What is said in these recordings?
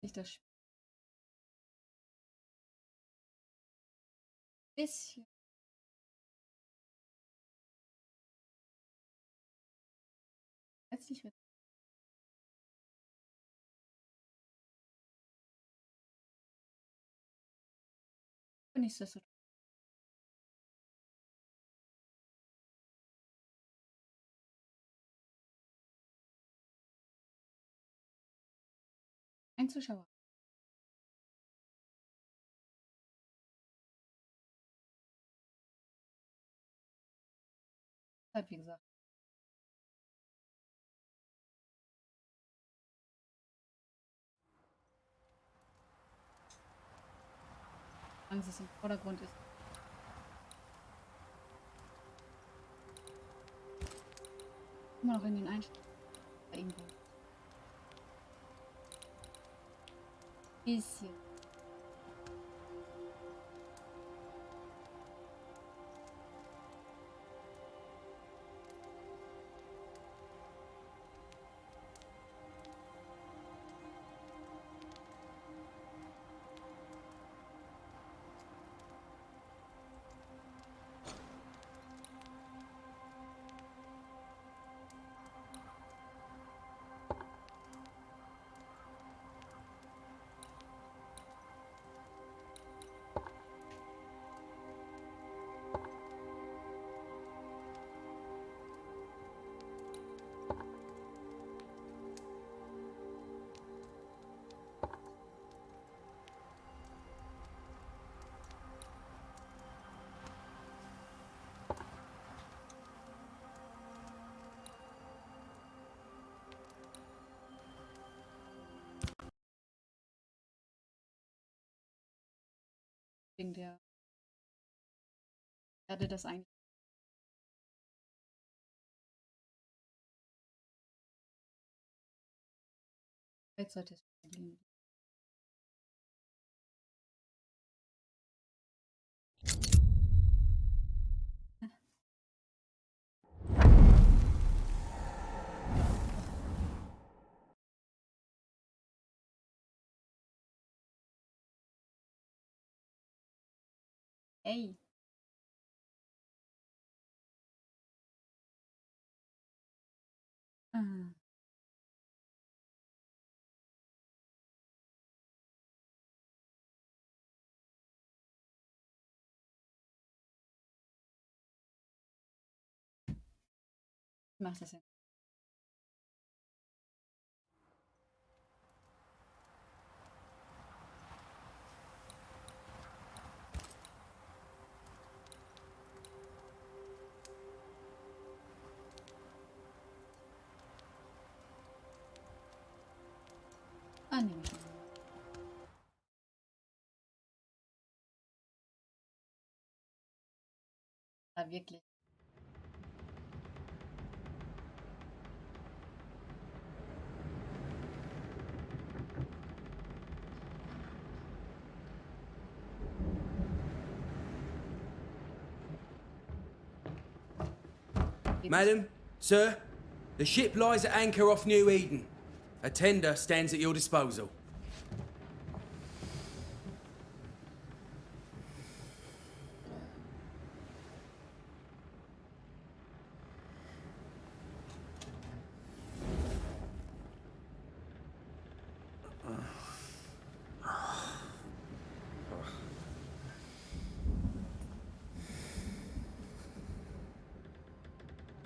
ich das Spiel ein bisschen herzlich willkommen. Nichtsdestotrotz. Ein Zuschauer. Wie gesagt. Solange es im Vordergrund ist. Immer noch in den Einstellungen. Irgendwo. Bisschen. Wegen der Erde das eigentlich. Jetzt sollte es liegen. Ey. Ah. Ich mach das ja. Ah, nehme ich mal. Ah, wirklich. Madam, sir, the ship lies at anchor off New Eden. A tender stands at your disposal.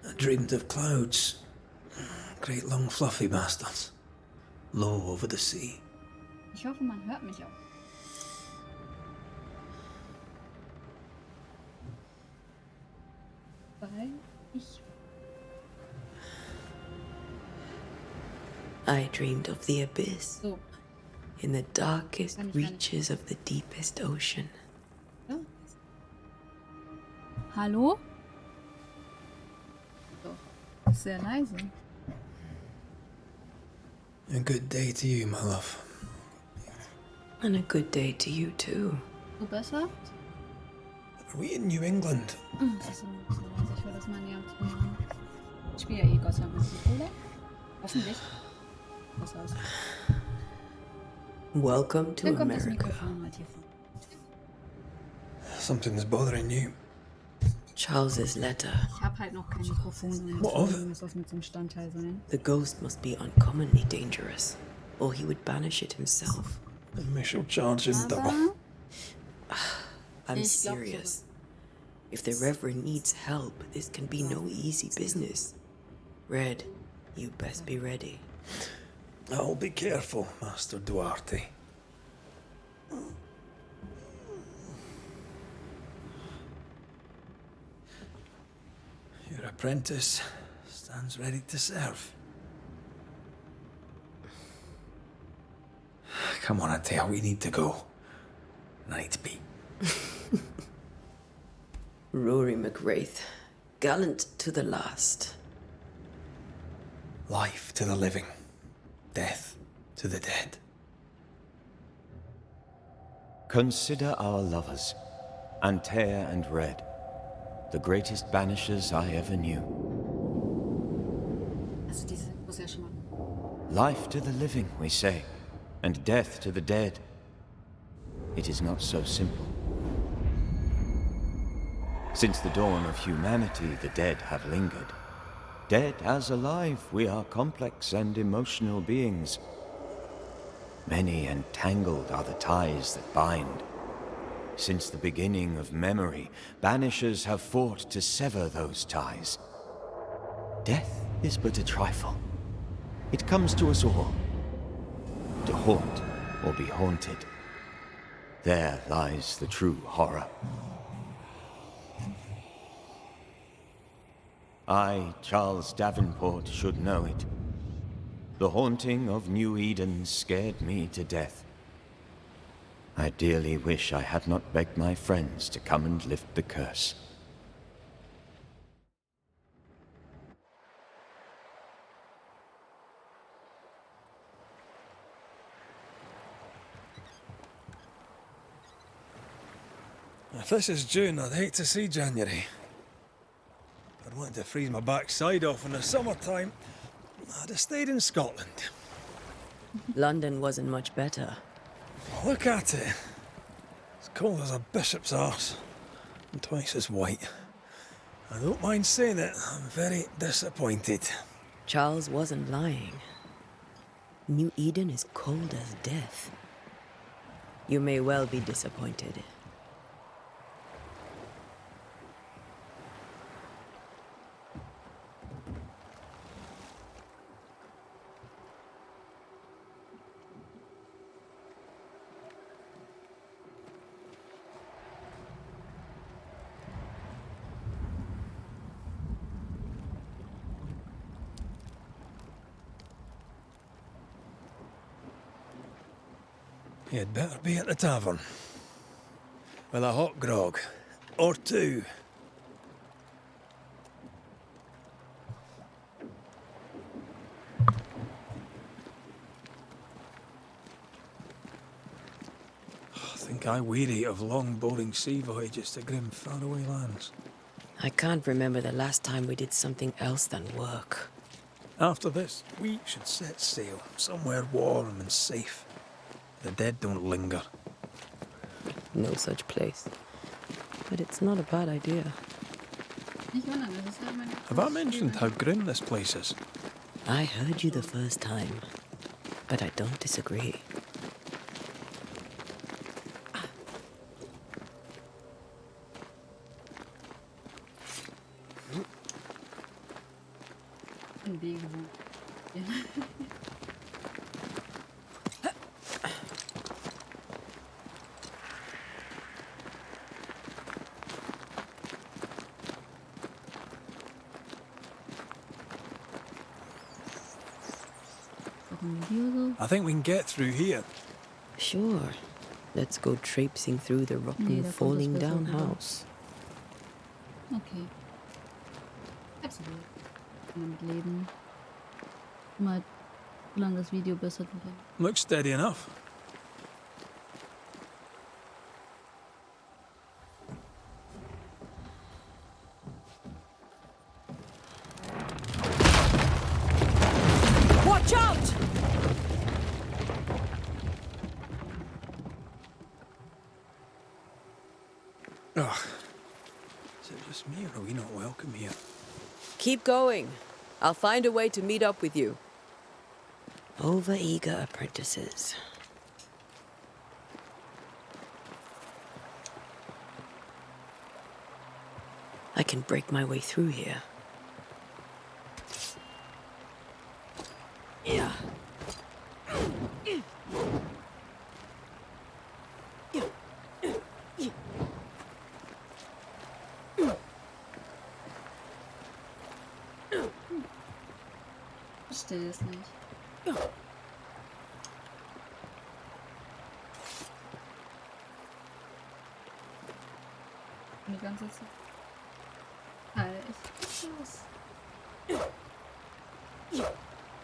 I dreamed of clouds. Great long fluffy bastards. Low over the sea. Ich hoffe, man hört mich auch. Weil ich... I dreamed of the abyss. So. In the darkest reaches of the deepest ocean. Ja. Hallo? So. Sehr leise. A good day to you, my love. And a good day to you too. So besser? Are we in New England? Das ist ein bisschen leise. Ich will das mal näher zu machen. Ich spiele ja eh Gott sei Dank, oder? Hoffentlich. Was aus. Welcome to Dann kommt das America. Mikrofon halt hier vor. Something's bothering you. Charles's letter. Ich habe halt noch kein Mikrofon und What of? deswegen muss das mit so einem Standteil sein. The ghost must be uncommonly dangerous, or he would banish it himself. Initial charge in double. Aber I'm Ich glaub serious. If the Reverend needs help, this can be no easy business. Red, you best be ready. I'll be careful, Master Duarte. Your apprentice stands ready to serve. Come on, Atea, we need to go. I need to be. Rory McWraith, gallant to the last. Life to the living, death to the dead. Consider our lovers, Antea and Red, the greatest banishers I ever knew. also diese muss ja schon mal. Life to the living, we say, and death to the dead. It is not so simple. Since the dawn of humanity, the dead have lingered. Dead as alive, we are complex and emotional beings. Many and tangled are the ties that bind. Since the beginning of memory, banishers have fought to sever those ties. Death is but a trifle. It comes to us all. To haunt or be haunted. There lies the true horror. I, Charles Davenport, should know it. The haunting of New Eden scared me to death. I dearly wish I had not begged my friends to come and lift the curse. If this is June, I'd hate to see January. I'd want to freeze my backside off in the summertime. I'd have stayed in Scotland. London wasn't much better. Look at it. As cold as a bishop's arse. And twice as white. I don't mind saying it, I'm very disappointed. Charles wasn't lying. New Eden is cold as death. You may well be disappointed. You'd better be at the tavern. With a hot grog. Or two. I think I weary of long, boring sea voyages to grim, faraway lands. I can't remember the last time we did something else than work. After this, we should set sail somewhere warm and safe. The dead don't linger. No such place. But it's not a bad idea. Nicht wundern, das ist halt meine. Have I mentioned how grim this place is? I heard you the first time, but I don't disagree. Ein Wege so. Ja. Noch ein Video so. I think we can get through here. Sure. Let's go traipsing through the rotten, Nee, da kommt falling das besser down rüber. house. Okay. Absolut. Kann damit leben. Mal, solange das Video besser wird. Looks steady enough. Watch out! Keep going. I'll find a way to meet up with you. Overeager apprentices. I can break my way through here. Yeah. Verstehe es nicht. Die ganze Zeit. Alter, ich weiß was.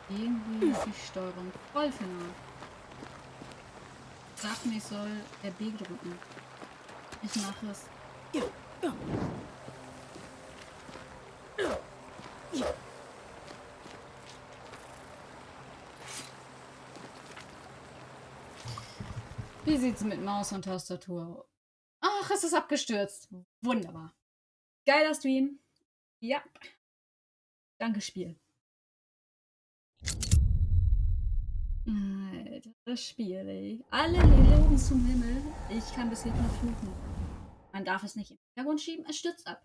Irgendwie ist die Steuerung voll final. Sag mir, ich soll RB drücken. Ich mache es. Wie sieht's mit Maus und Tastatur aus? Ach, es ist abgestürzt. Wunderbar. Geiler Stream. Ja. Danke, Spiel. Alter, das Spiel, ey. Alle loben zum Himmel. Ich kann bis jetzt nur fluchen. Man darf es nicht im Hintergrund schieben, es stürzt ab.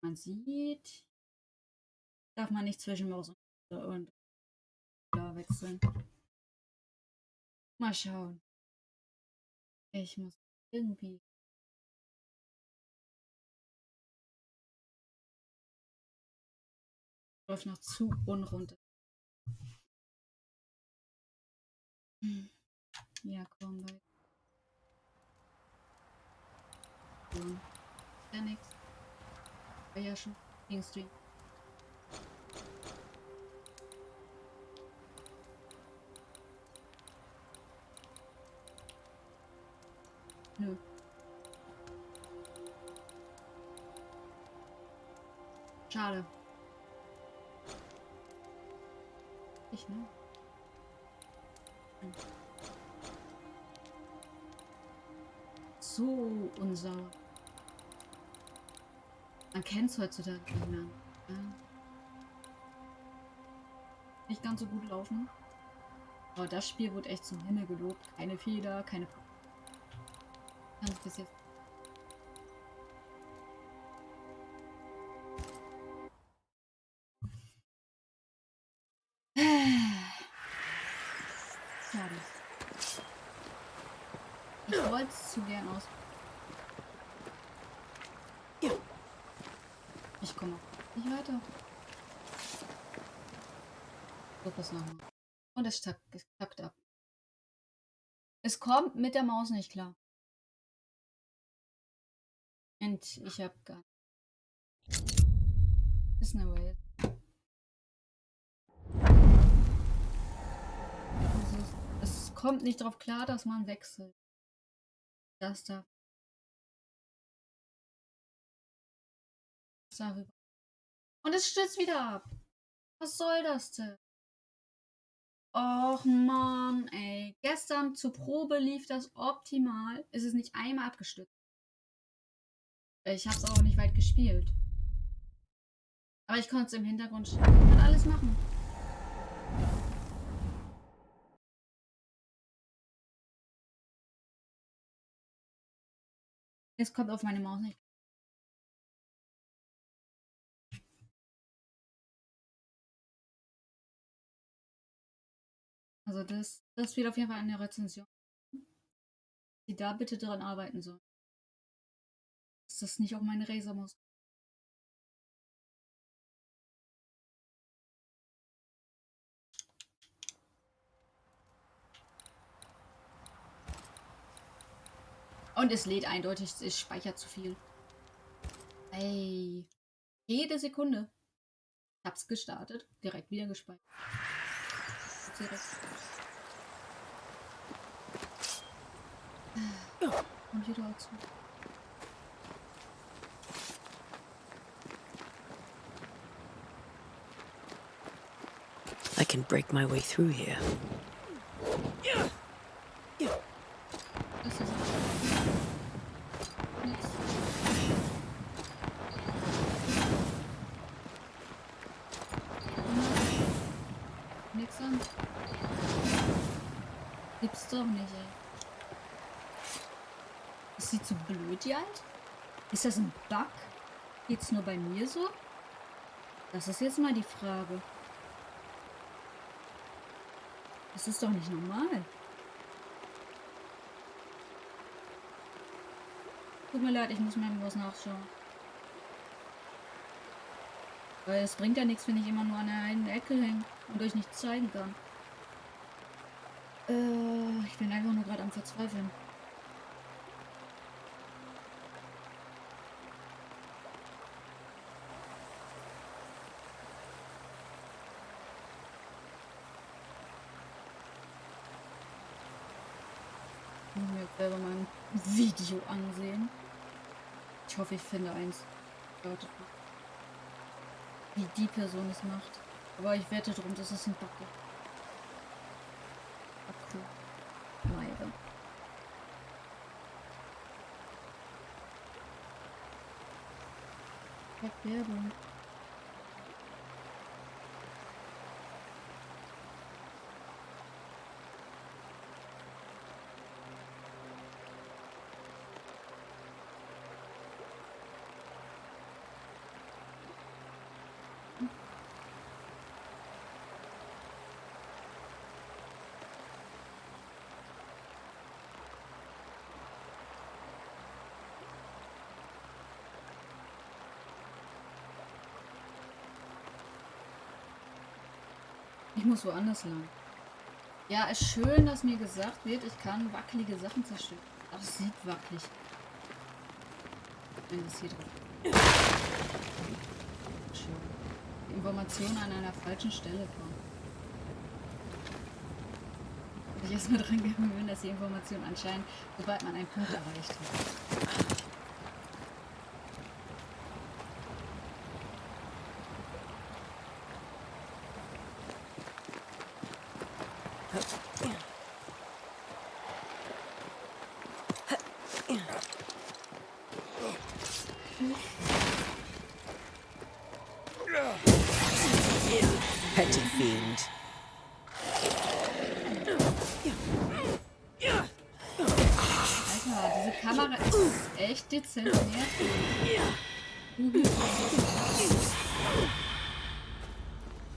Man sieht. Darf man nicht zwischen Maus und wechseln. Mal schauen. Ich muss irgendwie. Läuft noch zu unrunter. Ja, komm, weiter. Ja, nix. War ja schon gegen Stream. Nö. Schade. Ich, ne? So unsauber. Man kennt es heutzutage nicht mehr. Ja. Nicht ganz so gut laufen. Aber das Spiel wurde echt zum Himmel gelobt. Keine Fehler, keine Probleme. Kann ich bis jetzt. Schade. Ich wollte es zu gern aus. Ich komme auch nicht weiter. So, pass nochmal. Und es tackt ab. Es kommt mit der Maus nicht klar. Und ich habe gar nicht. Ist eine Wave. Es kommt nicht drauf klar, dass man wechselt. Das da. Darüber. Und es stürzt wieder ab. Was soll das denn? Och Mann, ey. Gestern zur Probe lief das optimal. Es ist nicht einmal abgestürzt. Ich hab's auch nicht weit gespielt. Aber ich konnte es im Hintergrund kann alles machen. Es kommt auf meine Maus nicht. Also das wird auf jeden Fall eine Rezension. Die da bitte dran arbeiten soll. Dass das nicht auf meine Razer muss. Und es lädt eindeutig, es speichert zu viel. Ey. Jede Sekunde. Ich hab's gestartet, direkt wieder gespeichert. Und wieder dazu. I can break my way through here. Das ist nichts. nix an. Gibt's doch nicht, ey. Ist sie zu blöd, die Alt? Ist das ein Bug? Geht's nur bei mir so? Das ist jetzt mal die Frage. Das ist doch nicht normal. Tut mir leid, ich muss mir was nachschauen. Weil es bringt ja nichts, wenn ich immer nur an der einen Ecke hänge und euch nichts zeigen kann. Ich bin einfach nur gerade am Verzweifeln. Ich muss mir jetzt selber mal ein Video ansehen. Ich hoffe, ich finde eins. Wartet mal. Wie die Person es macht. Aber ich wette drum, dass es ein Bug ist. Akku. Meide. Werbung. Ich muss woanders lang. Ja, ist schön, dass mir gesagt wird, ich kann wackelige Sachen zerstören. Aber es sieht wackelig. Wenn das hier drin. Schön. Die Informationen an einer falschen Stelle kommen. Ich erstmal dran gewöhnt, dass die Information anscheinend, sobald man einen Punkt erreicht hat. Petty fiend. Alter, diese Kamera ist echt dezent nervig.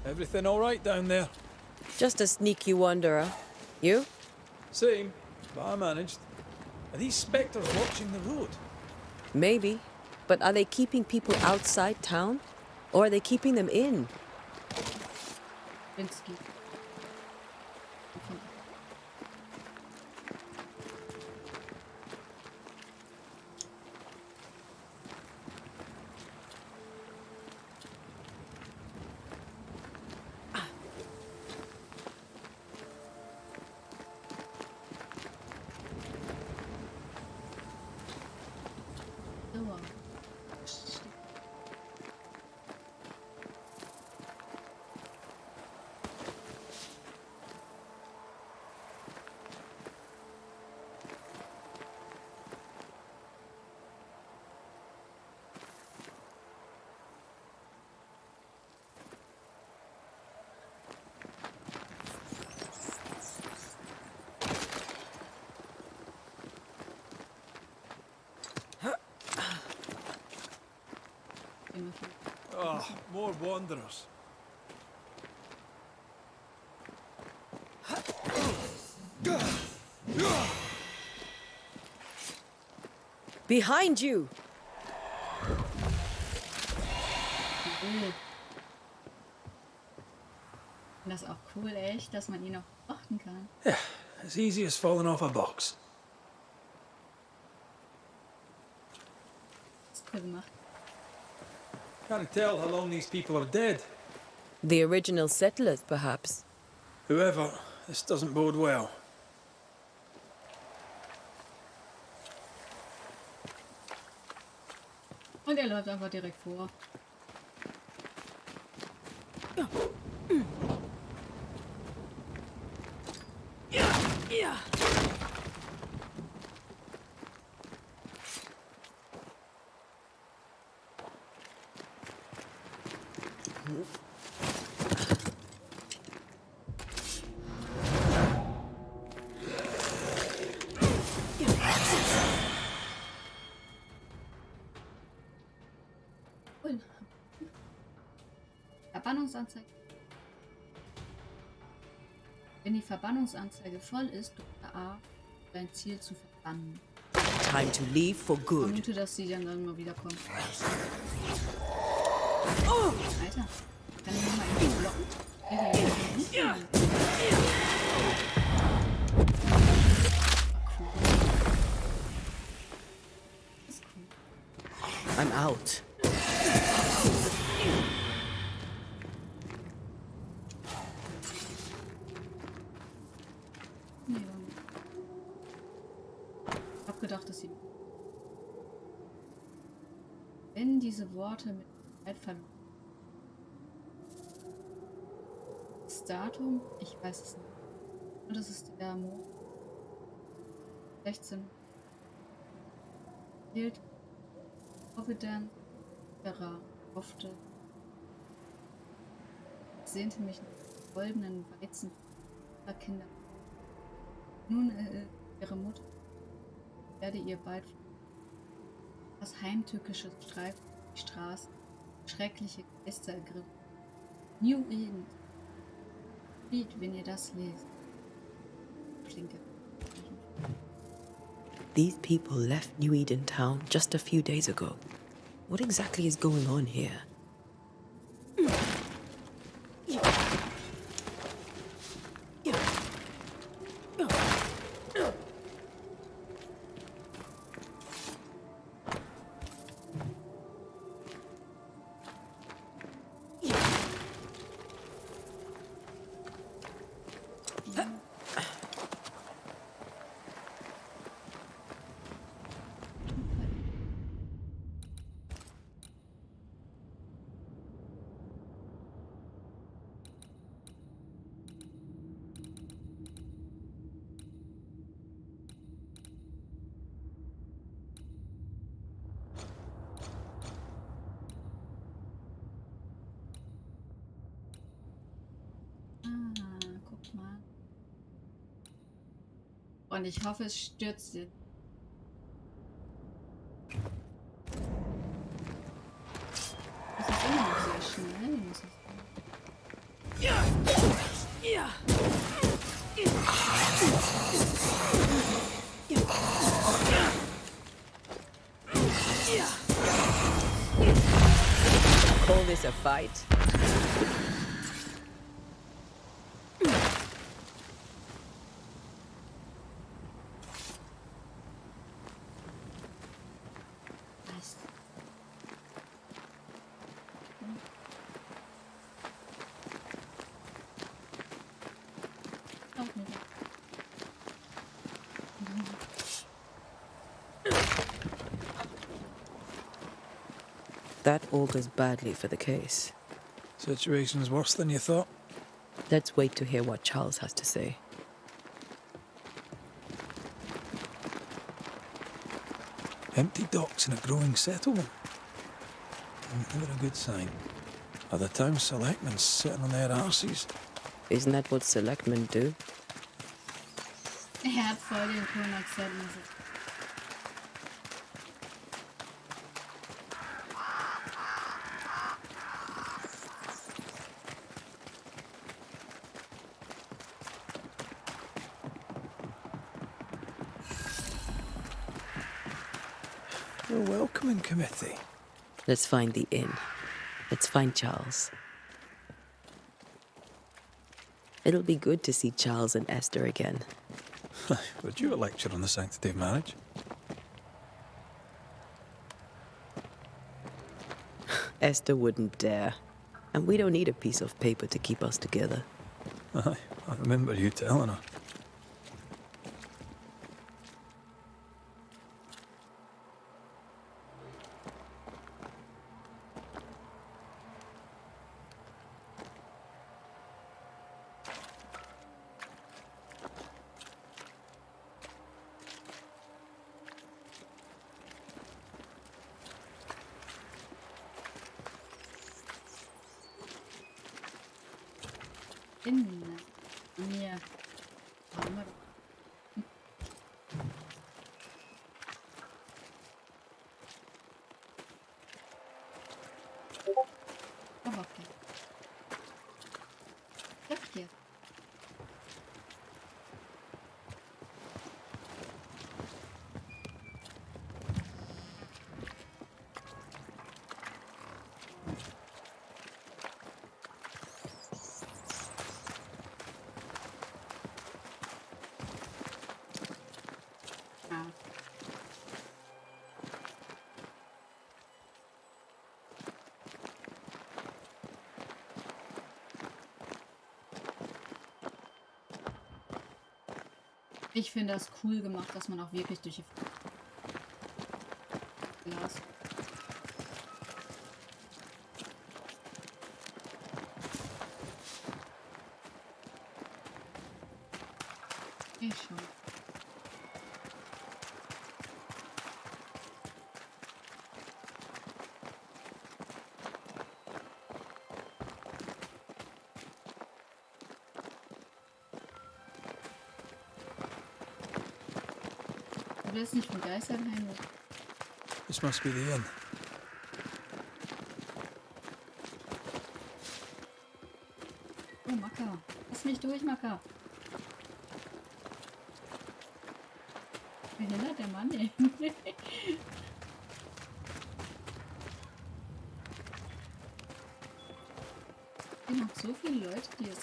Everything all right down there? Just a sneaky wanderer. You? Same, but I managed. Are these spectres watching the road? Maybe. But are they keeping people outside town? Or are they keeping them in? Wenn's geht. Dauer. Oh, more wanderers. Behind you! Das ist auch cool, echt, dass man ihn auch beobachten kann. Yeah, as easy as falling off a box. Das ist cool gemacht. Can't tell how long these people are dead. The original settlers, perhaps. Whoever, this doesn't bode well. Und er läuft einfach direkt vor. Verbannungsanzeige. Wenn die Verbannungsanzeige voll ist, drücke A, um dein Ziel zu verbannen. Time to leave for Ich good. vermute, dass sie dann irgendwann wiederkommt. Alter, kann ich nochmal irgendwie blocken? Cool. Das ist cool. I'm out. Nee, war nicht. Ich hab gedacht, dass sie... Wenn diese Worte mit Zeit verloren... Das Datum? Ich weiß es nicht. Und das ist der Monat. 16. Hielt Providence, hoffte. Ich sehnte mich nach dem goldenen Weizen ihrer Kinder. Nun ihre Mutter werde ihr bald das heimtückische Streifen die Straße, schreckliche Geister ergriffen. New Eden. Lied, wenn ihr das lest. Klinke. These people left New Eden town just a few days ago. What exactly is going on here? Guck mal. Und ich hoffe, es stürzt jetzt. Das ist immer noch sehr schnell, muss ich sagen. Call this a fight? Nice. Auch nicht. That augurs badly for the case. Situation's worse than you thought. Let's wait to hear what Charles has to say. Empty docks in a growing settlement. Never a good sign. Are the town selectmen sitting on their arses? Isn't that what selectmen do? Er hat voll den coolen Akzent. A welcoming committee. Let's find the inn. Let's find Charles. It'll be good to see Charles and Esther again. Would you a lecture on the sanctity of marriage? Esther wouldn't dare. And we don't need a piece of paper to keep us together. Aye, I remember you telling her. Innen. Hier. Haben wir doch. Aber okay. verkehrt. Ja. Ich finde das cool gemacht, dass man auch wirklich durch die Glas. Ich schon. Du willst nicht von Geistern heim. This must be the inn. Oh, Macker. Lass mich durch, Macker. Wie hindert der Mann ey? Es gibt noch so viele Leute, die es.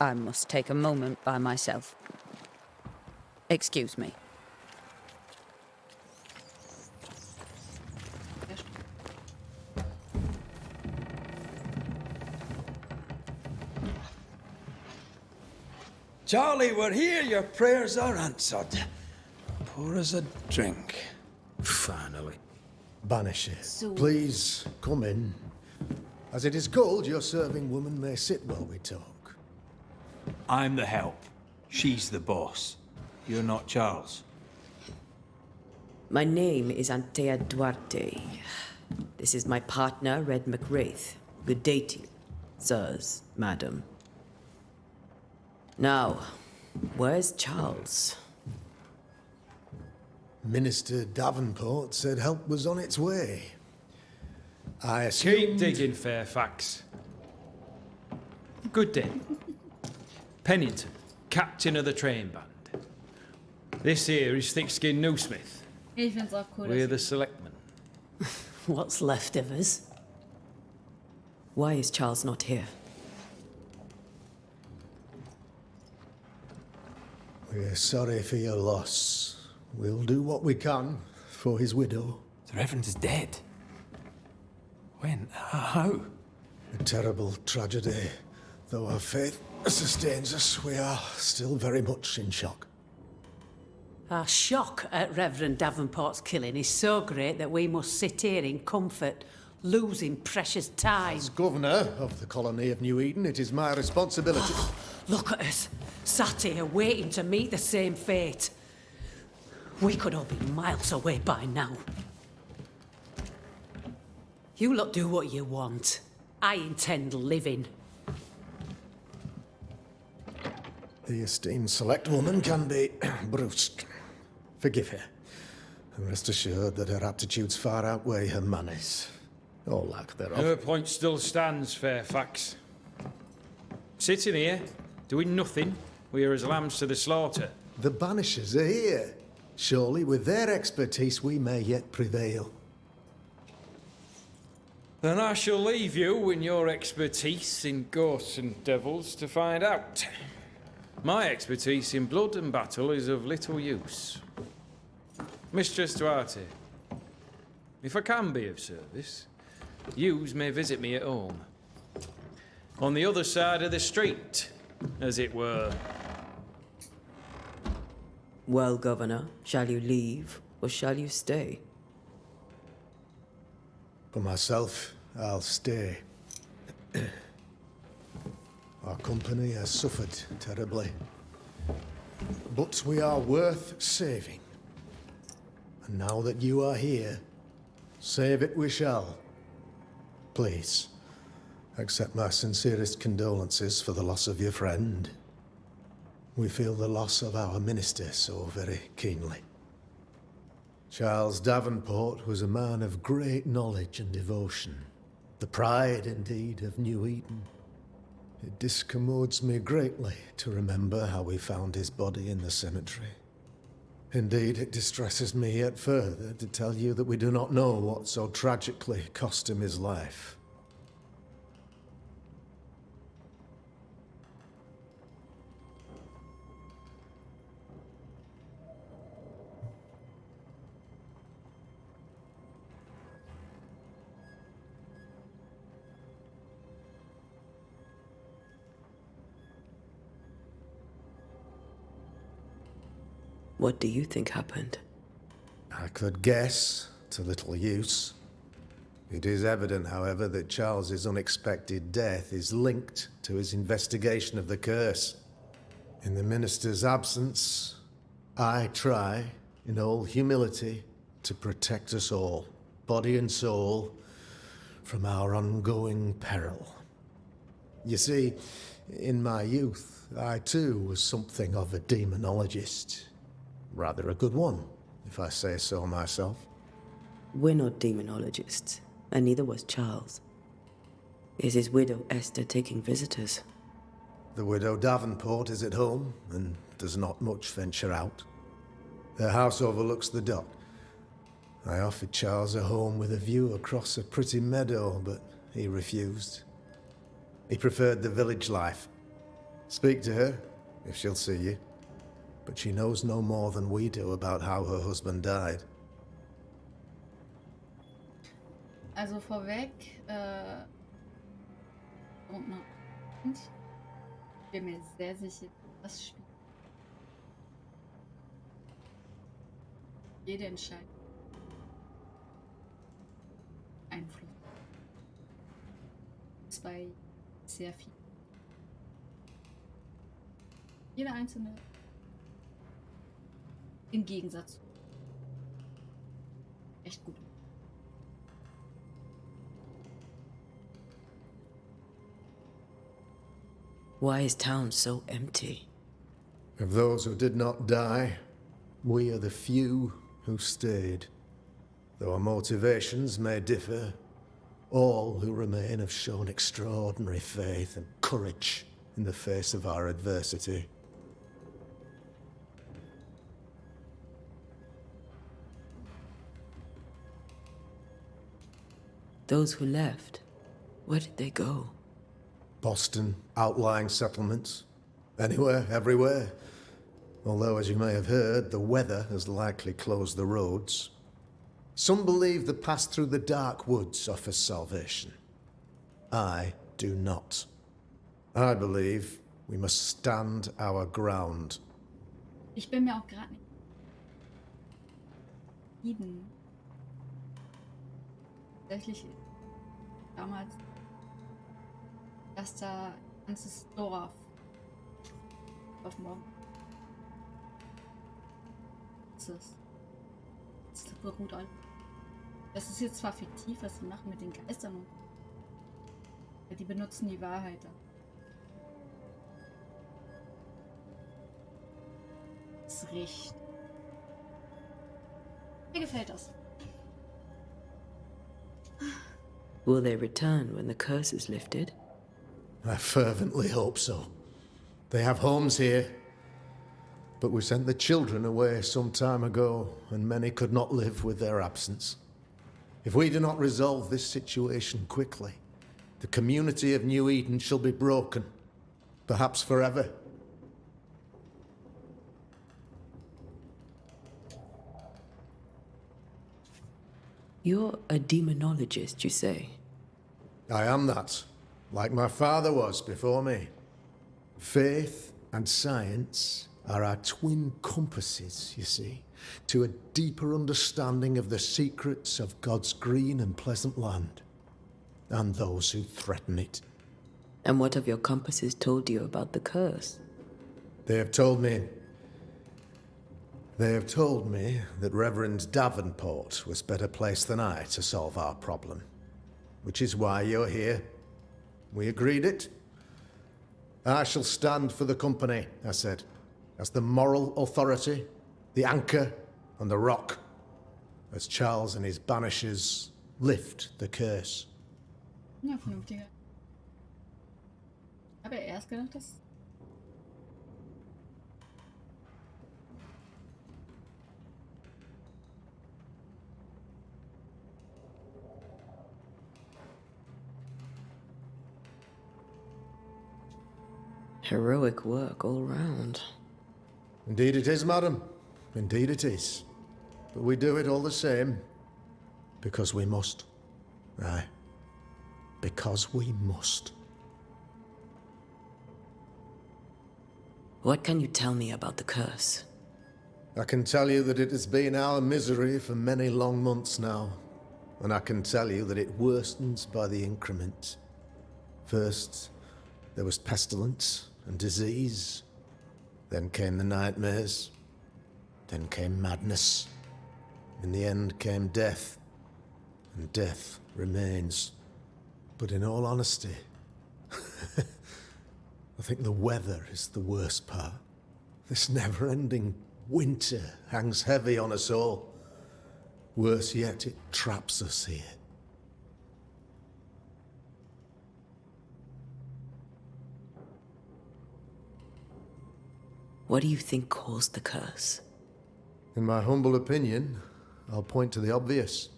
I must take a moment by myself. Excuse me. Charlie, we're here. Your prayers are answered. Pour us a drink. Finally. Banish, So- please come in. As it is cold, your serving woman may sit while we talk. I'm the help. She's the boss. You're not Charles. My name is Antea Duarte. This is my partner, Red McWraith. Good day to you, sirs, madam. Now, where's Charles? Minister Davenport said help was on its way. I Keep assumed... digging, Fairfax. Good day. Pennington, captain of the train band. This here is Thick-Skinned Newsmith. Ich find's auch cool. We're dass the selectmen. What's left of us? Why is Charles not here? We're sorry for your loss. We'll do what we can for his widow. The Reverend is dead. When? How? A terrible tragedy. Though our faith sustains us, we are still very much in shock. Our shock at Reverend Davenport's killing is so great that we must sit here in comfort, losing precious time. As governor of the colony of New Eden, it is my responsibility... Look at us, sat here waiting to meet the same fate. We could all be miles away by now. You lot do what you want. I intend living. The esteemed select woman can be brusque. Forgive her. And rest assured that her aptitudes far outweigh her manners. Or lack thereof. Her point still stands, Fairfax. Sitting here, doing nothing, we're as lambs to the slaughter. The banishers are here. Surely with their expertise we may yet prevail. Then I shall leave you and your expertise in ghosts and devils to find out. My expertise in blood and battle is of little use. Mistress Duarte, if I can be of service, yous may visit me at home. On the other side of the street, as it were. Well, Governor, shall you leave or shall you stay? For myself, I'll stay. Our company has suffered terribly. But we are worth saving. And now that you are here, save it we shall. Please, accept my sincerest condolences for the loss of your friend. we feel the loss of our minister so very keenly. Charles Davenport was a man of great knowledge and devotion, the pride, indeed, of New Eden. It discommodes me greatly to remember how we found his body in the cemetery. Indeed, it distresses me yet further to tell you that we do not know what so tragically cost him his life. What do you think happened? I could guess, to little use. It is evident, however, that Charles's unexpected death is linked to his investigation of the curse. In the minister's absence, I try, in all humility, to protect us all, body and soul, from our ongoing peril. You see, in my youth, I too was something of a demonologist. Rather a good one, if I say so myself. We're not demonologists, and neither was Charles. Is his widow Esther taking visitors? The widow Davenport is at home and does not much venture out. Her house overlooks the dock. I offered Charles a home with a view across a pretty meadow, but he refused. He preferred the village life. Speak to her, if she'll see you. But she knows no more than we do about how her husband died. Also vorweg, und noch, ich bin mir sehr sicher, das Spiel jede Entscheidung Einfluss ist bei sehr viel. Jeder einzelne im Gegensatz echt gut. Why is town so empty? Of those who did not die, we are the few who stayed. Though our motivations may differ, all who remain have shown extraordinary faith and courage in the face of our adversity. Those who left, where did they go? Boston, outlying settlements. Anywhere, everywhere. Although, as you may have heard, the weather has likely closed the roads. Some believe the path through the dark woods offers salvation. I do not. I believe we must stand our ground. Ich bin mir auch gerade nicht Eden. Tatsächlich damals, dass da ein ganzes Dorf auf morgen das beruht an. Das ist jetzt zwar fiktiv, was sie machen mit den Geistern, aber die benutzen die Wahrheit da. Das riecht. Mir gefällt das. Will they return when the curse is lifted? I fervently hope so. They have homes here. But we sent the children away some time ago, and many could not live with their absence. If we do not resolve this situation quickly, the community of New Eden shall be broken, perhaps forever. You're a demonologist, you say? I am that, like my father was before me. Faith and science are our twin compasses, you see, to a deeper understanding of the secrets of God's green and pleasant land, and those who threaten it. And what have your compasses told you about the curse? They have told me that Reverend Davenport was better placed than I to solve our problem, which is why you're here. We agreed it. I shall stand for the company, I said. as the moral authority, the anchor, and the rock, as Charles and his banishers lift the curse. Ja, vernünftiger. Ich habe ja erst gedacht, dass. Heroic work all round. Indeed it is, madam. Indeed it is. But we do it all the same. Because we must. Aye. Because we must. What can you tell me about the curse? I can tell you that it has been our misery for many long months now. And I can tell you that it worstens by the increment. First, there was pestilence and disease. Then came the nightmares. Then came madness. In the end came death. And death remains. But in all honesty, I think the weather is the worst part. This never-ending winter hangs heavy on us all. Worse yet, it traps us here. What do you think caused the curse? In my humble opinion, I'll point to the obvious.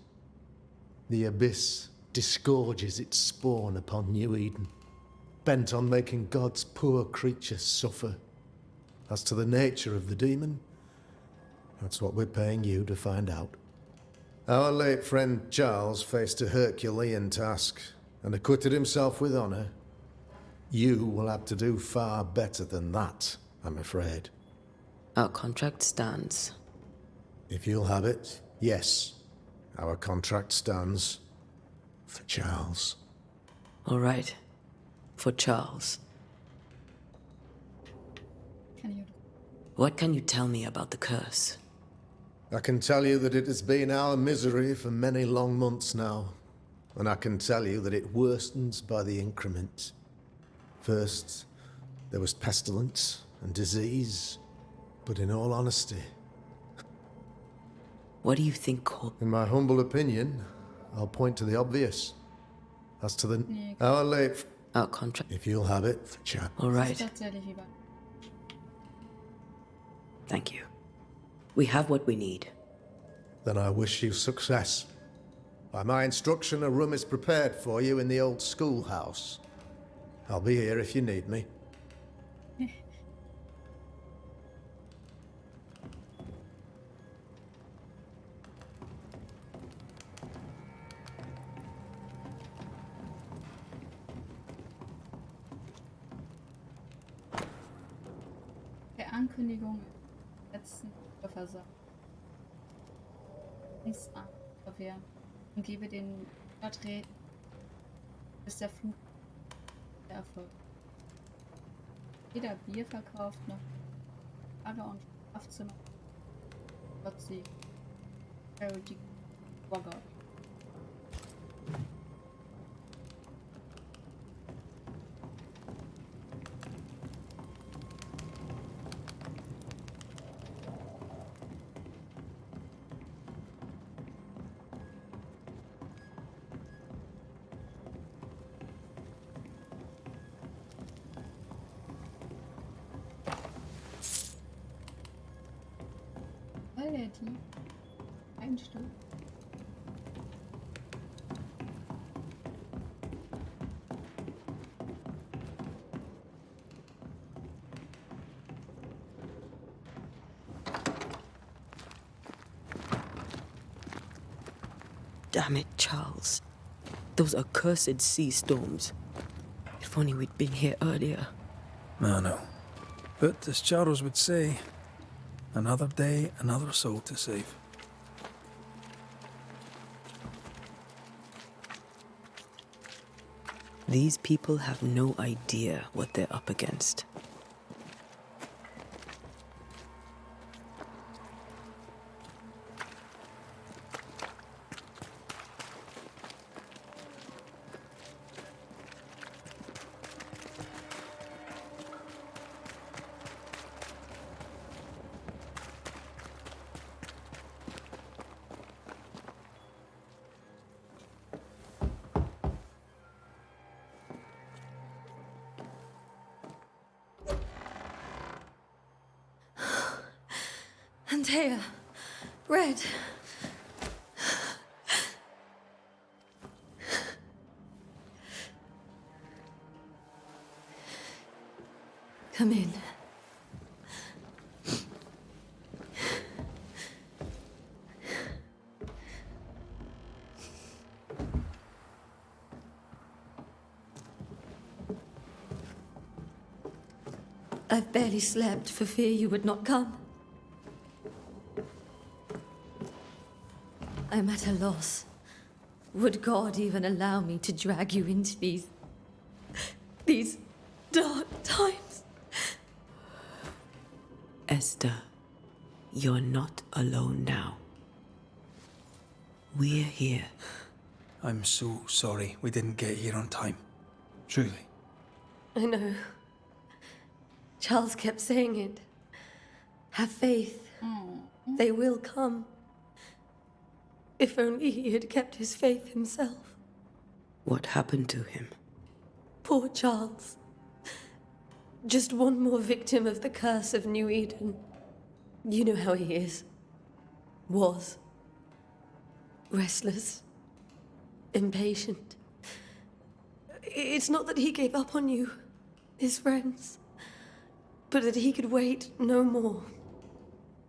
The abyss disgorges its spawn upon New Eden, bent on making God's poor creatures suffer. As to the nature of the demon, that's what we're paying you to find out. Our late friend Charles faced a Herculean task and acquitted himself with honor. You will have to do far better than that, I'm afraid. Our contract stands. If you'll have it, yes. Our contract stands for Charles. All right. For Charles. Kann ich. What can you tell me about the curse? I can tell you that it has been our misery for many long months now. And I can tell you that it worstens by the increment. First, there was pestilence and disease. But in all honesty, what do you think caused... in my humble opinion, I'll point to the obvious. As to the... Our late... Our contract... If you'll have it, for Charles. All right. Tatsächlich lieber. Thank you. We have what we need. Then I wish you success. By my instruction, a room is prepared for you in the old schoolhouse. I'll be here if you need me. Der Ankündigung letzten Versagen. Dies an verwehren und gebe den Vertreten, bis der Fluch der Erfolg. Weder Bier verkauft noch Lager und Schlafzimmer. Gott sie. Charity Wogger. Die Einstellung. Damn it, Charles. Those accursed sea storms. If only we'd been here earlier. I know. But as Charles would say, another day, another soul to save. These people have no idea what they're up against. Antea. Red. Come in. I've barely slept for fear you would not come. I'm at a loss. Would God even allow me to drag you into these dark times? Esther, you're not alone now. We're here. I'm so sorry we didn't get here on time. Truly. I know. Charles kept saying it. Have faith. They will come. If only he had kept his faith himself. What happened to him? Poor Charles. Just one more victim of the curse of New Eden. You know how he is. Was. Restless. Impatient. It's not that he gave up on you, his friends, but that he could wait no more.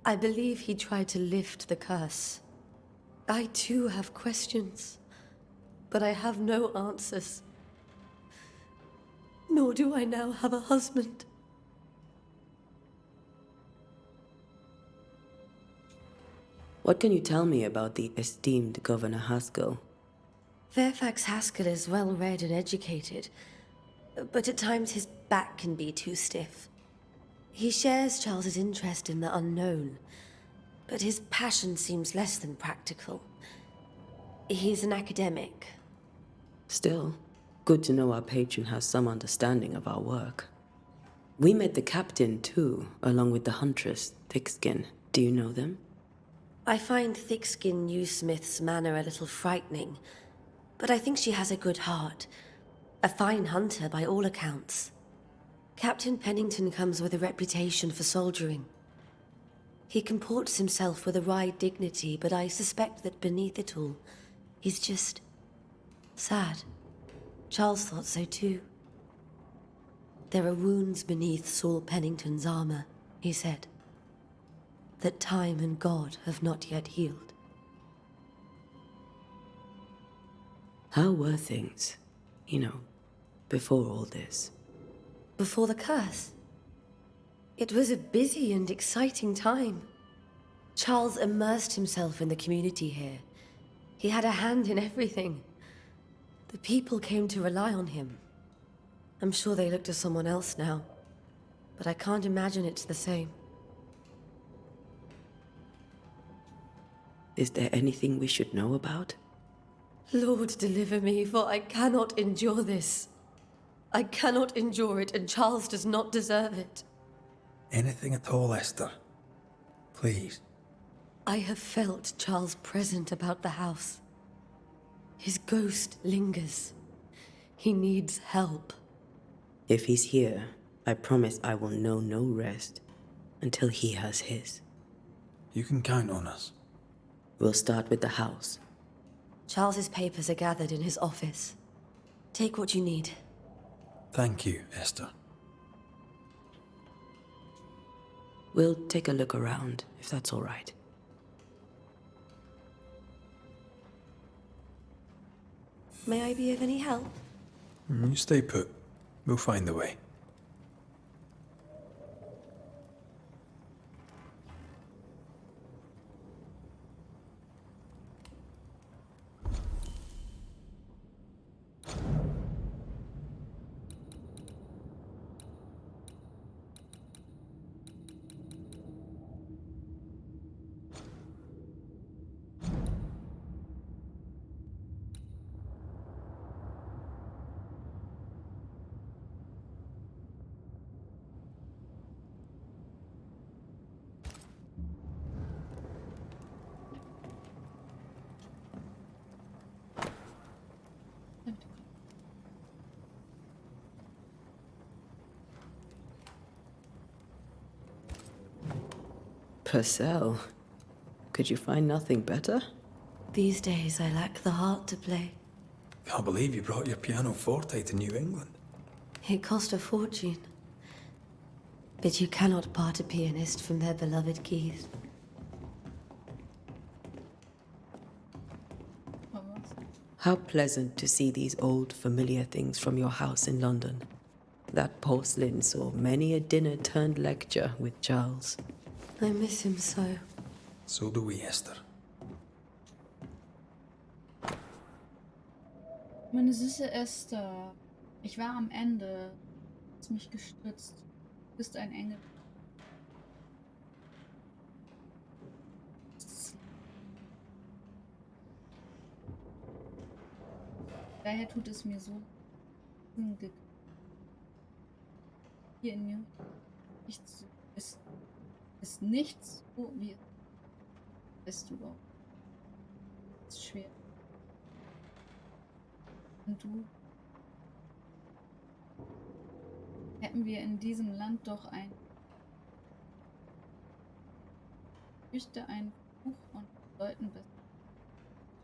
I believe he tried to lift the curse. I too have questions, but I have no answers. Nor do I now have a husband. What can you tell me about the esteemed Governor Haskell? Fairfax Haskell is well read and educated, but at times his back can be too stiff. He shares Charles's interest in the unknown, but his passion seems less than practical. He's an academic. Still, good to know our patron has some understanding of our work. We met the captain too, along with the huntress, Thickskin. Do you know them? I find Thickskin Newsmith's manner a little frightening, but I think she has a good heart. A fine hunter by all accounts. Captain Pennington comes with a reputation for soldiering. He comports himself with a wry dignity, but I suspect that beneath it all, he's just sad. Charles thought so too. There are wounds beneath Saul Pennington's armor, he said, that time and God have not yet healed. How were things, before all this? Before the curse? It was a busy and exciting time. Charles immersed himself in the community here. He had a hand in everything. The people came to rely on him. I'm sure they look to someone else now, but I can't imagine it's the same. Is there anything we should know about? Lord, deliver me, for I cannot endure this. I cannot endure it, and Charles does not deserve it. Anything at all, Esther. Please. I have felt Charles present about the house. His ghost lingers. He needs help. If he's here, I promise I will know no rest until he has his. You can count on us. We'll start with the house. Charles's papers are gathered in his office. Take what you need. Thank you, Esther. We'll take a look around, if that's all right. May I be of any help? You stay put. We'll find the way. Purcell. Could you find nothing better? These days I lack the heart to play. Can't believe you brought your pianoforte to New England. It cost a fortune. But you cannot part a pianist from their beloved keys. How pleasant to see these old familiar things from your house in London. That porcelain saw many a dinner turned lecture with Charles. I miss him so. So do we, Esther. Meine süße Esther, ich war am Ende. Du hast mich gestützt. Du bist ein Engel. Daher tut es mir so hier in mir nichts ist nichts so wie bist du auch. Ist schwer. Und du hätten wir in diesem Land doch ein Fürchte ein Buch und Leuten besser.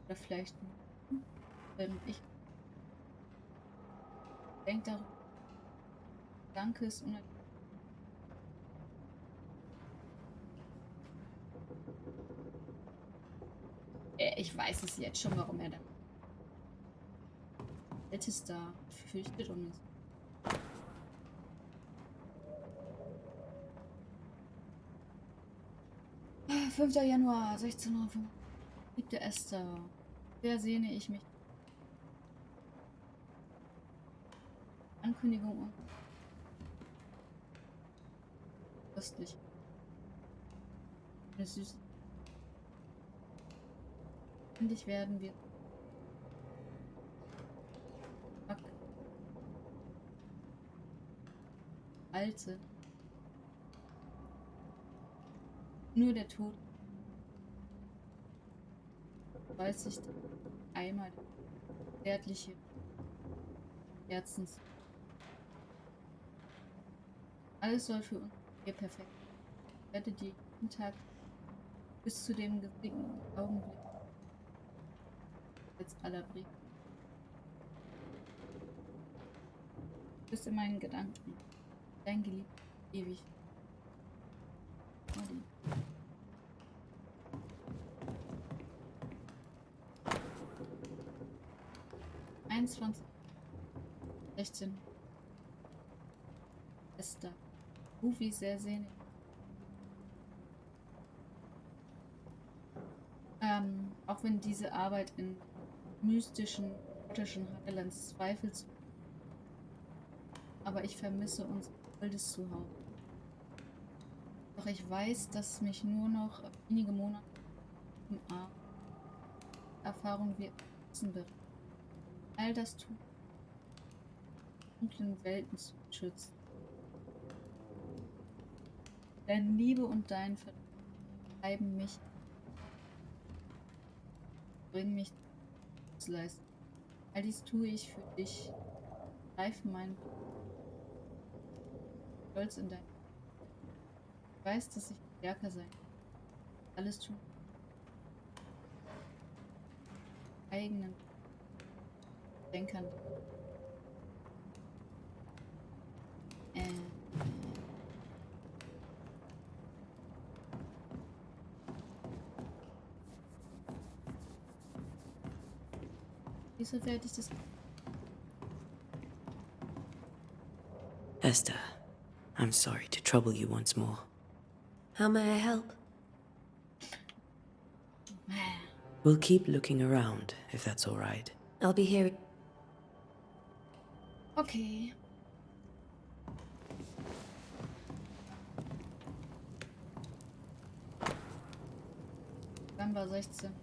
Oder vielleicht nicht. Während ich denke darüber. Danke ist unerhört. Ich weiß es jetzt schon, warum er da Ältester fürchtet um uns. 5. Januar, 16:05 Uhr. Liebte Esther, sehr sehne ich mich. Ankündigung und köstlich. Eine süße. Endlich werden wir alte. Nur der Tod weiß sich einmal zärtliche Herzens. Alles soll für uns hier perfekt. Ich werde dir jeden Tag bis zu dem gesegneten Augenblick als aller Brief. Du bist in meinen Gedanken. Dein Geliebter ewig. Olli. (21:16 Uhr) Esther. Wie sehr sehnig. Auch wenn diese Arbeit in mystischen, schottischen Highlands zweifelt, aber ich vermisse unser altes Zuhause. Doch ich weiß, dass mich nur noch wenige Monate im Arm Erfahrung wie Essen wird. All das tut, dunklen Welten zu schützen. Deine Liebe und dein Vertrauen treiben mich, bringen mich zu leisten. All dies tue ich für dich. Greife meinen Stolz in dein. Ich weiß, dass ich stärker sein kann. Alles tun. Eigenen Denkern. Wieso werde ich das? Esther, I'm sorry to trouble you once more. How may I help? We'll keep looking around, if that's all right. I'll be here. Okay. November 16.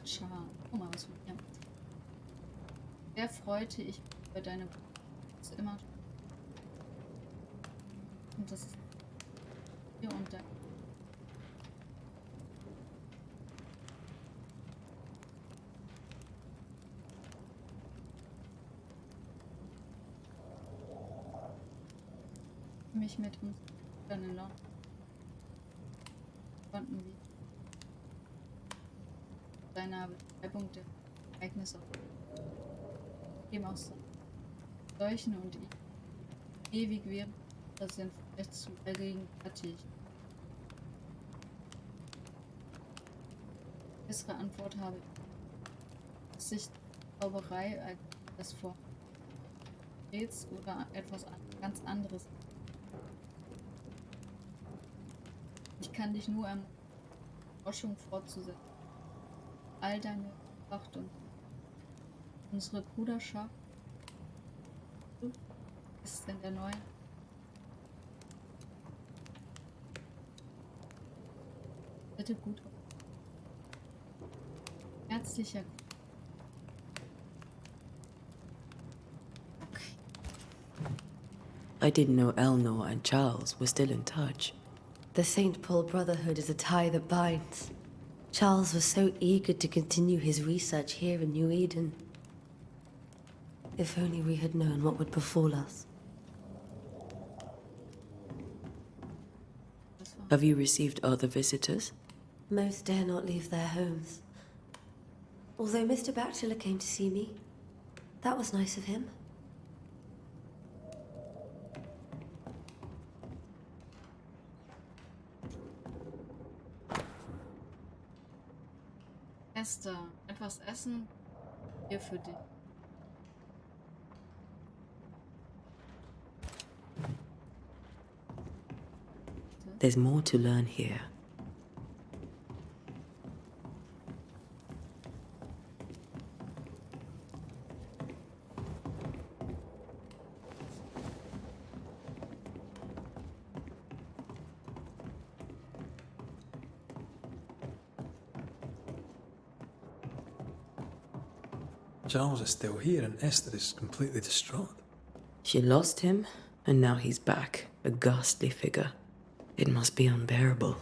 Schar. Guck mal, was wir hier haben. Sehr freute ich mich über deine ist immer. Und das ist hier und da. Mich mit uns dann in London. konnten wir seiner Beschreibung der Ereignisse eben aus solchen und ewig wären, das sind vielleicht zu allgegenwärtig. Bessere Antwort habe ich, dass sich Zauberei als das Form oder etwas ganz anderes. Ich kann dich nur ermutigen, Forschung fortzusetzen. All deine Betrachtung. Unsere Bruderschaft ist in der neuen. Bitte gut auf. Herzlicher Gruß. I didn't know Eleanor and Charles were still in touch. The St. Paul Brotherhood is a tie that binds. Charles was so eager to continue his research here in New Eden. If only we had known what would befall us. Have you received other visitors? Most dare not leave their homes. Although Mr. Bachelor came to see me. That was nice of him. Esther, etwas essen hier für dich. There's more to learn here. Charles is still here and Esther is completely distraught. She lost him, and now he's back, a ghastly figure. It must be unbearable.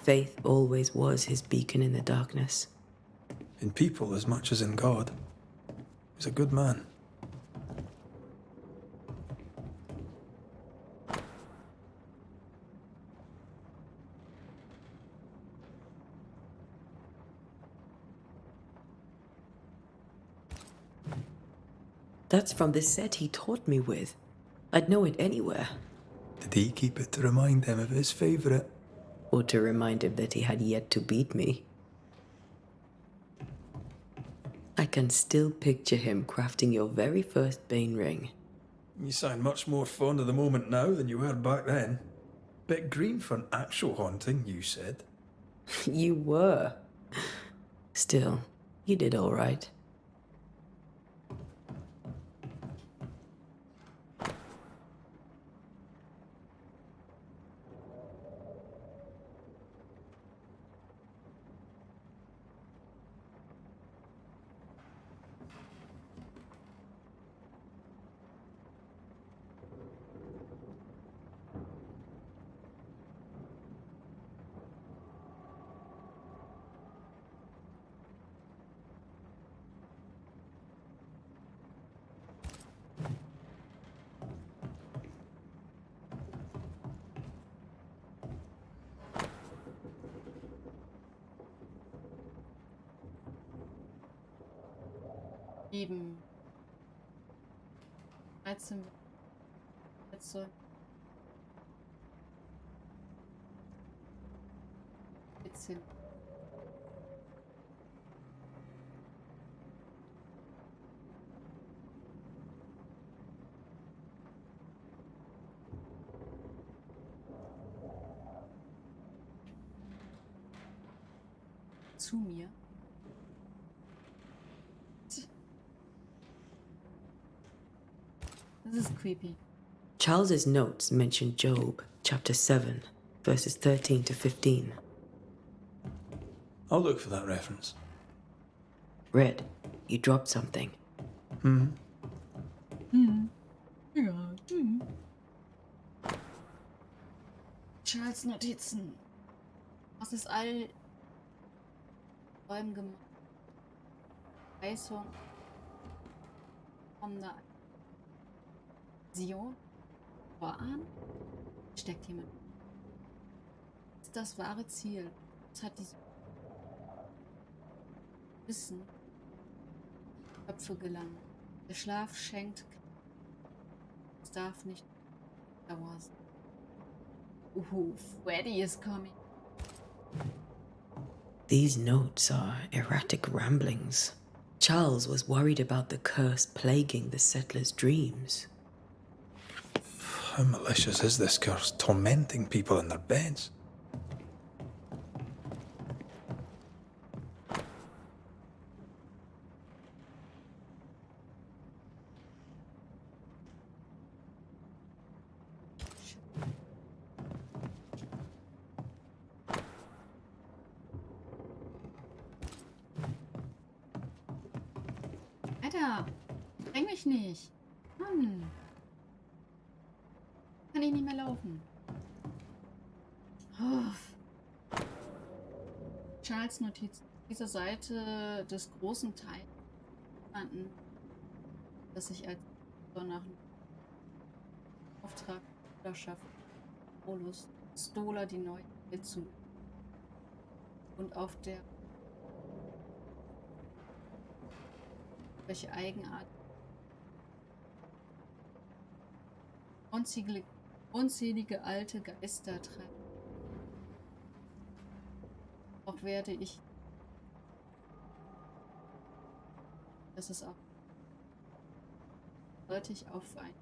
Faith always was his beacon in the darkness. In people as much as in God. He's a good man. That's from the set he taught me with. I'd know it anywhere. Did he keep it to remind him of his favourite? Or to remind him that he had yet to beat me. I can still picture him crafting your very first Bane ring. You sound much more fond of the moment now than you were back then. Bit green for an actual haunting, you said. You were. Still, you did all right. Eben. 13. Jetzt so. 14. Zu mir. This is creepy. Charles's notes mention Job, chapter 7, verses 13 to 15. I'll look for that reference. Red, you dropped something. Ja. Charles Notizen. Was ist all Räumen gemacht. Verheißung. Kommende Vision. Voran. Steckt jemand. Das ist das wahre Ziel. Es hat dieses Wissen. Köpfe gelangen. Der Schlaf schenkt. Es darf nicht Dauer sein. Freddy is coming. These notes are erratic ramblings. Charles was worried about the curse plaguing the settlers' dreams. How malicious is this curse, tormenting people in their beds? Alter, spreng mich nicht. Mann. Kann ich nicht mehr laufen. Oh. Charles Notiz. Diese Seite des großen Teils fanden, dass ich als nach Auftrag schaffe. Paulus Stola die neue Welt zu. Und auf der welche Eigenart unzählige alte Geister treiben. Auch werde ich das ist auch sollte ich auf ein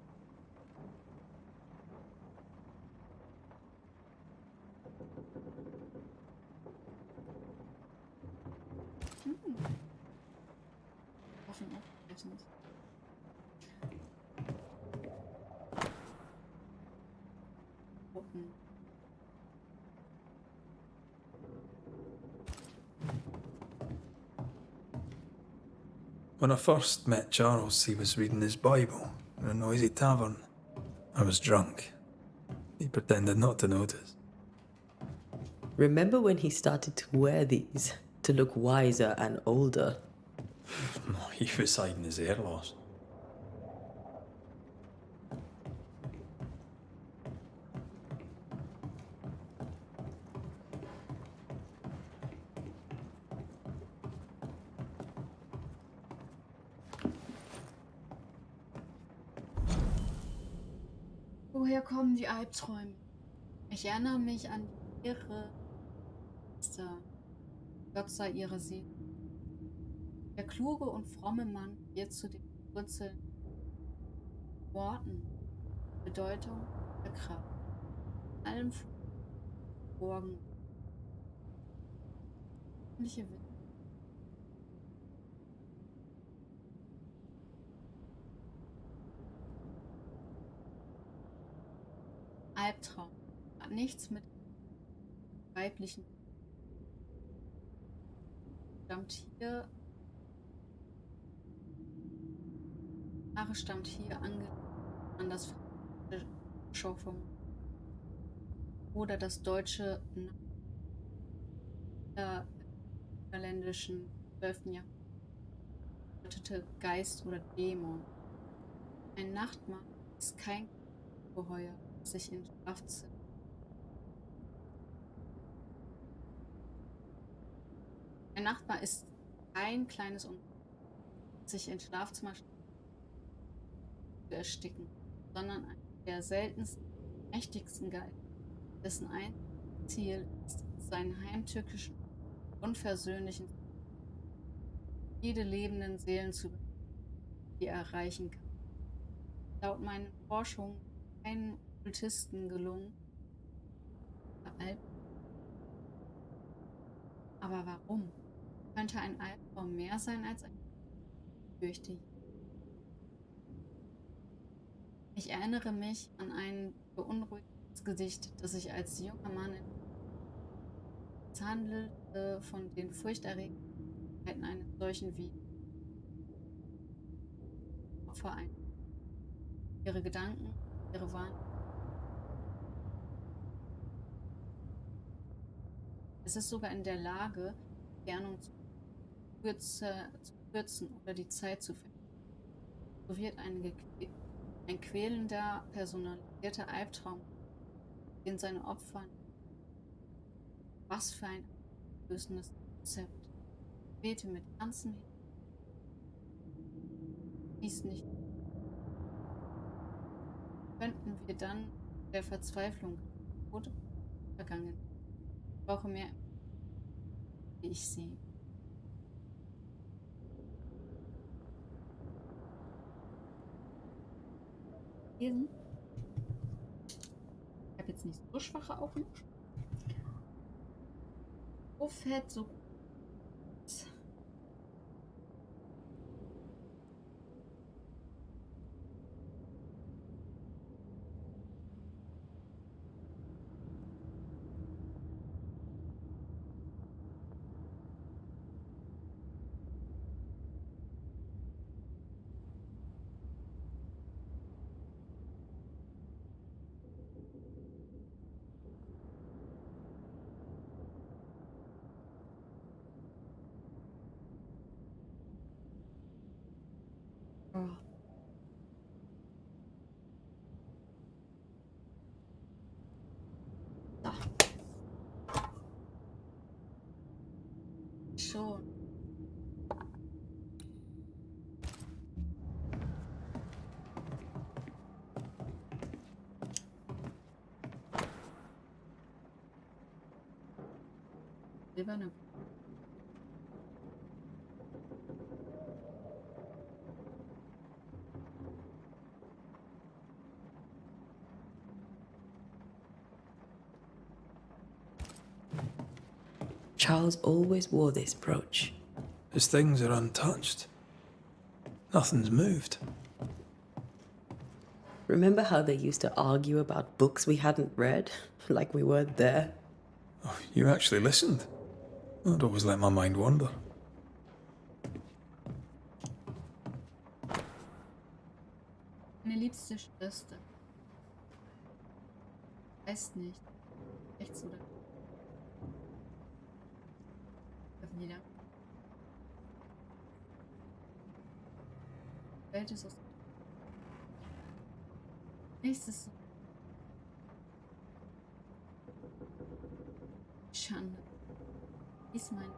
offen aufbrechen ist. Gucken. When I first met Charles, he was reading his Bible in a noisy tavern. I was drunk. He pretended not to notice. Remember when he started to wear these to look wiser and older? He was hiding his hair loss. Woher kommen die Albträume? Ich erinnere mich an ihre Gott sei ihre Seele. Der kluge und fromme Mann wird zu den Wurzeln Worten, Bedeutung der Kraft, allem verborgen. Albtraum hat nichts mit weiblichen stammt hier an das Schauform oder das deutsche niederländischen 12. Jahrhundert Geist oder Dämon. Ein Nachtmahr ist kein Ungeheuer, das sich in Schlafzimmer Ein Nachtmahr ist kein kleines Ungeheuer, das sich in Schlafzimmer zu ersticken, sondern ein der seltensten, mächtigsten Geist, dessen ein Ziel ist, seinen heimtückischen, unversöhnlichen jede lebenden Seelen zu die er erreichen kann. Laut meinen Forschungen keinen Okkultisten gelungen. Aber warum? Könnte ein Albtraum mehr sein als ein fürchte ich. Ich erinnere mich an ein beunruhigendes Gedicht, das ich als junger Mann es handelte von den Furchterregenden eines solchen wie Opfer ein. Ihre Gedanken, ihre Wahrnehmung. Es ist sogar in der Lage, Entfernung zu zu kürzen oder die Zeit zu verlieren. So wird ein quälender, personalisierter Albtraum, den seine Opfer. Was für ein auflösendes Konzept. Ich bete mit ganzem Herzen. Dies nicht. Könnten wir dann der Verzweiflung Tod vergangen. Ich brauche mehr, wie ich sehe. Lesen. Ich habe jetzt nicht so schwache Augen. So fett, so groß. Oh. So. Schon. Silberne. Charles always wore this brooch. His things are untouched. Nothing's moved. Remember how they used to argue about books we hadn't read? Like we weren't there? Oh, you actually listened? I'd always let my mind wander. Meine liebste Schwester. Weiß nicht. Rechts oder wieder. Welt ist aus. Nächstes. Schande. Ist mein.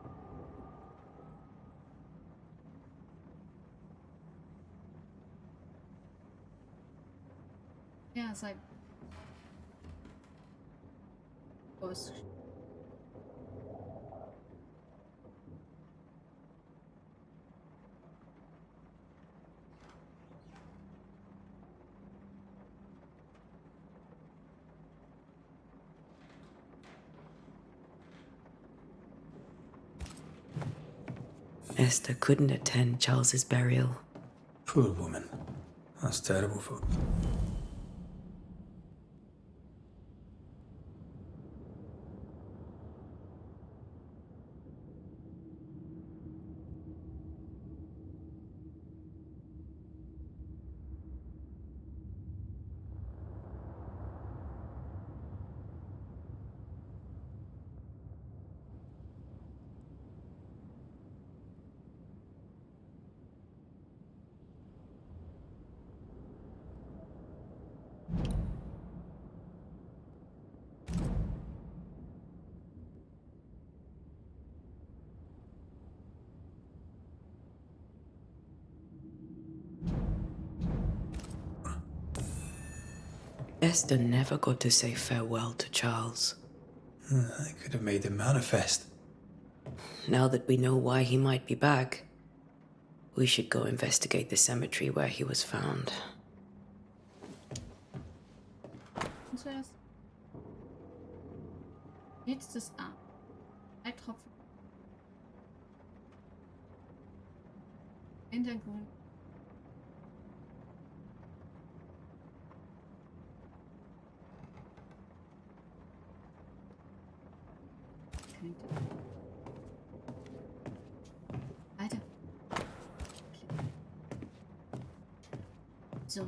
Ja, sag. Aus. Esther couldn't attend Charles's burial. Poor woman. That's terrible, folks. Esther never got to say farewell to Charles. I could have made him manifest. Now that we know why he might be back, we should go investigate the cemetery where he was found. Und zuerst. Letztes A. Ein Tropfen. Hintergrund. Weiter. So.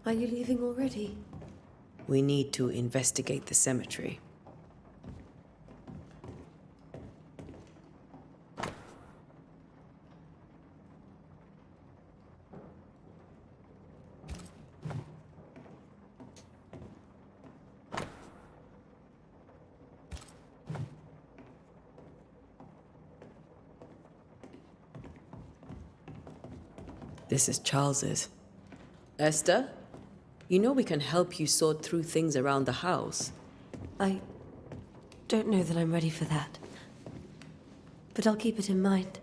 Are you leaving already? We need to investigate the cemetery. This is Charles's. Esther, you know we can help you sort through things around the house. I don't know that I'm ready for that. But I'll keep it in mind.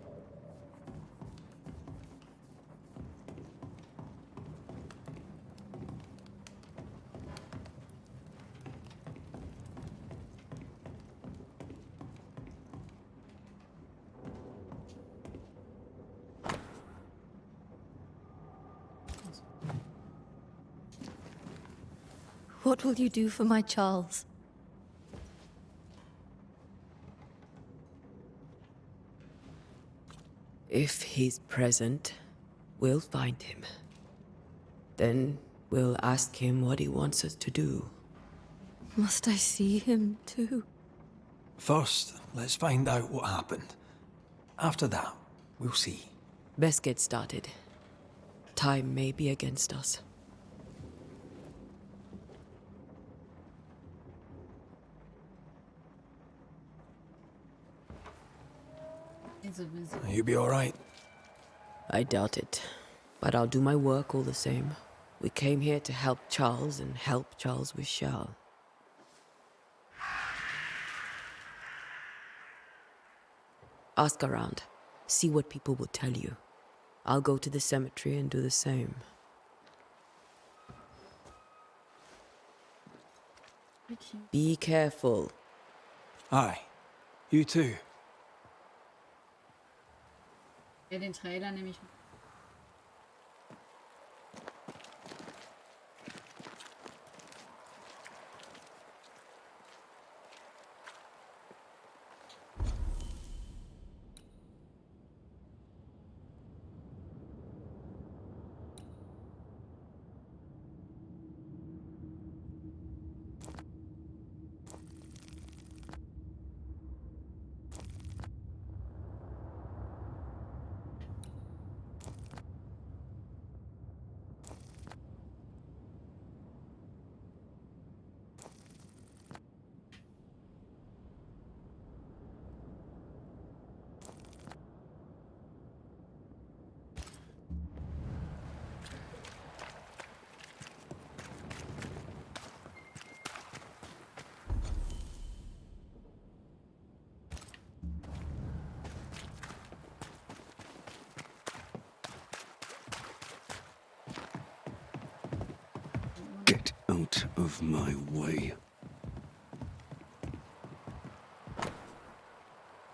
What will you do for my Charles? If he's present, we'll find him. Then we'll ask him what he wants us to do. Must I see him too? First, let's find out what happened. After that, we'll see. Best get started. Time may be against us. You'll be all right. I doubt it. But I'll do my work all the same. We came here to help Charles, and help Charles we shall. Ask around. See what people will tell you. I'll go to the cemetery and do the same. Be careful. Aye. You too. Ja, den Trailer nehme ich. Get out of my way.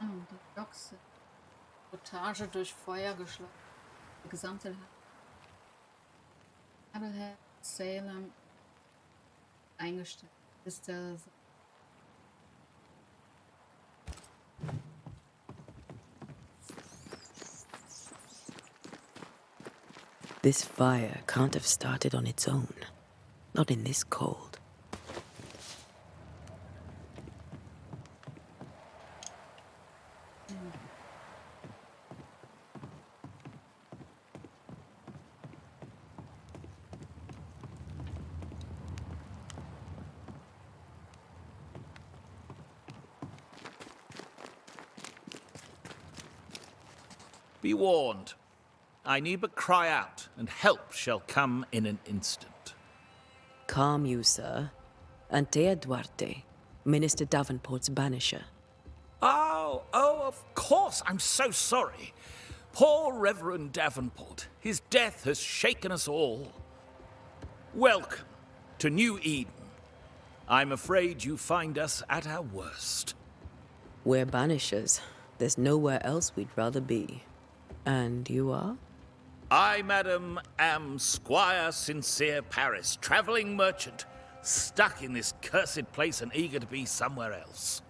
Die Loks. Sabotage durch Feuer geschlagen. Der gesamte Abelhead, Salem eingestellt. Ist der. This fire can't have started on its own. Not in this cold. Be warned. I need but cry out, and help shall come in an instant. Calm you, sir. Antea Duarte, Minister Davenport's banisher. Oh, of course. I'm so sorry. Poor Reverend Davenport. His death has shaken us all. Welcome to New Eden. I'm afraid you find us at our worst. We're banishers. There's nowhere else we'd rather be. And you are? I, madam, am Squire Sincere Paris, travelling merchant, stuck in this cursed place and eager to be somewhere else.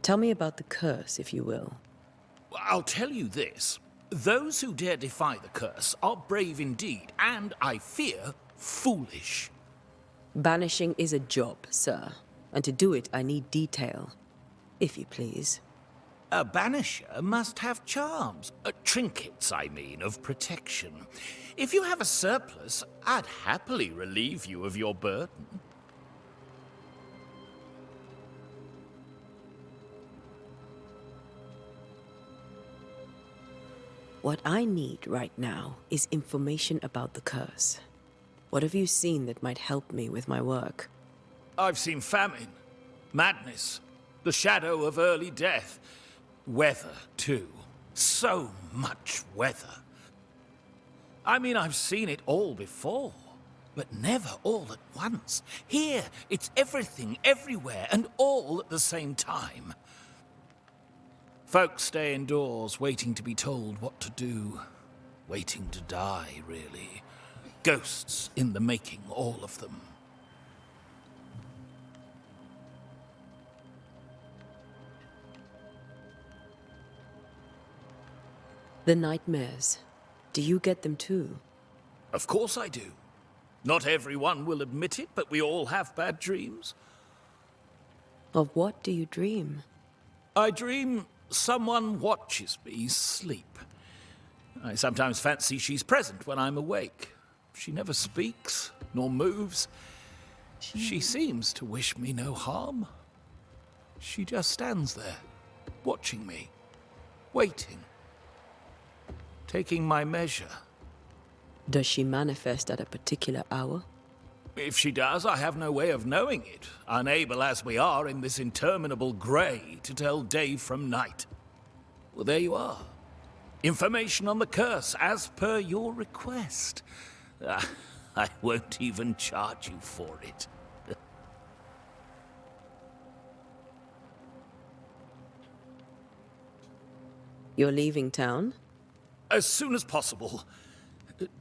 Tell me about the curse, if you will. I'll tell you this. Those who dare defy the curse are brave indeed, and, I fear, foolish. Banishing is a job, sir. And to do it, I need detail. If you please. A banisher must have charms. Trinkets, I mean, of protection. If you have a surplus, I'd happily relieve you of your burden. What I need right now is information about the curse. What have you seen that might help me with my work? I've seen famine, madness, the shadow of early death. Weather, too. So much weather. I mean, I've seen it all before, but never all at once. Here, it's everything, everywhere, and all at the same time. Folks stay indoors, waiting to be told what to do. Waiting to die, really. Ghosts in the making, all of them. The nightmares. Do you get them too? Of course I do. Not everyone will admit it, but we all have bad dreams. Of what do you dream? I dream someone watches me sleep. I sometimes fancy she's present when I'm awake. She never speaks, nor moves. She seems to wish me no harm. She just stands there, watching me, waiting, taking my measure. Does she manifest at a particular hour? If she does, I have no way of knowing it, unable as we are in this interminable grey to tell day from night. Well, there you are. Information on the curse, as per your request. I won't even charge you for it. You're leaving town? As soon as possible.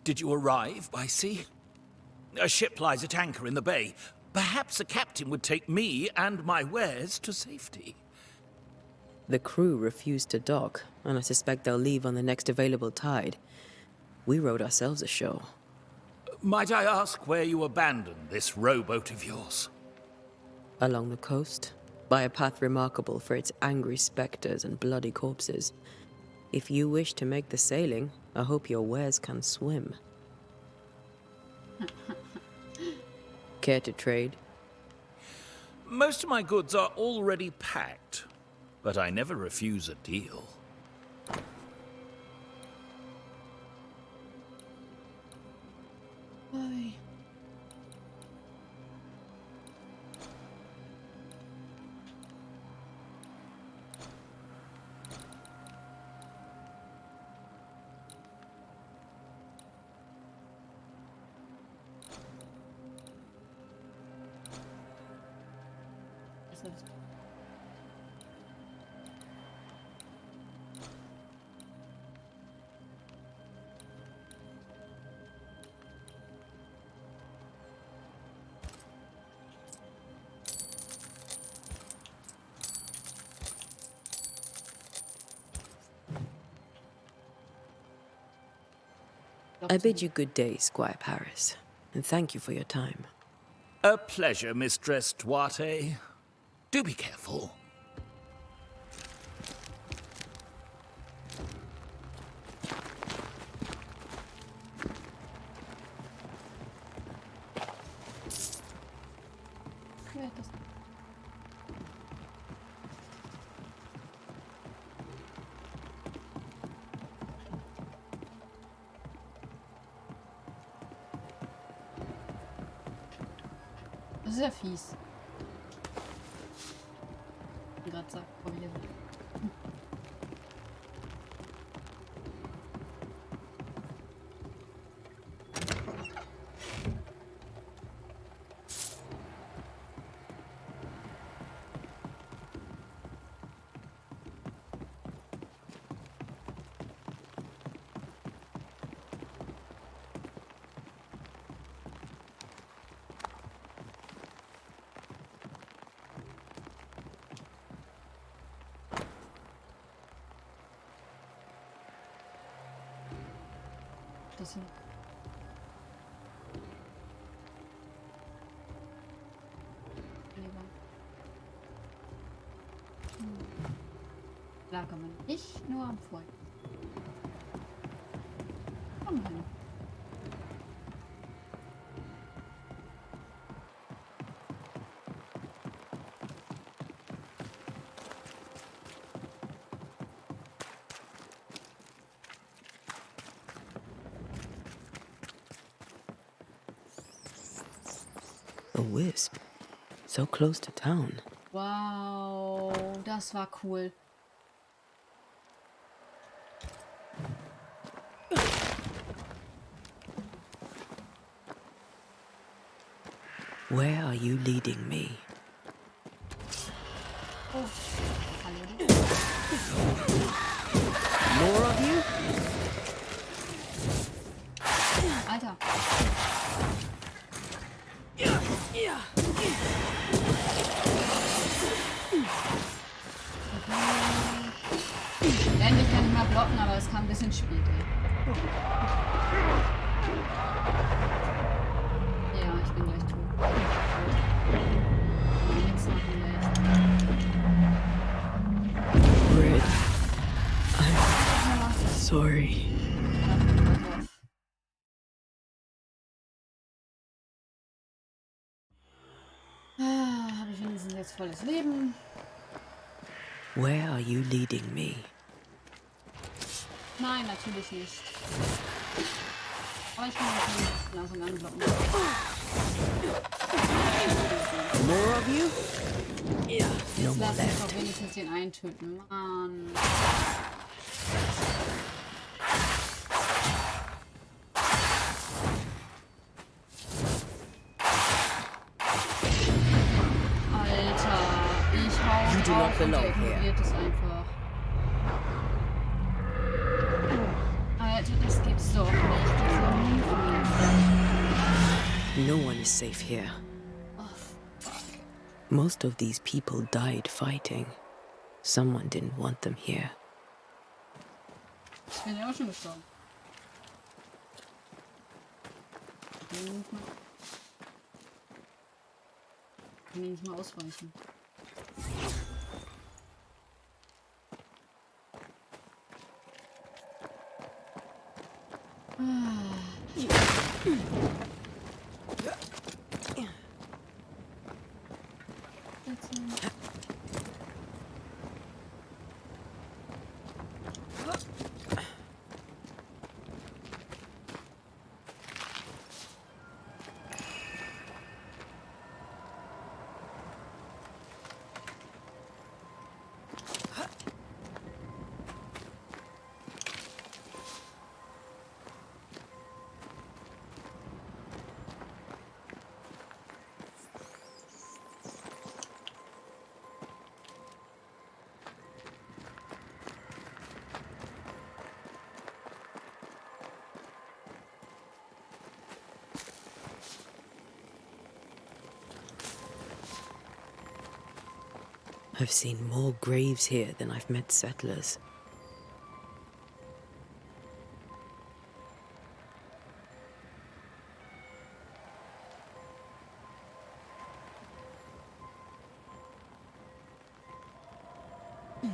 Did you arrive by sea? A ship lies at anchor in the bay. Perhaps a captain would take me and my wares to safety. The crew refused to dock, and I suspect they'll leave on the next available tide. We rowed ourselves ashore. Might I ask where you abandoned this rowboat of yours? Along the coast, by a path remarkable for its angry specters and bloody corpses. If you wish to make the sailing, I hope your wares can swim. Care to trade? Most of my goods are already packed, but I never refuse a deal. Why? I bid you good day, Squire Paris, and thank you for your time. A pleasure, Mistress Duarte. Do be careful. Das ist ja fies. Gerade sagt, komm hier. das hin. Lag aber nicht nur am Feuer. Komm hin. A wisp. So close to town. Wow, das war cool. Where are you leading me? Oh. Hallo. More of you? Alter. Endlich kann ich mal blocken, aber es kam ein bisschen spät. Ja, ich bin gleich tot. Nichts machen gleich. Red. I'm sorry. Habe ich wenigstens jetzt volles Leben? Where are you leading me? Nein, natürlich nicht. Aber ich kann natürlich von Anfang an blocken. More of you? No Jetzt more lass mich left. doch wenigstens den einen töten. Mann. Alter, ich hau You do not drauf und der belong here. ignoriert es einfach. Alter, das gibt's doch nicht. Diese Movements. No one is safe here. Oh, fuck. Most of these people died fighting. Someone didn't want them here. Ich bin ja auch schon gestorben. Kann ich nicht mal ausweichen. I've seen more graves here than I've met settlers. Okay.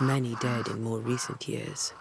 Many dead in more recent years.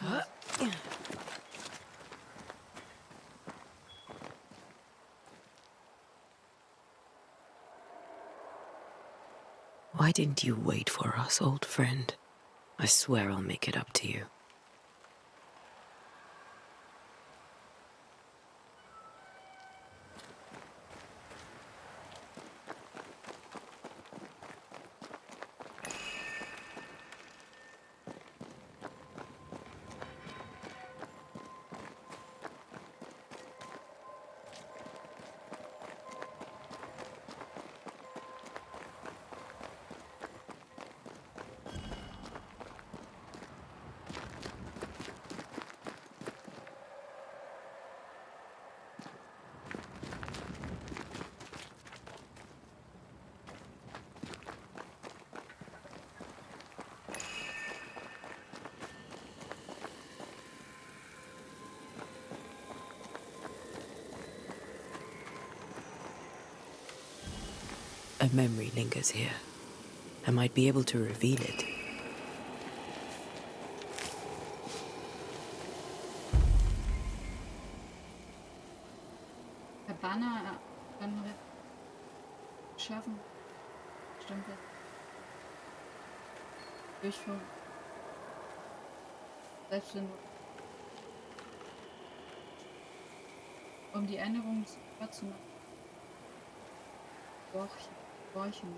aufpassen. Why didn't you wait for us, old friend? I swear I'll make it up to you. A memory lingers here. I might be able to reveal it. Der Banner kann schaffen. Stimmt das? Durchführen. Selbstfindung. Um die Änderungen zu machen. Borchen.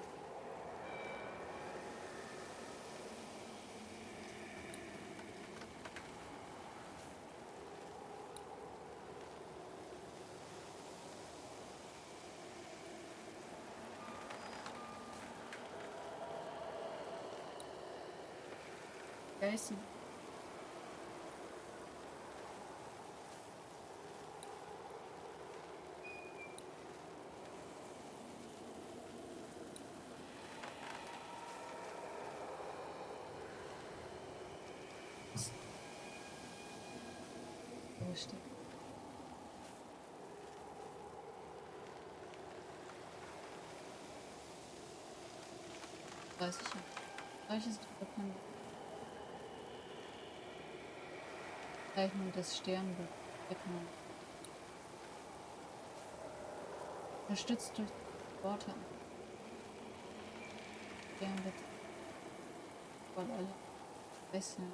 Ersten. Steht. Weiß ich nicht. Solches Dokument. Zeichnung des Sternbilds. Unterstützt durch Worte. Sternbild. Voll alle. Wechseln.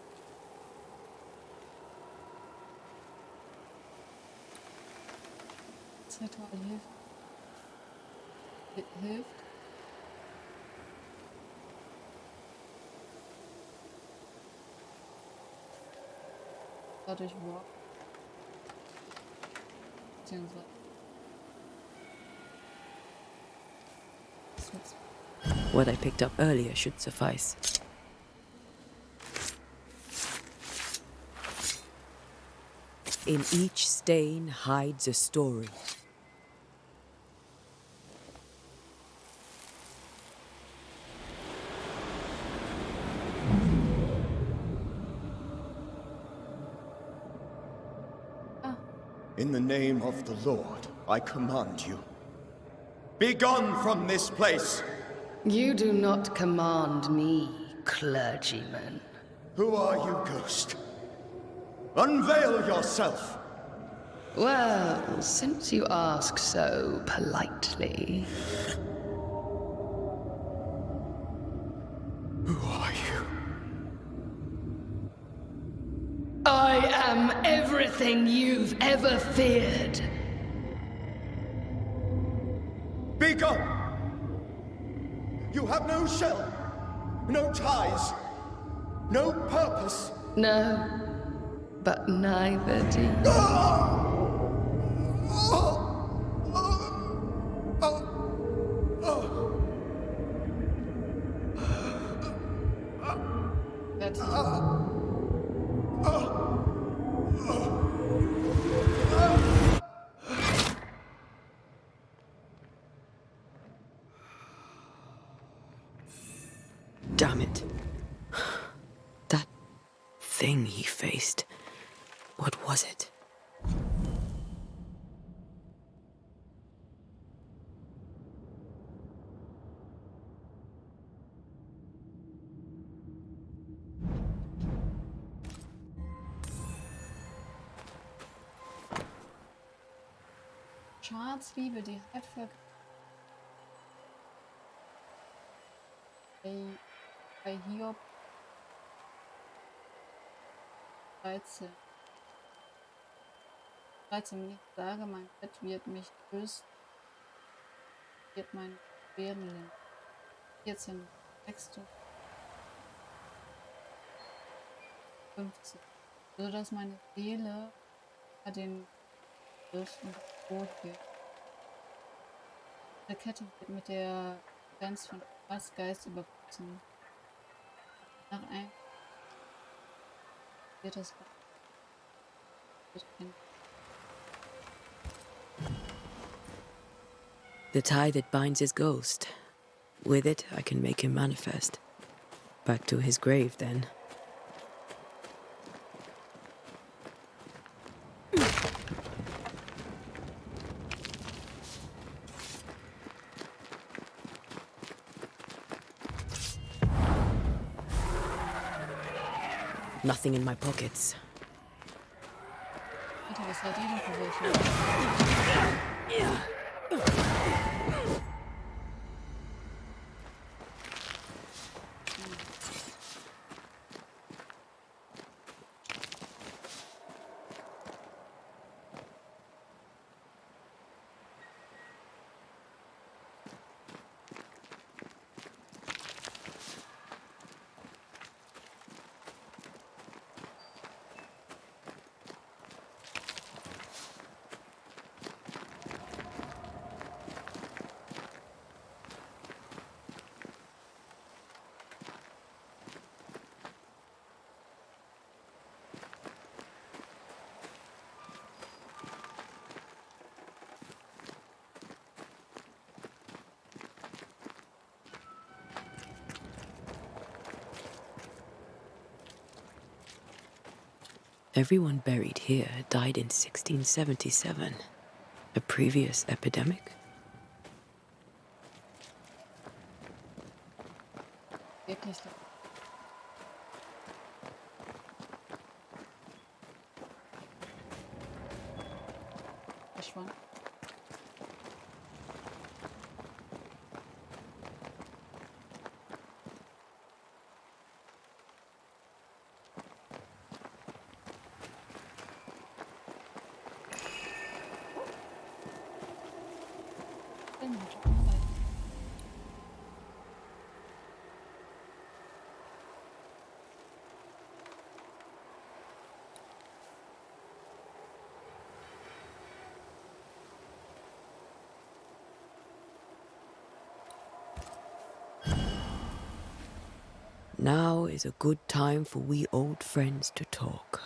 Ritual hilft. Dadurch Walk. Beziehungsweise. What I picked up earlier should suffice. In each stain hides a story. In the name of the Lord, I command you. Be gone from this place! You do not command me, clergyman. Who are you, ghost? Unveil yourself! Well, since you ask so politely... Who are you? I am everything you've ever feared. Be gone! You have no shell, no ties, no purpose. No, but neither do you. Damn it. That thing he faced. What was it? Schadensliebe direkt für bei Hiob 13. Wenn ich sage, mein Bett wird mich trösten, wird mein Schweren lindern. 14. 6. 15. So dass meine Seele bei den größten Tod wird. Der Kette wird mit der Grenze von Geist überwachsen. Nach einem wird das The tie that binds his ghost. With it, I can make him manifest. Back to his grave, then. Nothing in my pockets. Alter, was seid ihr denn für welche? Everyone buried here died in 1677. A previous epidemic? Wirklich. Verschwunden. Now is a good time for we old friends to talk.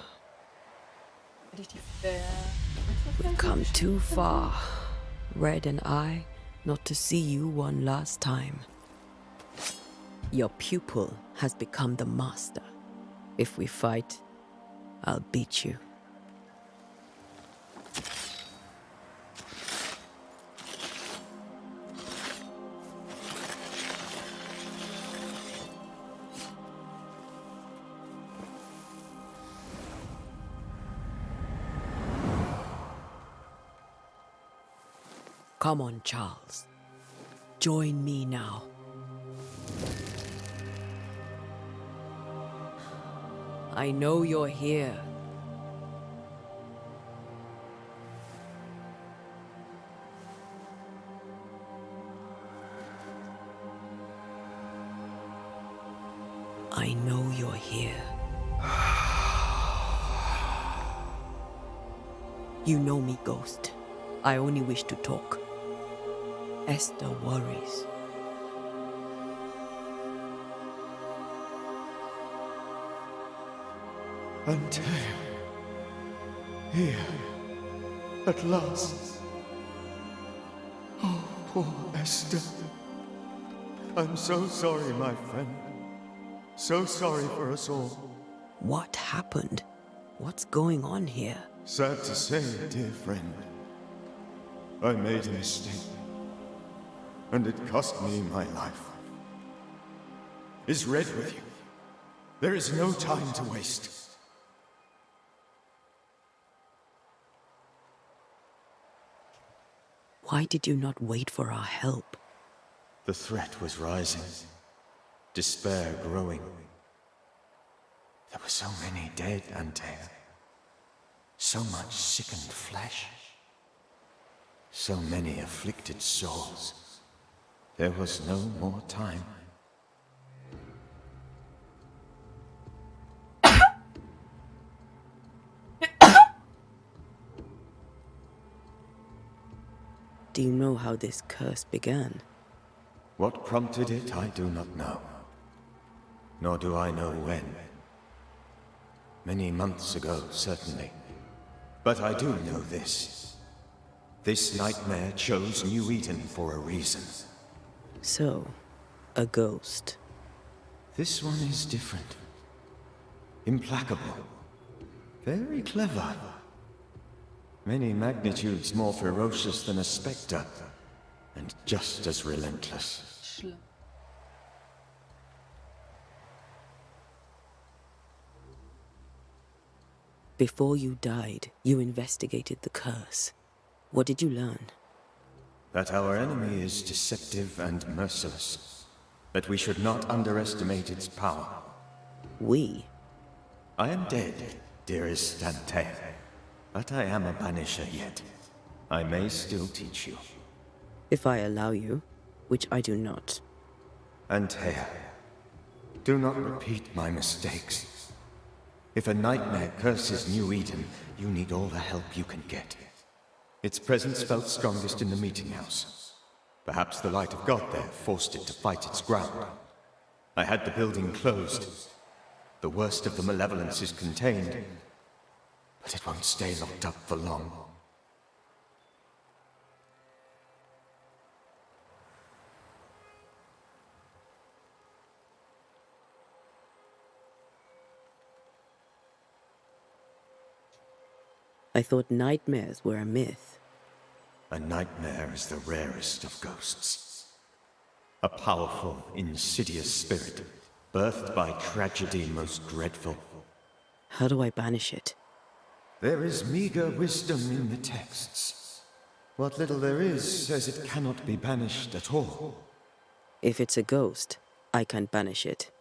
We've come too far, Red and I, not to see you one last time. Your pupil has become the master. If we fight, I'll beat you. Come on, Charles. Join me now. I know you're here. I know you're here. You know me, Ghost. I only wish to talk. Esther worries. Until here, at last. Oh, poor Esther. I'm so sorry, my friend. So sorry for us all. What happened? What's going on here? Sad to say, dear friend. I made a mistake. And it cost me my life. Is Red with you? There is no time to waste. Why did you not wait for our help? The threat was rising, despair growing. There were so many dead, Antea. So much sickened flesh. So many afflicted souls. There was no more time. Do you know how this curse began? What prompted it, I do not know. Nor do I know when. Many months ago, certainly. But I do know this. This nightmare chose New Eden for a reason. So, a ghost. This one is different. Implacable. Very clever. Many magnitudes more ferocious than a spectre, and just as relentless. Schlimm. Before you died, you investigated the curse. What did you learn? That our enemy is deceptive and merciless. That we should not underestimate its power. We? I am dead, dearest Antea. But I am a banisher yet. I may still teach you. If I allow you, which I do not. Antea, do not repeat my mistakes. If a nightmare curses New Eden, you need all the help you can get. Its presence felt strongest in the meeting house. Perhaps the light of God there forced it to fight its ground. I had the building closed. The worst of the malevolence is contained, but it won't stay locked up for long. I thought nightmares were a myth. A nightmare is the rarest of ghosts. A powerful, insidious spirit, birthed by tragedy most dreadful. How do I banish it? There is meager wisdom in the texts. What little there is says it cannot be banished at all. If it's a ghost, I can't banish it.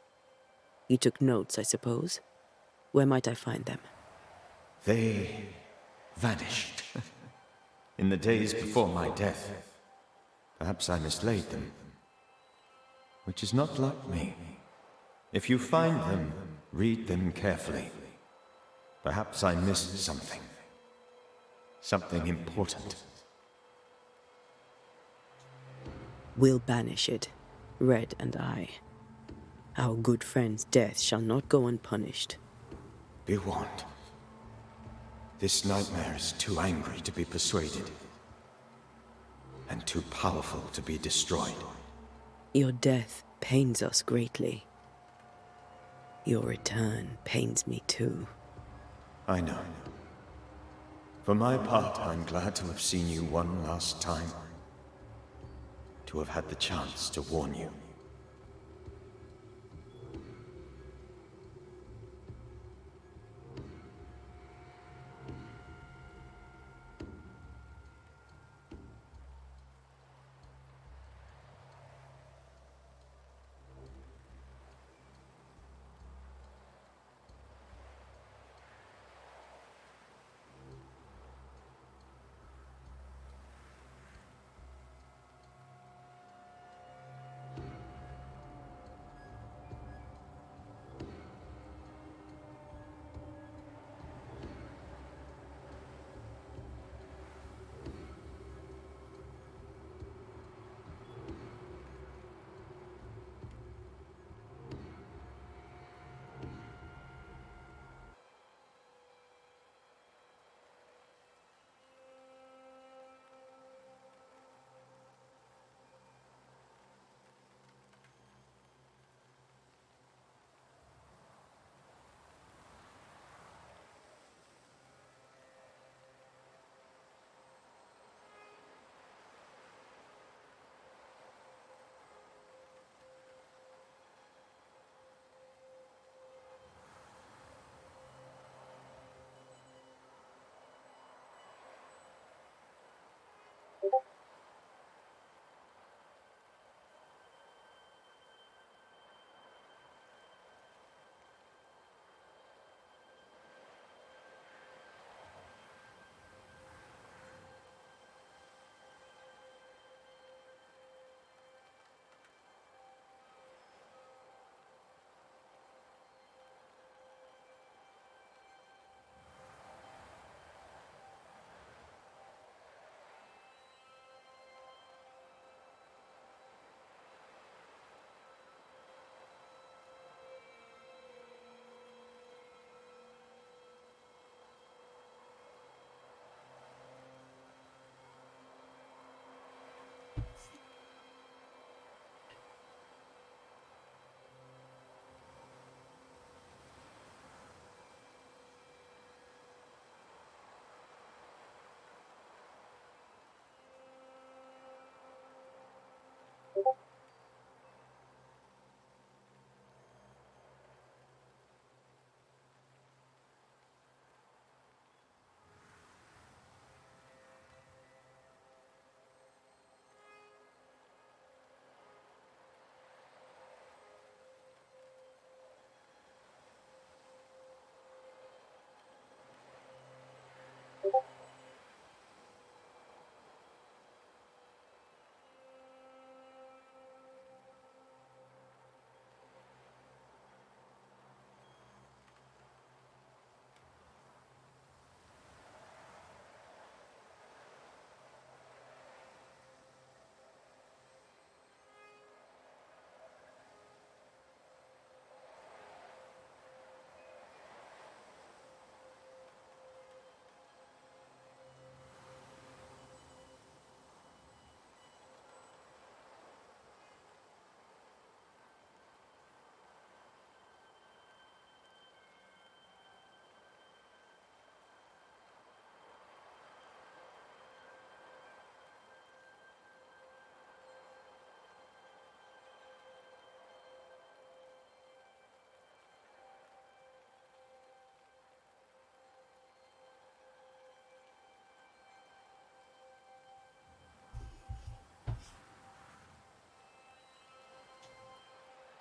You took notes, I suppose? Where might I find them? They vanished. In the days before my death. Perhaps I mislaid them. Which is not like me. If you find them, read them carefully. Perhaps I missed something. Something important. We'll banish it, Red and I. Our good friend's death shall not go unpunished. Be warned. This nightmare is too angry to be persuaded. And too powerful to be destroyed. Your death pains us greatly. Your return pains me too. I know. For my part, I'm glad to have seen you one last time. To have had the chance to warn you.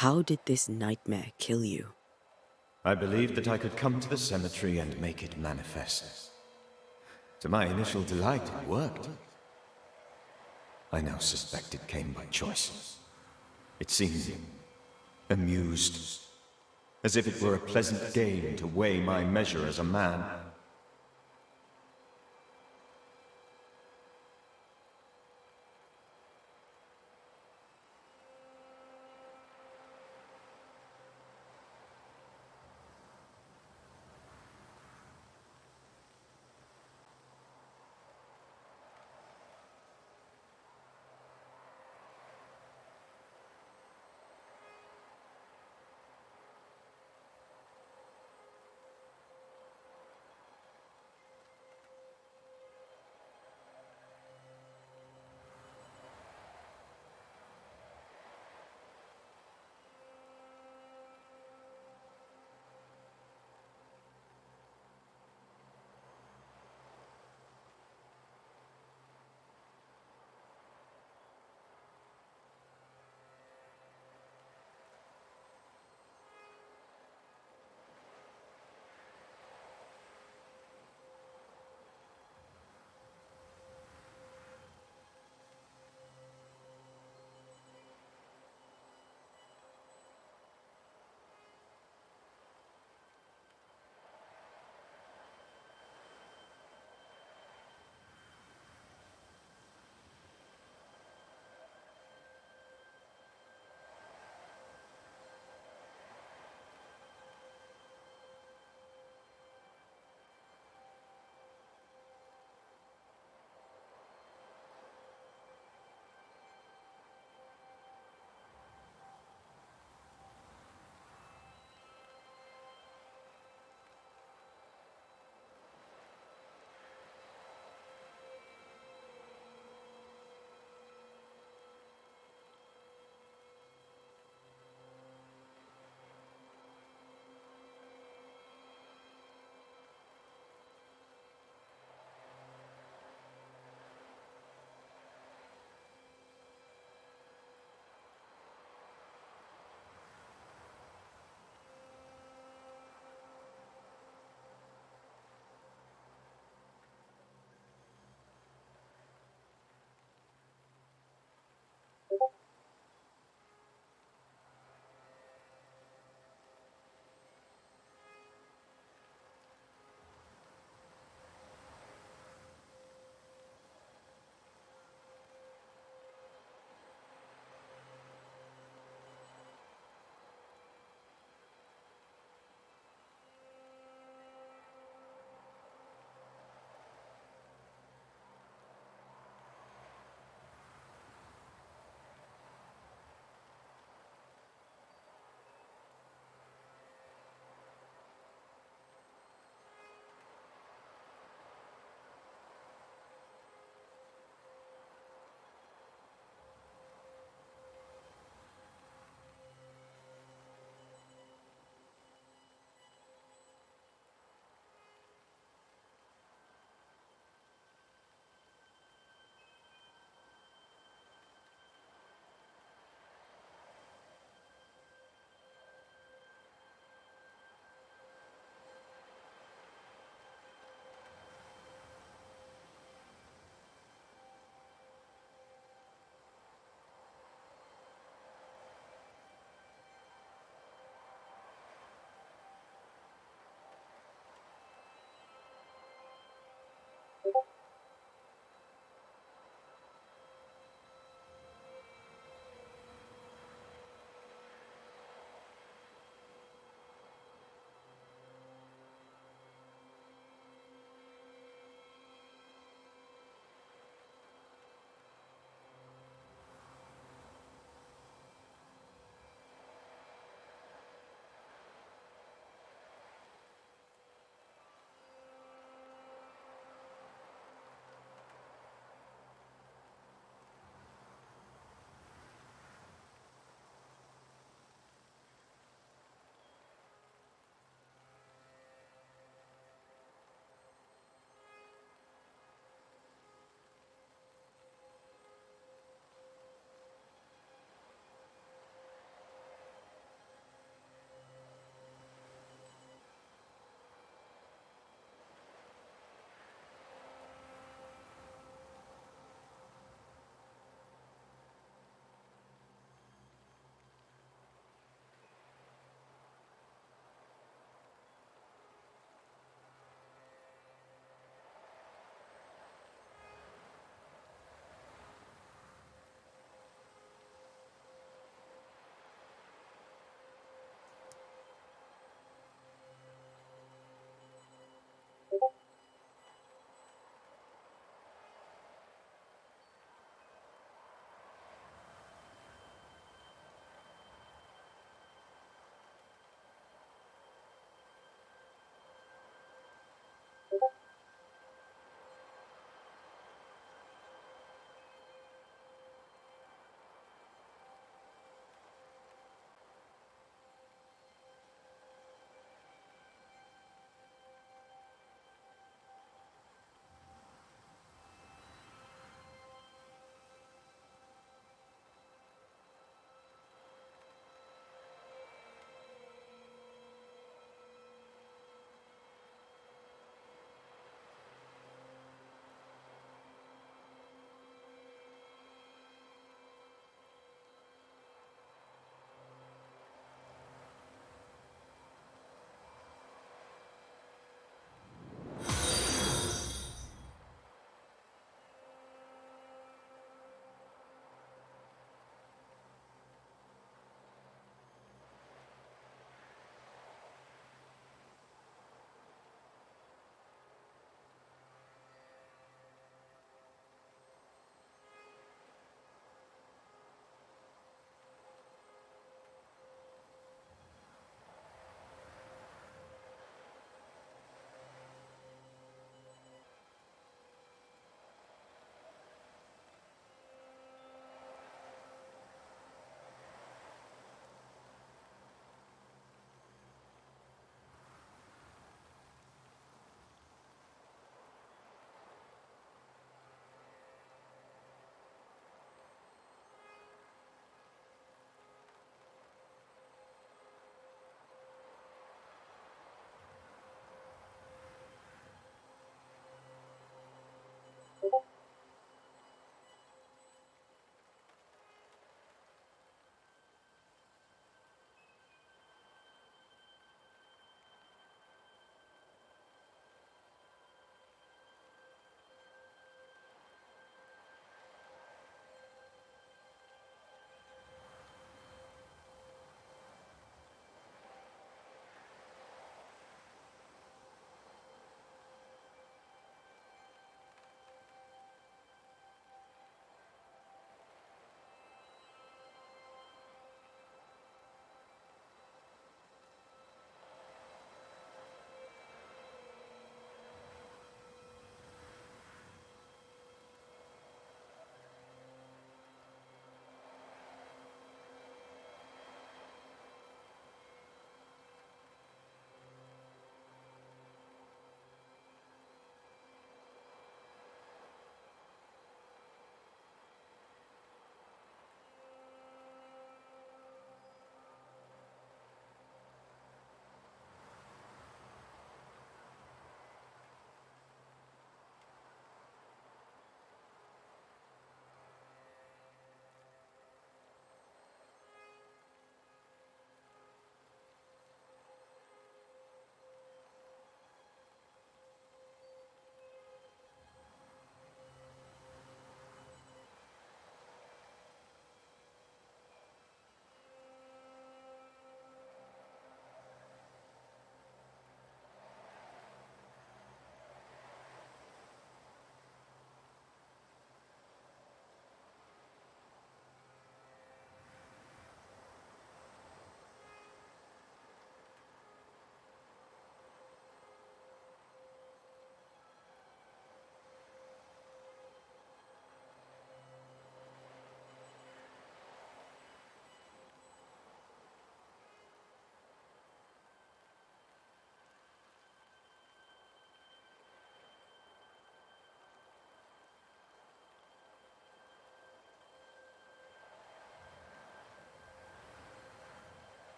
How did this nightmare kill you? I believed that I could come to the cemetery and make it manifest. To my initial delight, it worked. I now suspect it came by choice. It seemed amused, as if it were a pleasant game to weigh my measure as a man.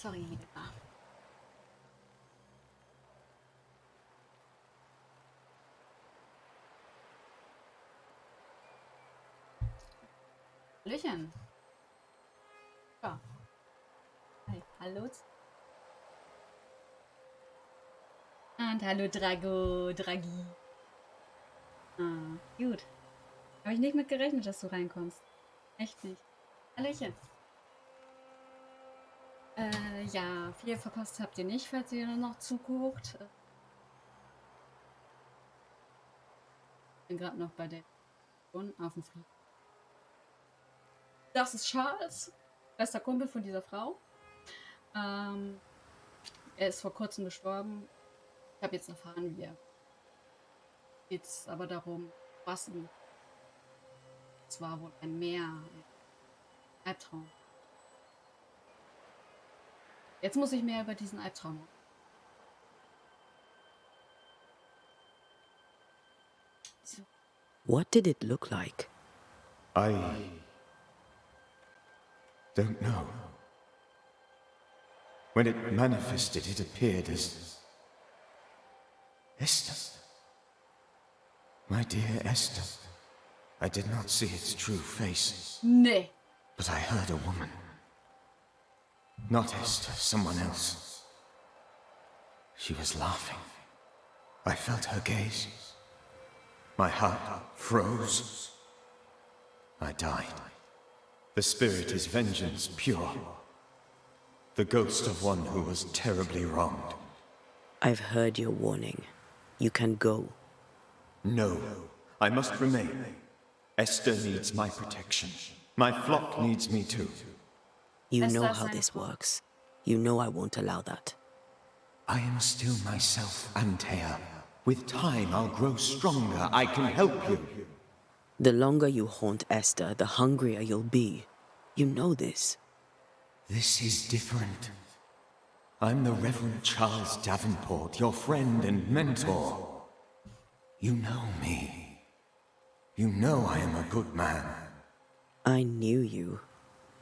Sorry. Hallöchen. Ja. Hi. Hallo. Und hallo Dragi. Ah, gut. Habe ich nicht mit gerechnet, dass du reinkommst. Echt nicht. Hallöchen. Ja, viel verpasst habt ihr nicht, falls ihr noch zuguckt. Ich bin gerade noch bei der auf dem Flug. Das ist Charles, bester Kumpel von dieser Frau. Er ist vor kurzem gestorben. Ich habe jetzt erfahren, wie er. Jetzt aber darum, was ihm. Es war wohl ein Albtraum. Jetzt muss ich mehr über diesen Albtraum. So. What did it look like? I don't know. When it manifested, it appeared as Esther. My dear Esther. I did not see its true face. Nee. But I heard a woman. Not Esther, someone else. She was laughing. I felt her gaze. My heart froze. I died. The spirit is vengeance pure. The ghost of one who was terribly wronged. I've heard your warning. You can go. No, I must remain. Esther needs my protection. My flock needs me too. You know how this works. You know I won't allow that. I am still myself, Antea. With time, I'll grow stronger. I can help you. The longer you haunt Esther, the hungrier you'll be. You know this. This is different. I'm the Reverend Charles Davenport, your friend and mentor. You know me. You know I am a good man. I knew you.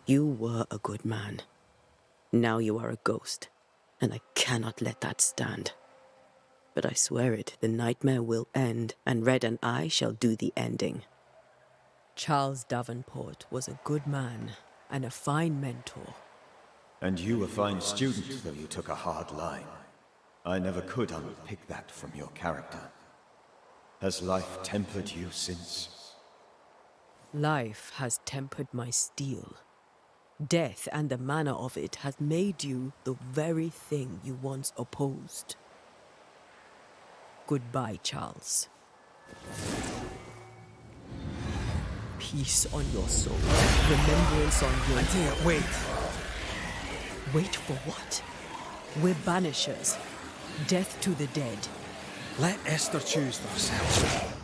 You were a good man. Now you are a ghost, and I cannot let that stand. But I swear it, the nightmare will end, and Red and I shall do the ending. Charles Davenport was a good man and a fine mentor. And you a fine student, though you took a hard line. I never could unpick that from your character. Has life tempered you since? Life has tempered my steel. Death and the manner of it has made you the very thing you once opposed. Goodbye, Charles. Peace on your soul. Remembrance on your... Antea, wait. Wait for what? We're banishers. Death to the dead. Let Esther choose for herself.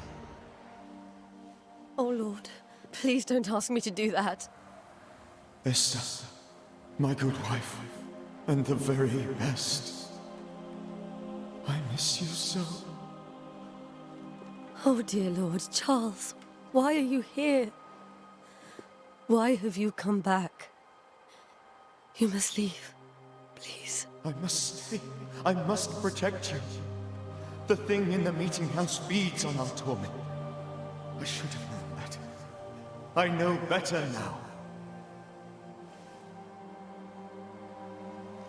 Oh, Lord. Please don't ask me to do that. Esther, my good wife, and the very best. I miss you so. Oh, dear Lord. Charles, why are you here? Why have you come back? You must leave. Please. I must stay. I must protect you. The thing in the meeting house feeds on our torment. I should have known better. I know better now.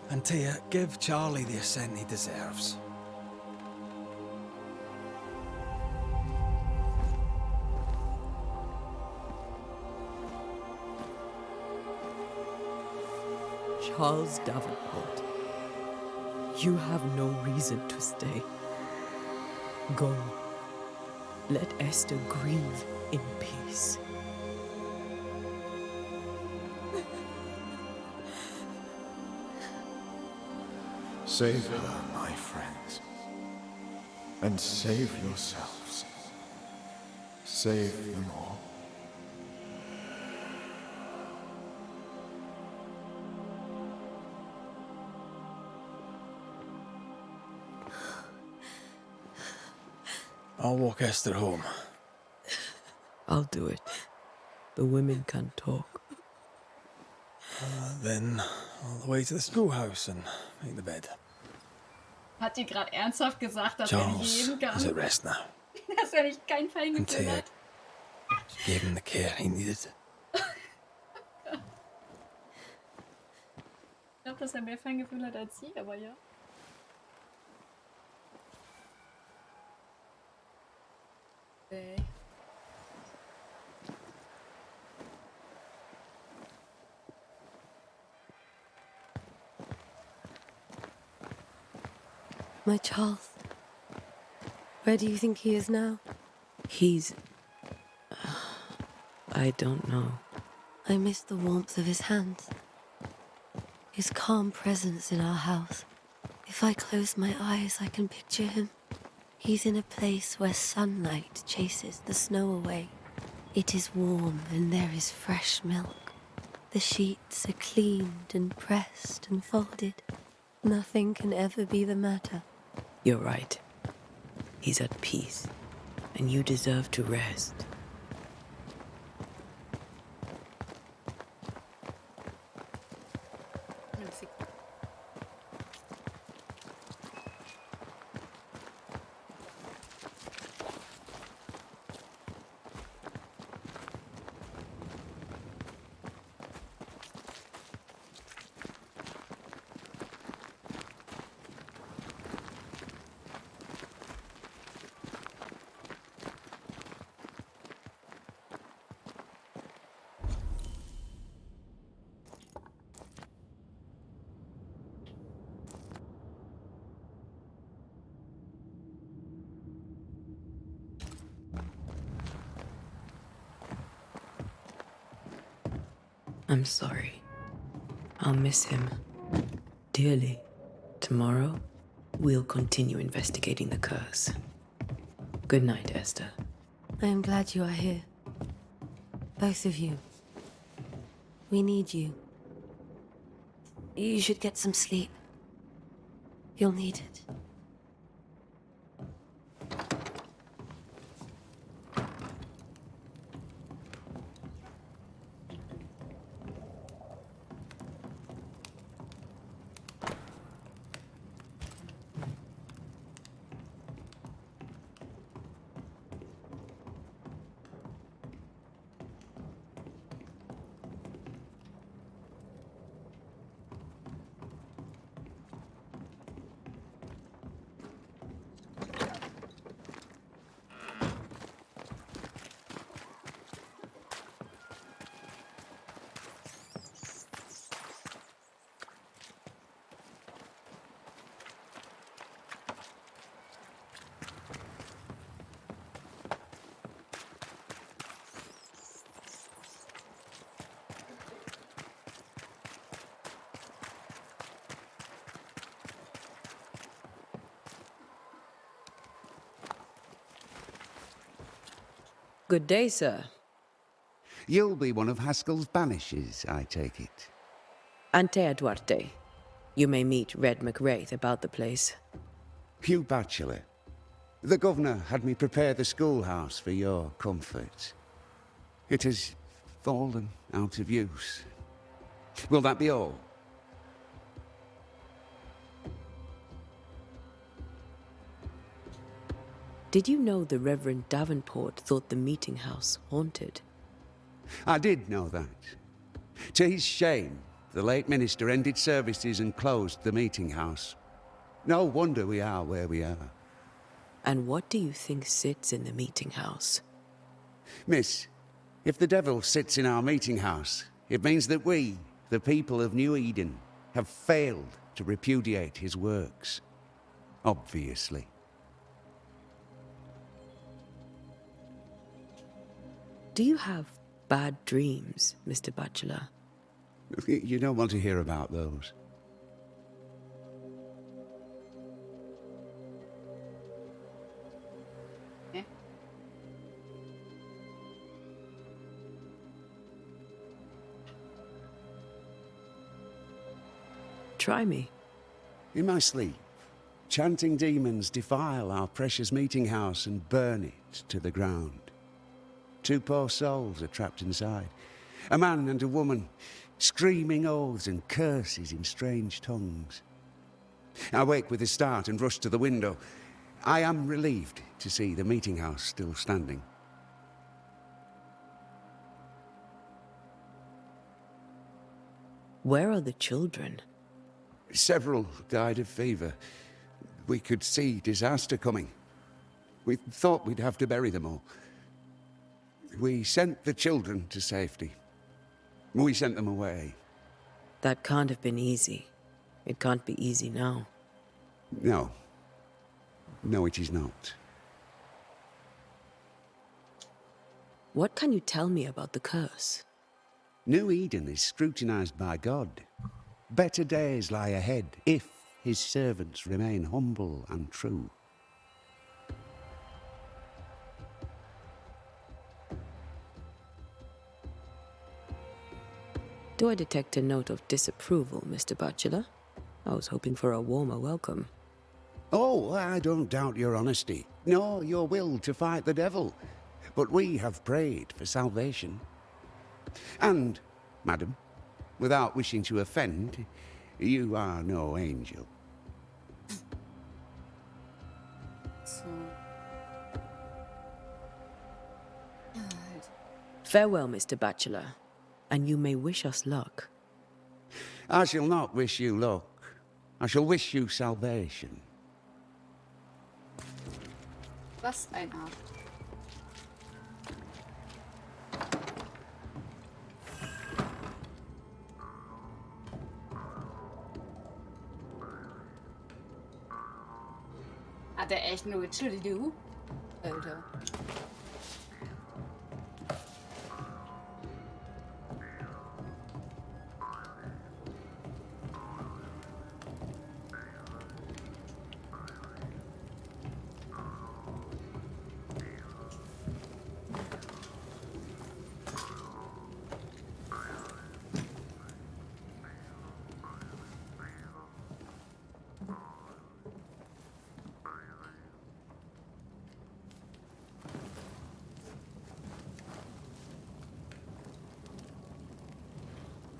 Antea, give Charlie the ascent he deserves. Charles Davenport, you have no reason to stay. Go. Let Esther grieve in peace. Save her, my friends. And save yourselves. Save them all. I'll walk Esther home. I'll do it. The women can talk. Then all the way to the schoolhouse and make the bed. Hat die gerade ernsthaft gesagt, dass er nicht Charles gehen kann? is at rest now. Dass er nicht kein Feingefühl Thea hat? gave him the care he needed. Ich glaube, dass er mehr Feingefühl hat als sie, aber ja. Okay. My Charles. Where do you think he is now? He's... I don't know. I miss the warmth of his hands. His calm presence in our house. If I close my eyes, I can picture him. He's in a place where sunlight chases the snow away. It is warm and there is fresh milk. The sheets are cleaned and pressed and folded. Nothing can ever be the matter. You're right. He's at peace, and you deserve to rest. I'm sorry. I'll miss him dearly. Tomorrow, we'll continue investigating the curse. Good night, Esther. I am glad you are here. Both of you. We need you. You should get some sleep. You'll need it. Good day, sir. You'll be one of Haskell's banishes, I take it. Antea Duarte. You may meet Red McWraith about the place. Hugh Bachelor. The governor had me prepare the schoolhouse for your comfort. It has fallen out of use. Will that be all? Did you know the Reverend Davenport thought the meeting house haunted? I did know that. To his shame, the late minister ended services and closed the meeting house. No wonder we are where we are. And what do you think sits in the meeting house? Miss, if the devil sits in our meeting house, it means that we, the people of New Eden, have failed to repudiate his works. Obviously. Do you have bad dreams, Mr. Bachelor? You don't want to hear about those. Okay. Try me. In my sleep, chanting demons defile our precious meeting house and burn it to the ground. 2 poor souls are trapped inside. A man and a woman, screaming oaths and curses in strange tongues. I wake with a start and rush to the window. I am relieved to see the meeting house still standing. Where are the children? Several died of fever. We could see disaster coming. We thought we'd have to bury them all. We sent the children to safety. We sent them away. That can't have been easy. It can't be easy now. No. No, it is not. What can you tell me about the curse? New Eden is scrutinized by God. Better days lie ahead if his servants remain humble and true. Do I detect a note of disapproval, Mr. Bachelor? I was hoping for a warmer welcome. Oh, I don't doubt your honesty, nor your will to fight the devil. But we have prayed for salvation. And, madam, without wishing to offend, you are no angel. Farewell, Mr. Bachelor, and you may wish us luck. I shall not wish you luck. I shall wish you salvation. Was ein Arsch. Hat er echt nur Entschuldigung? Alter.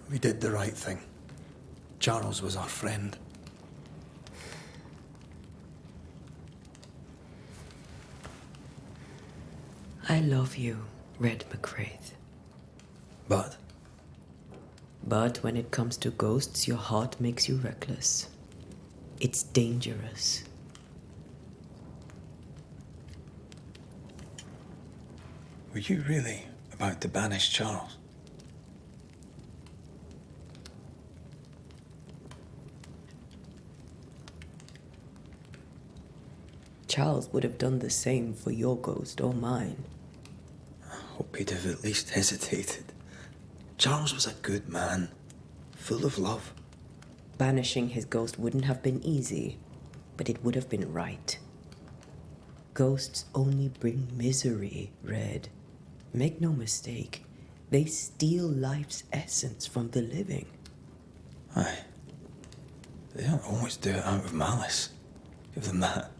We did the right thing. Charles was our friend. I love you, Red McCraith. But But when it comes to ghosts, your heart makes you reckless. It's dangerous. were you really about to banish Charles? Charles would have done the same for your ghost or mine. I hope he'd have at least hesitated. Charles was a good man, full of love. Banishing his ghost wouldn't have been easy, but it would have been right. Ghosts only bring misery, Red. Make no mistake, they steal life's essence from the living. Aye. They don't always do it out of malice. Give them that.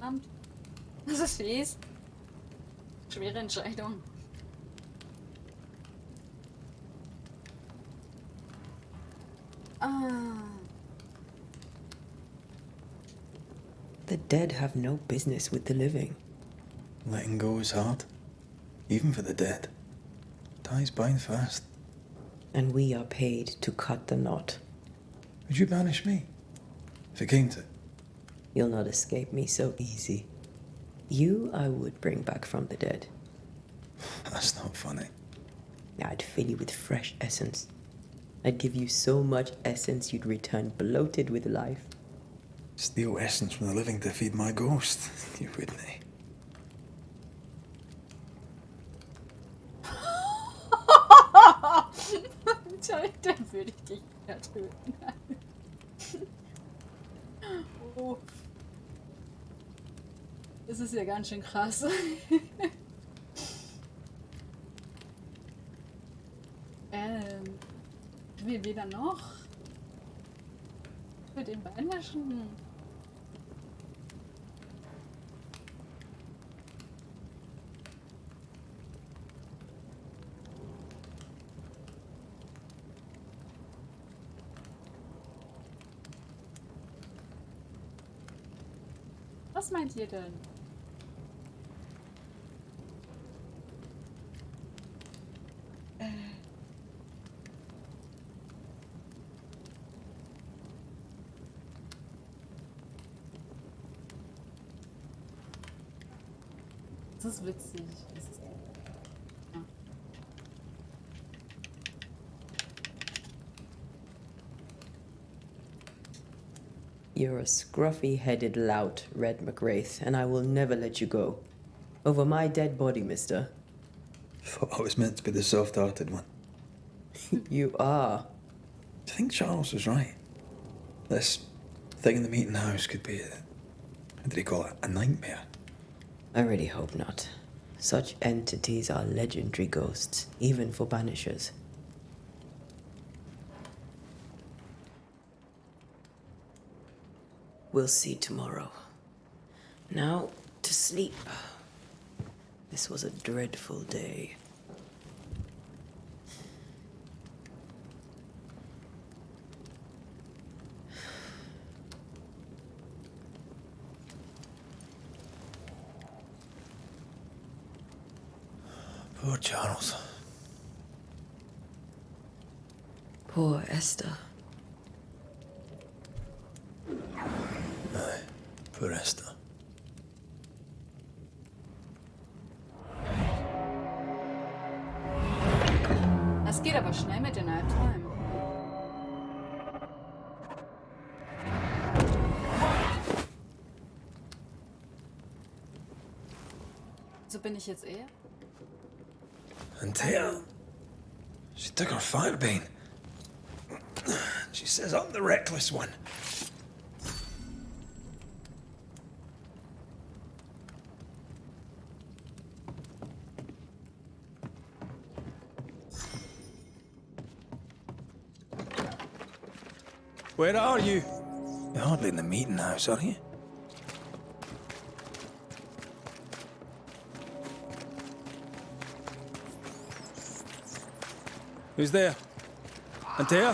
Verdammt. Das ist fies. Schwere Entscheidung. Ah. The dead have no business with the living. Letting go is hard, even for the dead. Ties bind fast. And we are paid to cut the knot. Would you banish me, if it came to it? You'll not escape me so easy. You I would bring back from the dead. That's not funny. I'd fill you with fresh essence. I'd give you so much essence you'd return bloated with life. Steal essence from the living to feed my ghost. You wouldn't, eh? Dann würde ich dich wieder töten. Oh. Das ist ja ganz schön krass. Wie wieder noch? Mit dem Banischen. Was meint ihr denn? Das ist witzig. Das ist ja. You're a scruffy-headed lout, Red McWraith, and I will never let you go. Over my dead body, mister. Thought I was meant to be the soft-hearted one. You are. Do you think Charles was right? This thing in the meeting house could be what did he call it? A nightmare? I really hope not. Such entities are legendary ghosts, even for banishers. We'll see tomorrow. Now, to sleep. This was a dreadful day. Poor Charles. Poor Esther. Aye, poor Esther. Das geht aber schnell mit den Albträumen. So bin ich jetzt eher? And Tia, she took her firebane. She says I'm the reckless one. Where are you? You're hardly in the meeting house, are you? Who's there? Antea?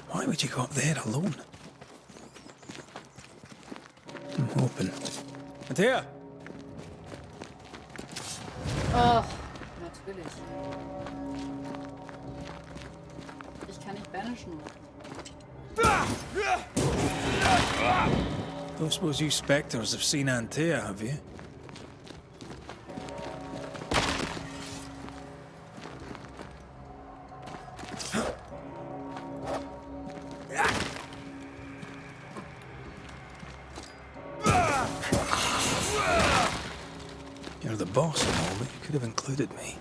Why would you go up there alone? I'm hoping. Antea? Oh, natürlich. Ich kann nicht banishen. Don't suppose you spectres have seen Antea, have you? You're the boss and all, but you could have included me.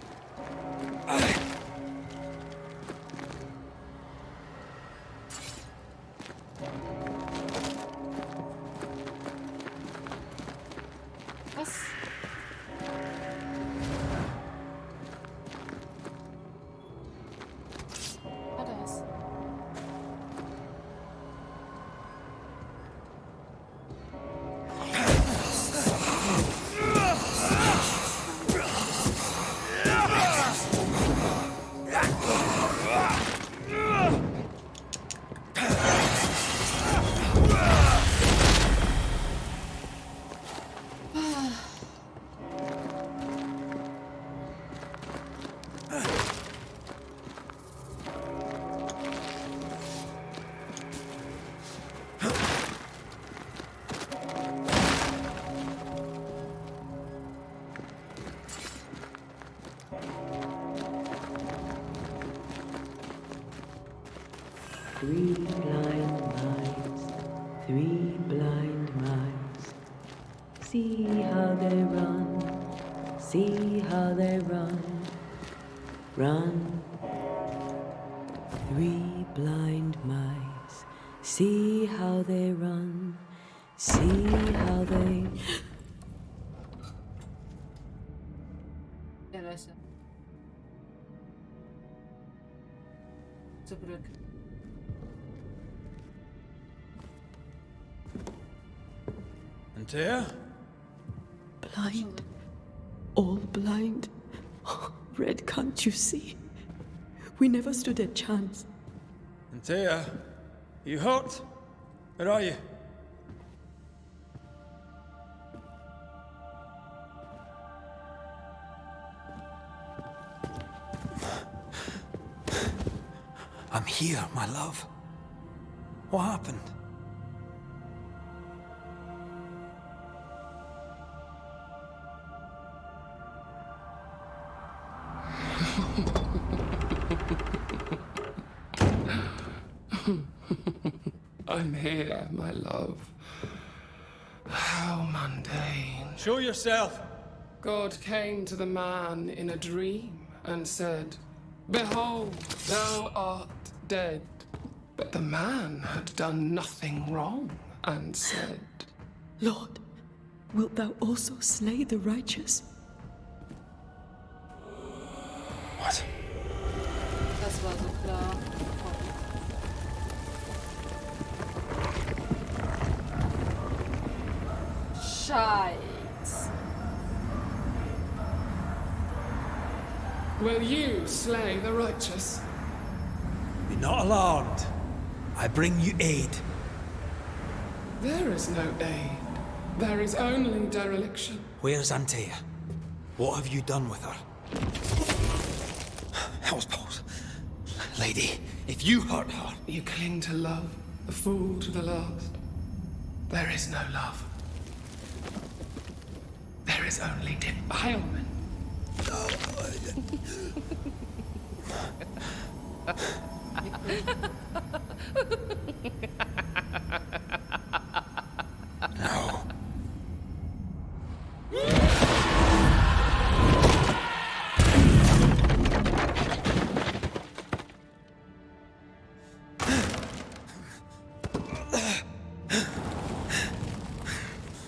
Was? War das? Three blind mice, three blind mice. See how they run, see how they run, run. Three blind mice, see how they run, see how they... Ja, Leute. Antea? Blind. All blind. Oh, Red, can't you see? We never stood a chance. Antea, you hurt? Where are you? I'm here, my love. What happened? I'm here, my love. How mundane. Show yourself! God came to the man in a dream and said, "Behold, thou art dead." But the man had done nothing wrong and said, Lord, wilt thou also slay the righteous? What? Das war so klar. Scheiß. "Will you slay the righteous?" Be not alarmed. I bring you aid. There is no aid. There is only dereliction. Where's Antea? What have you done with her? Hell's balls. Lady, if you hurt her... You cling to love, a fool to the last. There is no love. There is only defilement. No.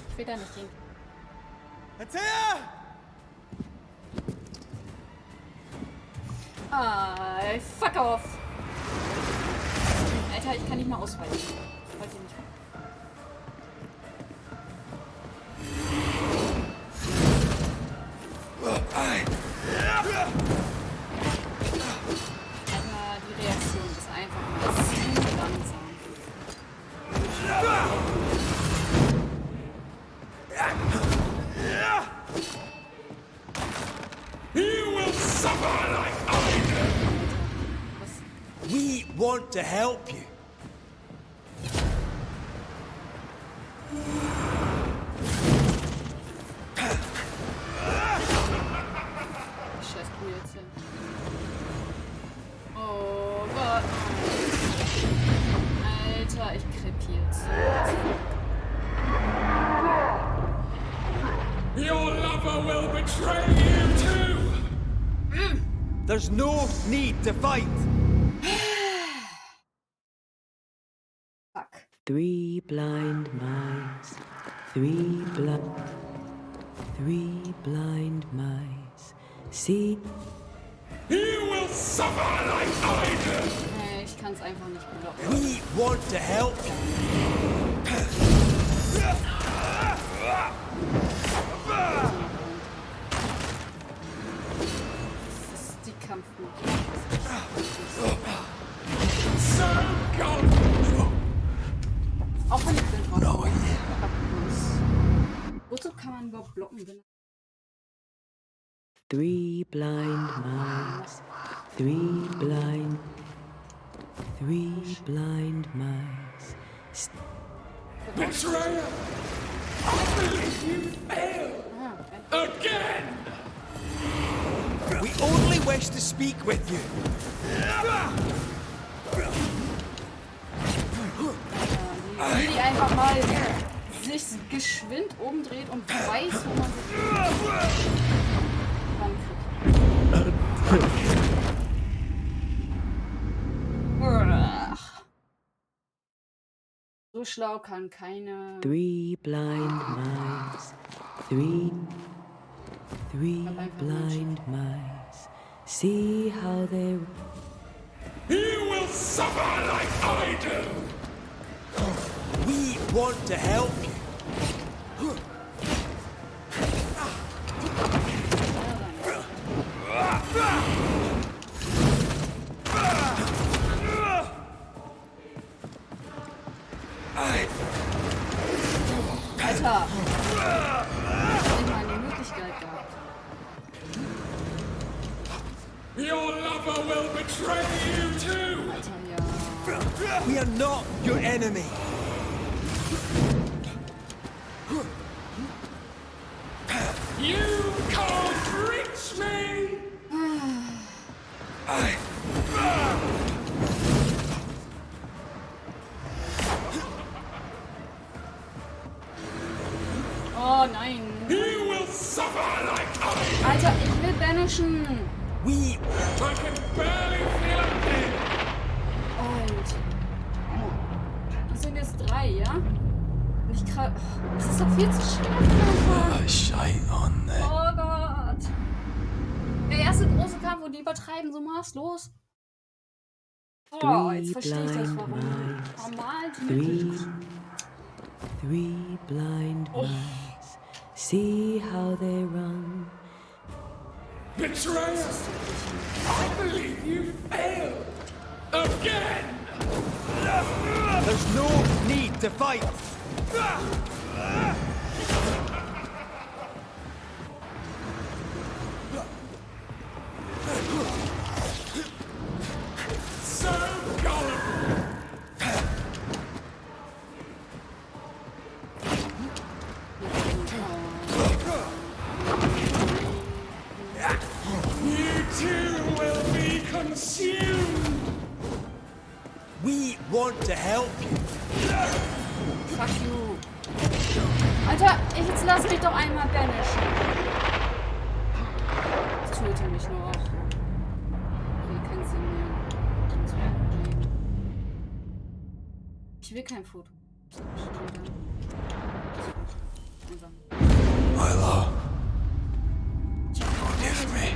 Ich will da nicht hin. Antea! Ah, fuck off. Alter, ich kann nicht mal ausweichen. Wollt ihr nicht. Alter, die Reaktion ist einfach mal zu langsam. You will suffer like I do! We want to help you. Scheiß Kuh jetzt hin. Oh Gott. Alter, ich krepiert. Your lover will betray you too! There's no need to fight. Fuck. 3 blind mice, 3 blind mice. See? You will suffer like I do! Nee, ich kann's einfach nicht blocken. We want to help you. Das ist die Kampfmut. So cold! Auch wenn ich bin drauf. Wozu kann man überhaupt blocken, wenn 3 blind mice, 3 blind mice. Betrayer! I believe you failed! Again! We only wish to speak with you. Wie die einfach mal sich geschwind umdreht und weiß, wo man sich rankriegt. So schlau kann keine... 3 blind mice, 3 blind mice. See how they... You will suffer like I do! We want to help you. Alter! Ich mal eine Möglichkeit gehabt. Your lover will betray you too! Alter, ja. We are not your enemy. You can't reach me! Oh nein. You will suffer like I. Alter, ich will banishen. We... I can barely feel a thing! Alter. Das sind jetzt 3, ja? Nicht gerade. Das ist doch viel zu schwer einfach. Scheiße. Oh Gott. Der erste große Kampf und die übertreiben so maßlos. Oh, jetzt verstehe ich das, warum normal die Three blind mice, see how they run. Betrayer! I believe you failed! Again! There's no need to fight. So gullible! You too will be consumed! We want to help you. Fuck you. Alter, jetzt lass mich doch einmal banishen. Das töte mich noch. Okay, keinen Sinn mehr. Ich will kein Foto. Milo, forgive me.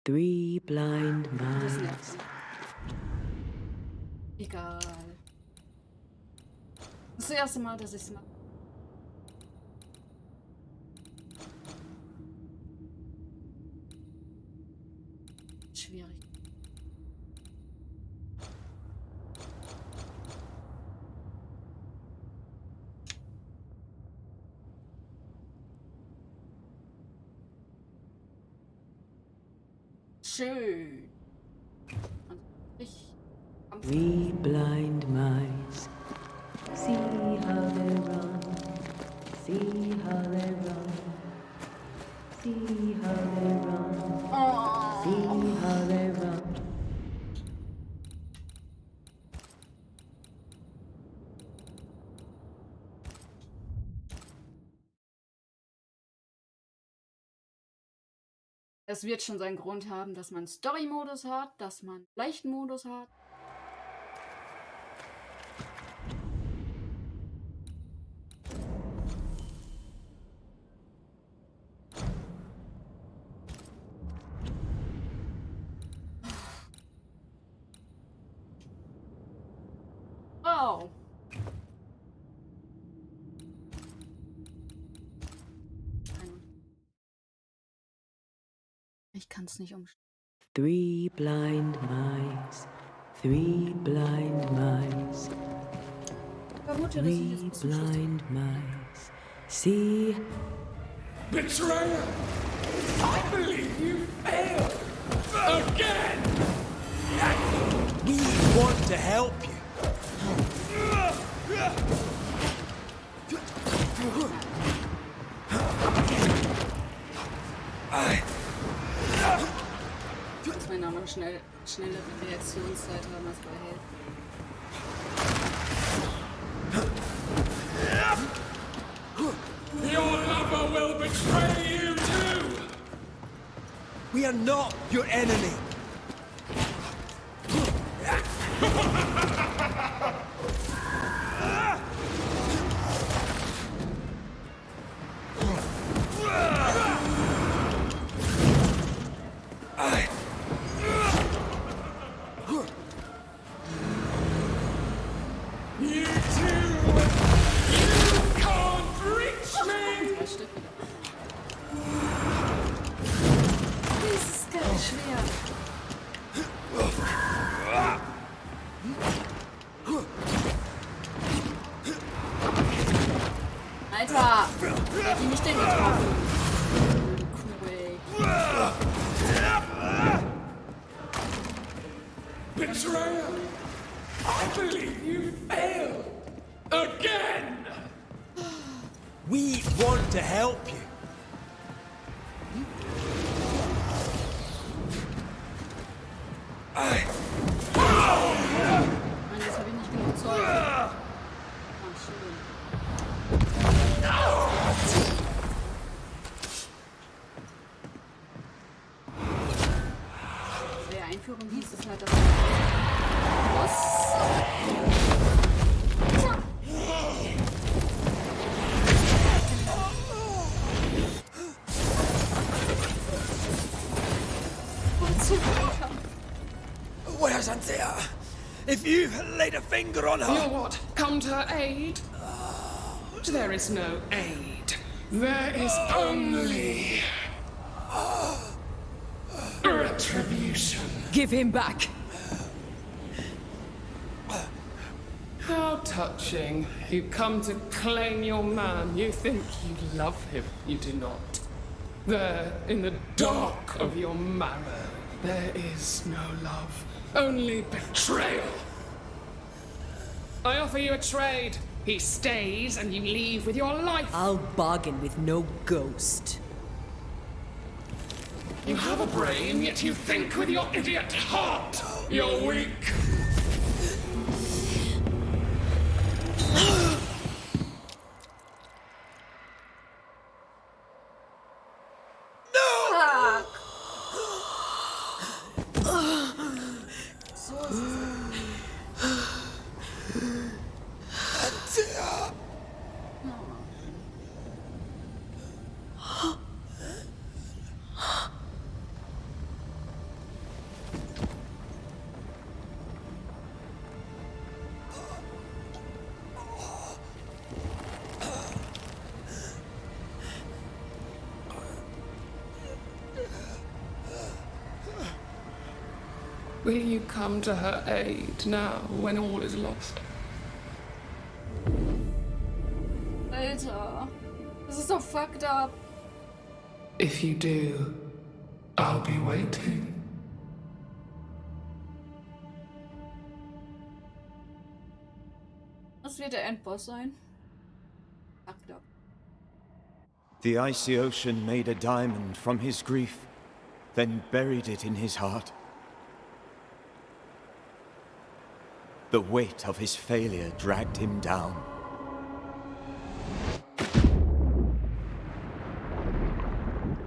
Three blind Das mice. nervt. Egal. Das ist das erste Mal, dass ich es mache. Schwierig. Schön. Three blind mice. See how they run. See how they run. See how they run. See how they run. Es wird schon seinen Grund haben, dass man Story-Modus hat, dass man leichten Modus hat. Oh. Ich kann es nicht umstellen. Three blind mice. Three blind mice. Three blind mice. See. Betrayer! I believe you failed! Again! We want to help you. Dass wir noch schnellere Reaktionszeit haben als bei Held. Your lover will betray you too! We are not your enemy. You two! You can't reach me! Das ist ganz schwer. Alter! Wer hat die mich denn getroffen? Betrayal! I believe you failed! Again! We want to help you. Mann, jetzt habe ich nicht genug Zeug. Ah, schön. Bei der Einführung hieß es halt, dass Where's Anthea? If you laid a finger on her... You what? Come to her aid? There is no aid. There is only... retribution. Give him back. How touching. You come to claim your man. You think you love him. You do not. There, in the dark of your marrow, there is no love. Only betrayal. I offer you a trade. He stays and you leave with your life. I'll bargain with no ghost. You have a brain, yet you think with your idiot heart. You're weak. Will you come to her aid now, when all is lost? Alter, das ist doch fucked up. If you do, I'll be waiting. Was wird der Endboss sein? Fucked up. The icy ocean made a diamond from his grief, then buried it in his heart. The weight of his failure dragged him down.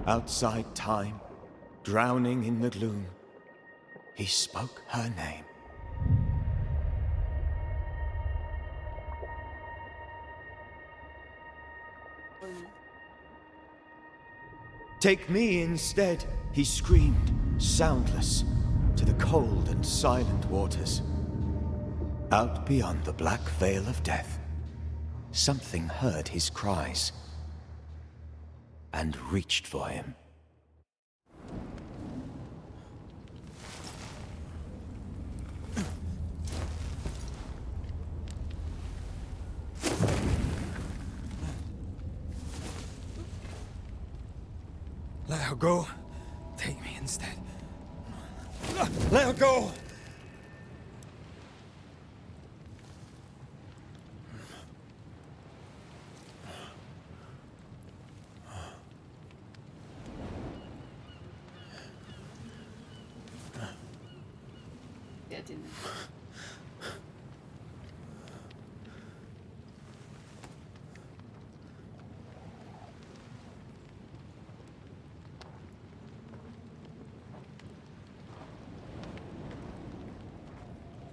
Outside time, drowning in the gloom, he spoke her name. Take me instead, he screamed, soundless, to the cold and silent waters. Out beyond the black veil of death, something heard his cries and reached for him. Let her go. Take me instead. Let her go!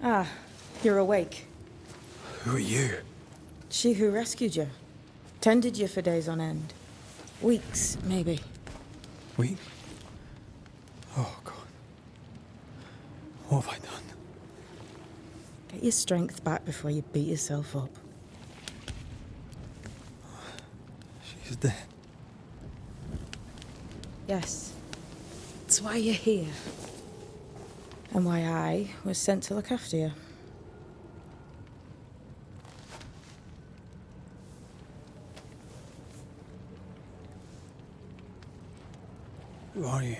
Ah, you're awake. Who are you? She who rescued you. Tended you for days on end. Weeks, maybe. Weeks? Oh, God. What have I done? Get your strength back before you beat yourself up. She's dead. Yes. That's why you're here. And why I was sent to look after you. Who are you?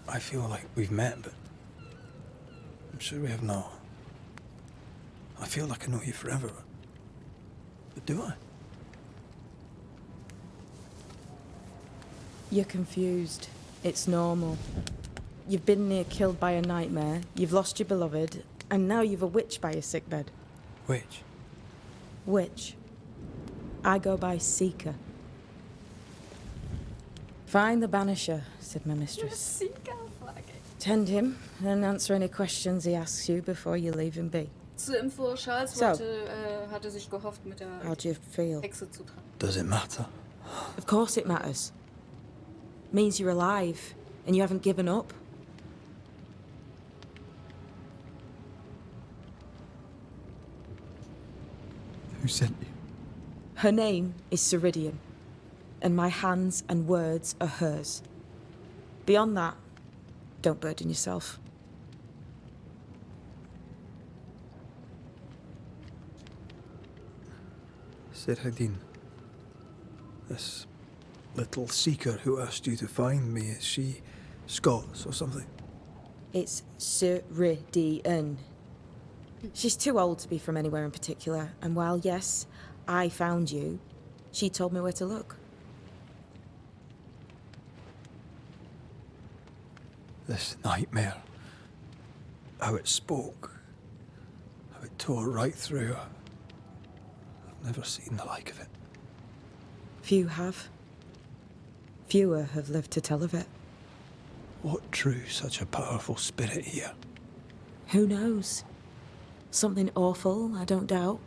I feel like we've met, but I'm sure we have not. I feel like I know you forever, but do I? You're confused. It's normal. You've been near killed by a nightmare, you've lost your beloved, and now you've a witch by your sickbed. Which? Witch. I go by Seeker. Find the banisher, said my mistress. Seeker, Tend him and answer any questions he asks you before you leave him be. Zur Info, Charles So. hatte sich gehofft, mit der How do you feel? Hexe zu tragen. Does it matter? Of course it matters. Means you're alive and you haven't given up. Who sent you? Her name is Ceridian, and my hands and words are hers. Beyond that, don't burden yourself. Ceridian. This little seeker who asked you to find me, is she Scots or something? It's Ceridian. She's too old to be from anywhere in particular, and while, yes, I found you, she told me where to look. This nightmare. How it spoke. How it tore right through her. I've never seen the like of it. Few have. Fewer have lived to tell of it. What drew such a powerful spirit here? Who knows? Something awful, I don't doubt.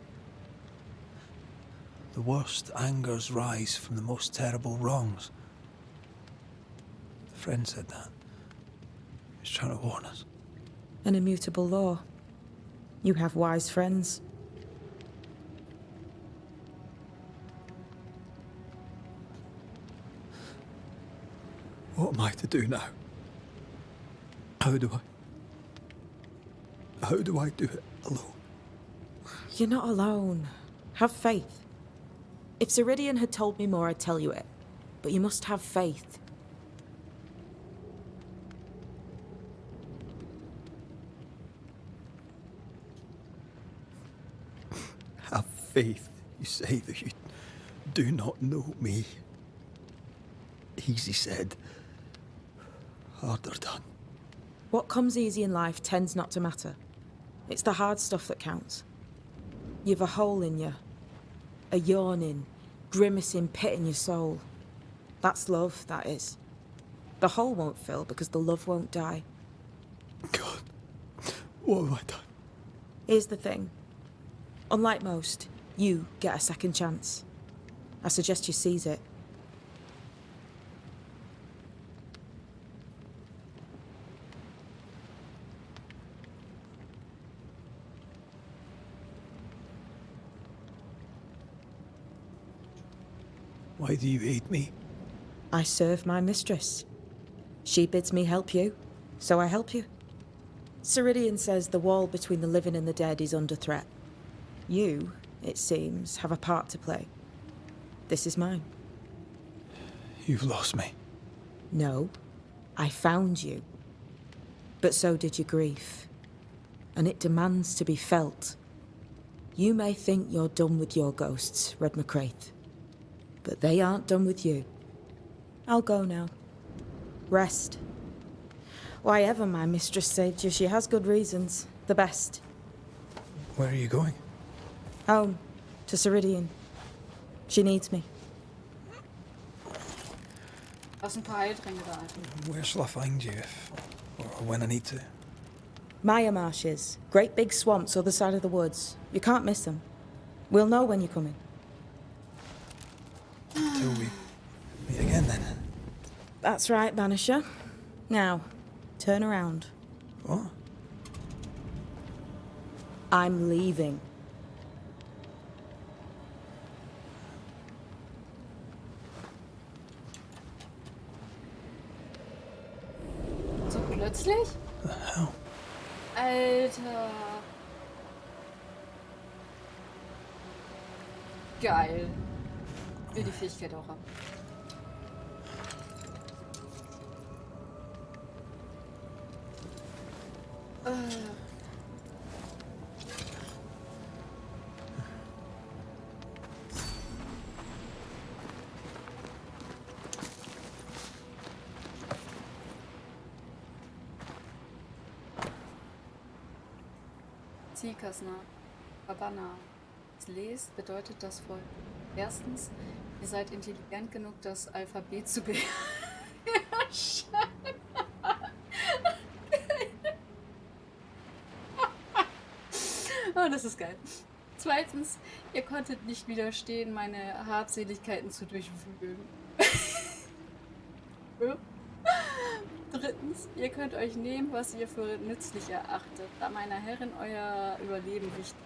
The worst angers rise from the most terrible wrongs. The friend said that. He was trying to warn us. An immutable law. You have wise friends. What am I to do now? How do I do it alone? You're not alone. Have faith. If Ceridian had told me more, I'd tell you it. But you must have faith. Have faith, you say, that you do not know me. Easy said, harder done. What comes easy in life tends not to matter. It's the hard stuff that counts. You've a hole in you. A yawning, grimacing pit in your soul. That's love, that is. The hole won't fill because the love won't die. God, what have I done? Here's the thing. Unlike most, you get a second chance. I suggest you seize it. Why do you hate me? I serve my mistress. She bids me help you, so I help you. Ceridian says the wall between the living and the dead is under threat. You, it seems, have a part to play. This is mine. You've lost me. No, I found you. But so did your grief. And it demands to be felt. You may think you're done with your ghosts, Red McCraith. But they aren't done with you. I'll go now. Rest. Why ever my mistress saved you, she has good reasons. The best. Where are you going? Home. To Ceridian. She needs me. Lass ein paar Heiltränke da einfach. Where shall I find you if, or when I need to? Maya marshes. Great big swamps other side of the woods. You can't miss them. We'll know when you're coming. Till we meet again then. That's right, Banisher. Now, turn around. What? I'm leaving. So plötzlich? The hell? Alter. Geil. Ich will die Fähigkeit auch haben. Zikasna, Babana. Lest bedeutet das folgt. Erstens, ihr seid intelligent genug, das Alphabet zu beherrschen. Oh, das ist geil. Zweitens, ihr konntet nicht widerstehen, meine Habseligkeiten zu durchwühlen. Drittens, ihr könnt euch nehmen, was ihr für nützlich erachtet, da meiner Herrin euer Überleben wichtig ist.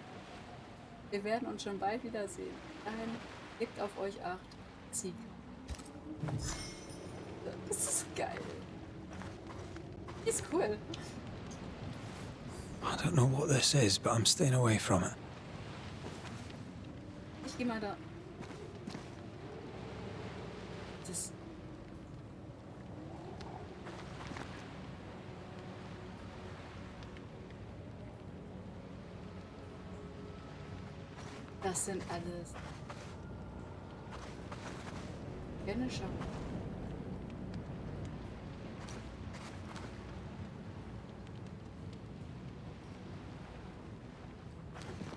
Wir werden uns schon bald wiedersehen. Dahin gebt auf euch Acht. Sieg. Das ist geil. Ist cool. I don't know what this is, but I'm staying away from it. Ich geh mal da. Das. Das sind alles Banisher.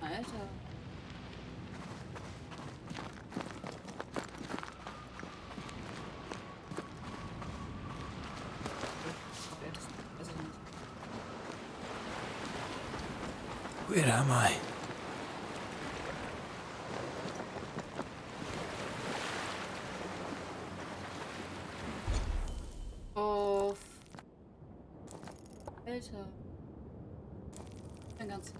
Alter. Where am I? Auf. Alter. Ein ganz.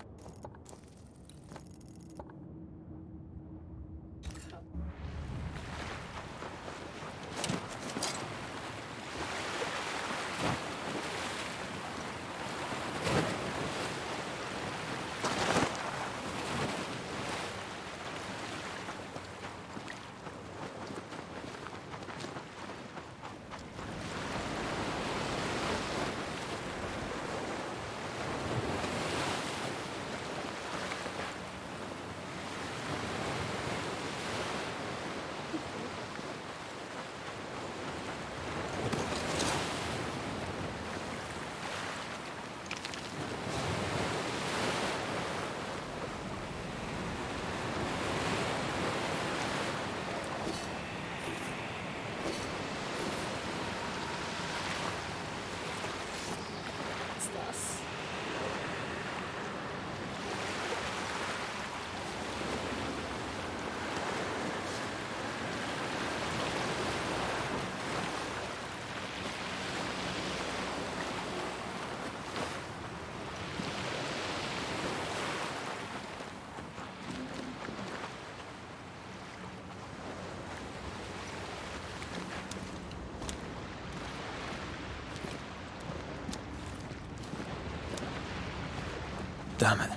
Damn it.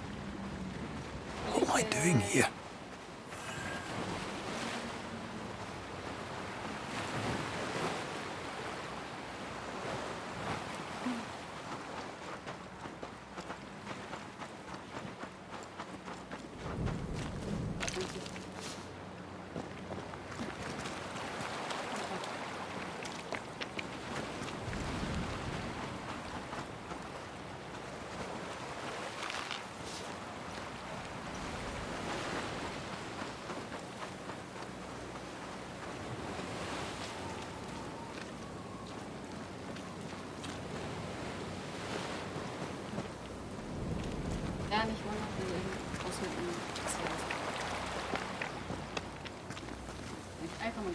What am I doing here? Ja, nicht wundern, wenn ihr ausmitten einfach mal.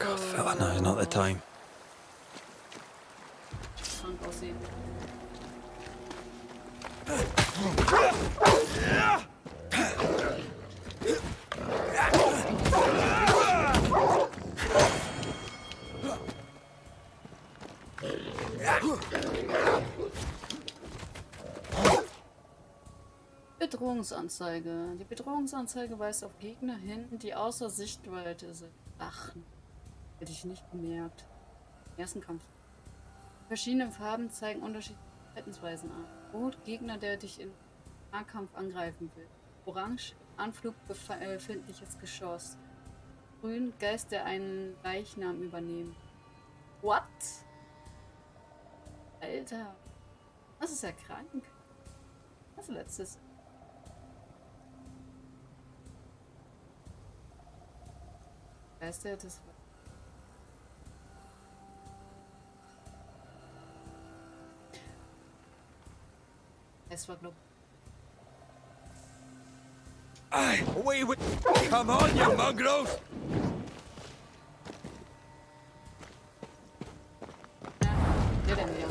God, fella, now's not the time. Krank aussehen. Bedrohungsanzeige. Die Bedrohungsanzeige weist auf Gegner hin, die außer Sichtweite sind. Ach, hätte ich nicht gemerkt. Im ersten Kampf. Verschiedene Farben zeigen unterschiedliche Verhaltensweisen an. Rot, Gegner, der dich in Nahkampf angreifen will. Orange, Anflug, befindliches Geschoss. Grün, Geist, der einen Leichnam übernehmen. What? Alter. Das ist ja krank. Was ist letztes? Geist, der das war. Es war, glaub Aye, away with... Come on, you mongrels! der denn ja.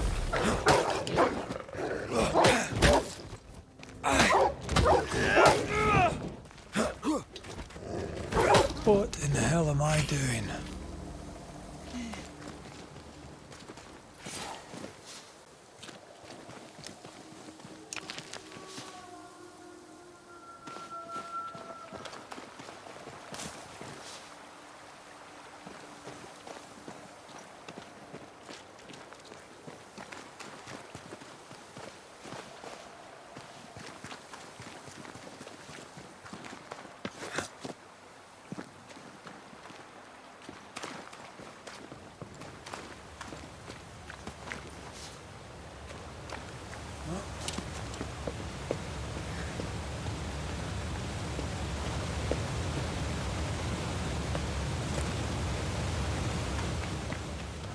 What in the hell am I doing?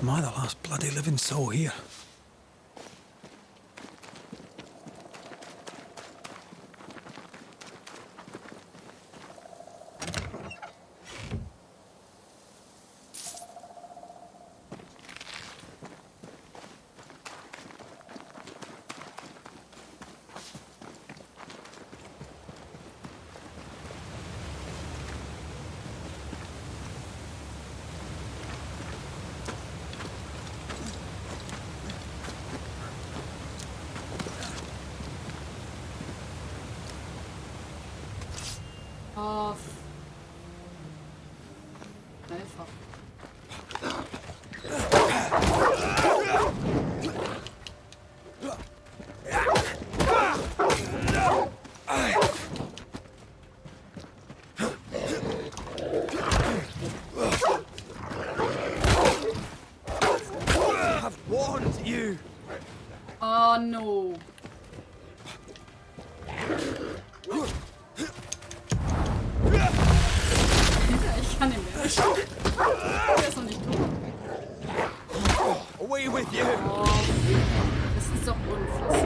Am I the last bloody living soul here? Oh. Einfach. I've warned you! Oh no. Ich kann ihn mehr nicht. Der ist noch nicht tot. Away with you! Oh, das ist doch unfassbar.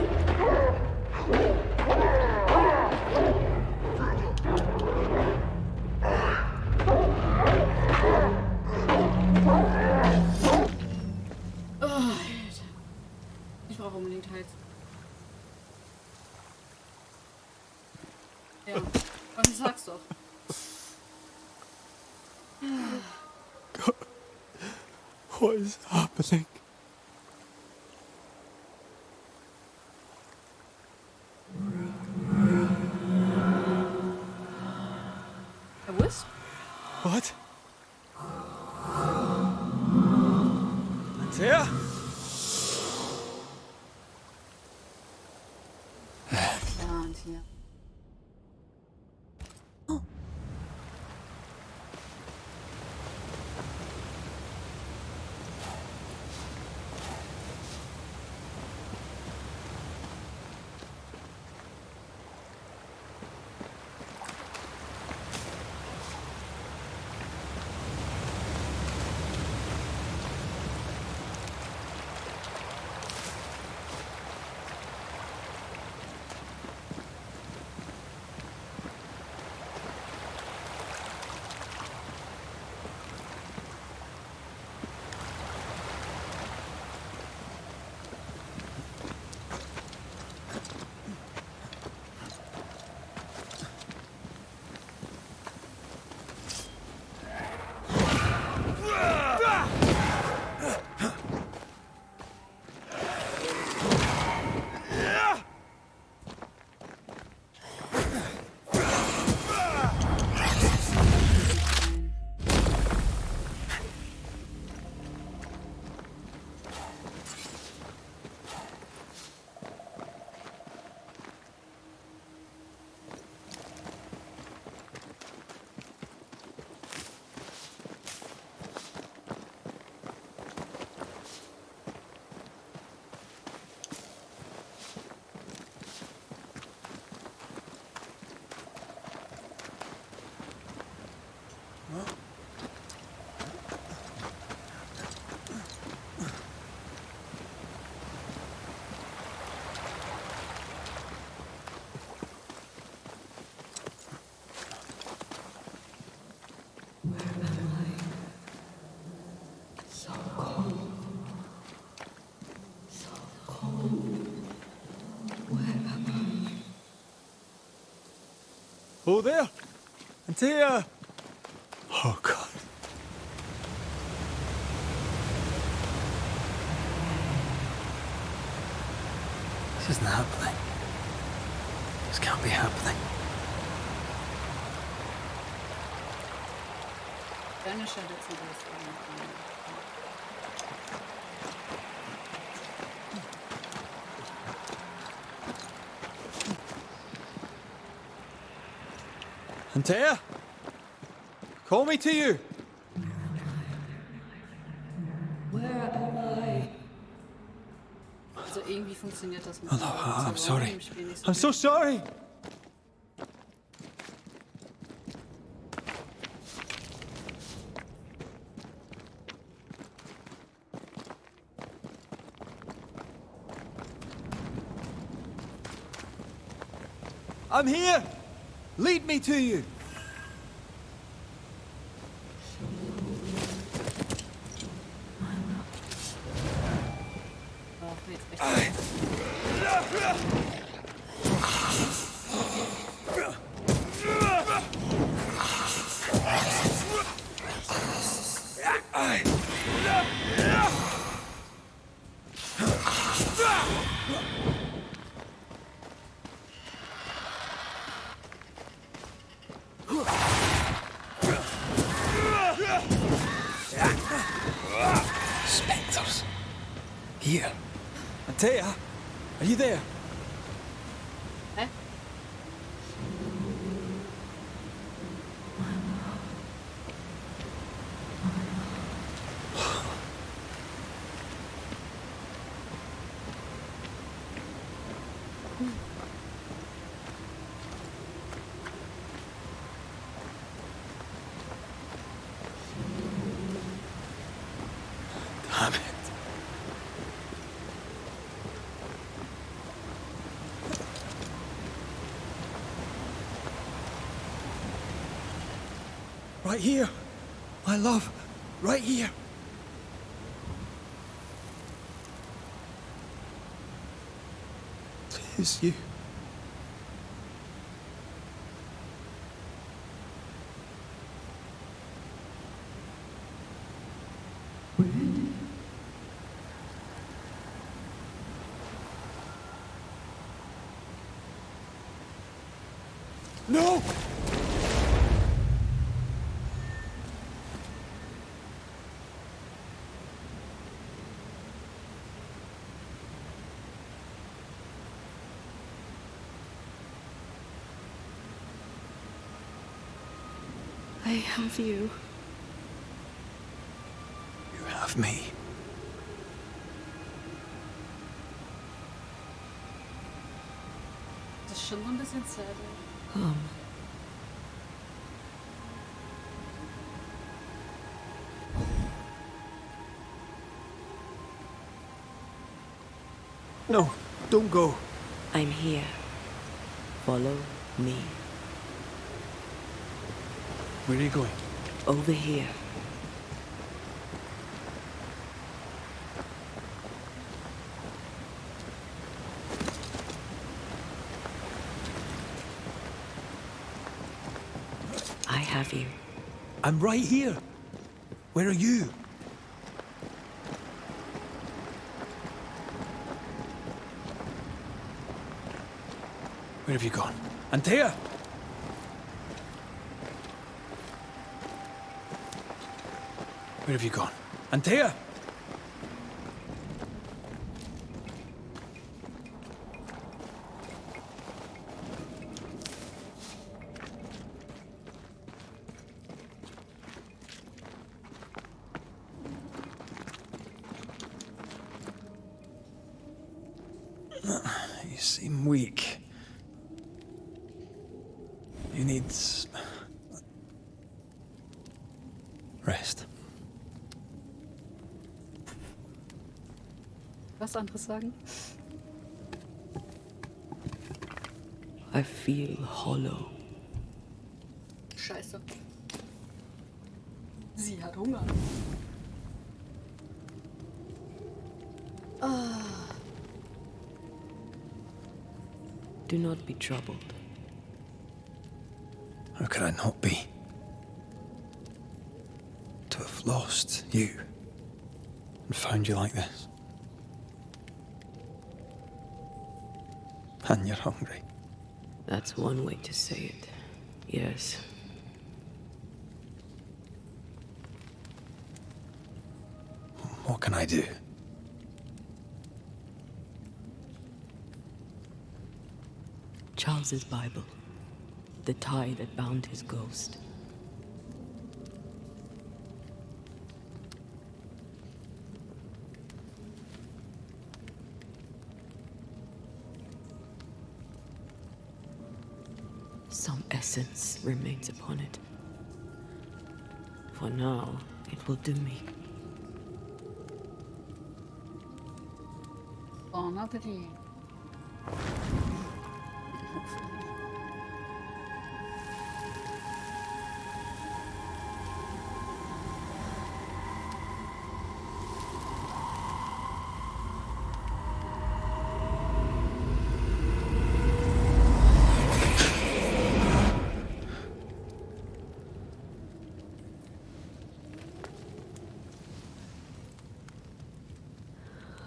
Oh, Alter. Ich brauche unbedingt Heiz. Ja, und ich sag's doch. God, what is happening? A wisp? What? Antea? Ja, und hier. Oh, there! Antea! Oh, God. This isn't happening. This can't be happening. Banish hat jetzt ein Antea? Call me to you! Also irgendwie funktioniert das mit Oh, I'm dem sorry. im Spiel nicht I'm so gut. sorry! I'm here! Lead me to you! Oh, jetzt echt. Spectres. Here. Antea, are you there? Hä? Damn it. Right here. My love. Right here. It is you. No! I have you. You have me. Das ist schon so ein bisschen sad. No, don't go. I'm here. Follow me. Where are you going? Over here. I have you. I'm right here. Where are you? Where have you gone? Antea! Where have you gone? Antea! You seem weak. You need... Rest. Was anderes sagen? I feel hollow. Scheiße. Sie hat Hunger. Do not be troubled. How could I not be? To have lost you and found you like this. And you're hungry. That's one way to say it. Yes. What can I do? Charles's Bible. The tie that bound his ghost. Some essence remains upon it. For now, it will do me. Bon Appetit.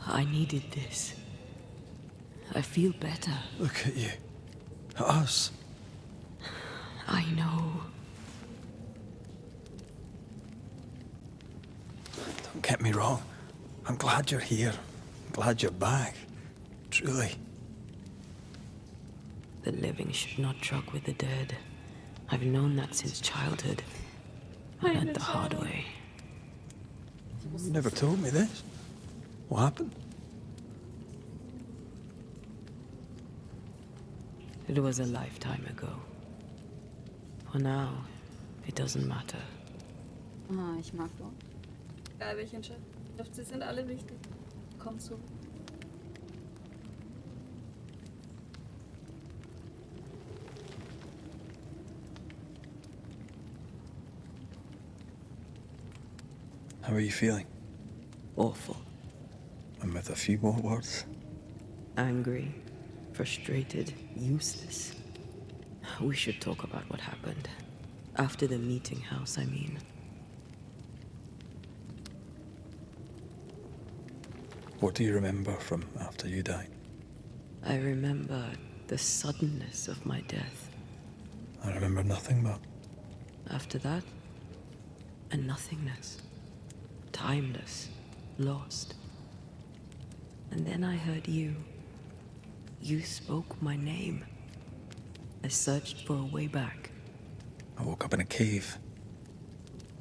I needed this. I feel better. Look at you. At us. I know. Don't get me wrong. I'm glad you're here. I'm glad you're back. Truly. The living should not truck with the dead. I've known that since childhood. I learned the hard way. You never told me this. What happened? It was a lifetime ago. For now, it doesn't matter. Ah, ich mag Lord. Egal welche Entscheidung. Sie sind alle wichtig. Komm zu. How are you feeling? Awful. And with a few more words? Angry, frustrated, useless. We should talk about what happened. After the meeting house, I mean. What do you remember from after you died? I remember the suddenness of my death. I remember nothing but... After that, a nothingness. Timeless, lost. And then I heard you. You spoke my name. I searched for a way back. I woke up in a cave.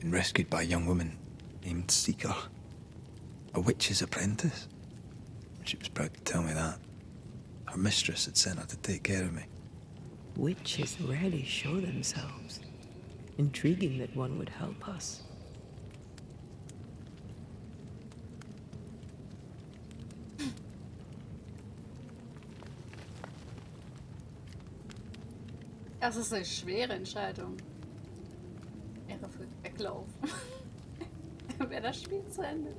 Been rescued by a young woman named Seeker. A witch's apprentice. She was proud to tell me that. Her mistress had sent her to take care of me. Witches rarely show themselves. Intriguing that one would help us. Das ist eine schwere Entscheidung. Ehre für Weglauf. Wäre das Spiel zu Ende.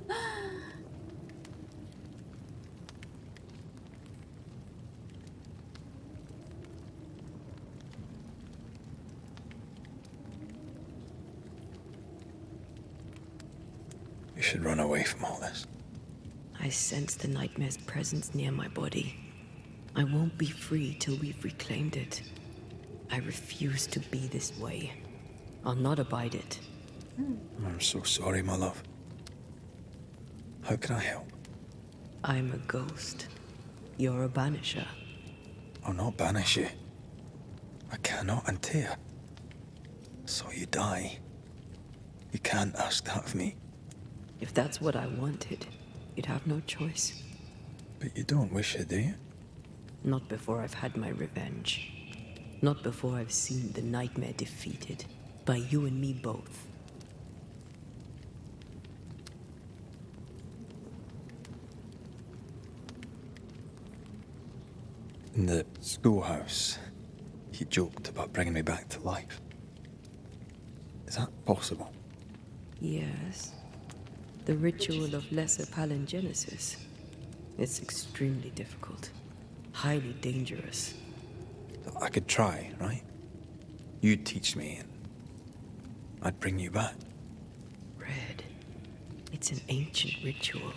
You should run away from all this. I sense the nightmare's presence near my body. I won't be free till we've reclaimed it. I refuse to be this way. I'll not abide it. I'm so sorry, my love. How can I help? I'm a ghost. You're a banisher. I'll not banish you. I cannot untear. I saw you die. You can't ask that of me. If that's what I wanted, you'd have no choice. But you don't wish it, do you? Not before I've had my revenge. Not before I've seen the nightmare defeated. By you and me both. In the schoolhouse, he joked about bringing me back to life. Is that possible? Yes. The ritual of lesser palingenesis. It's extremely difficult. Highly dangerous. I could try, right? You'd teach me and I'd bring you back. Red. It's an ancient ritual.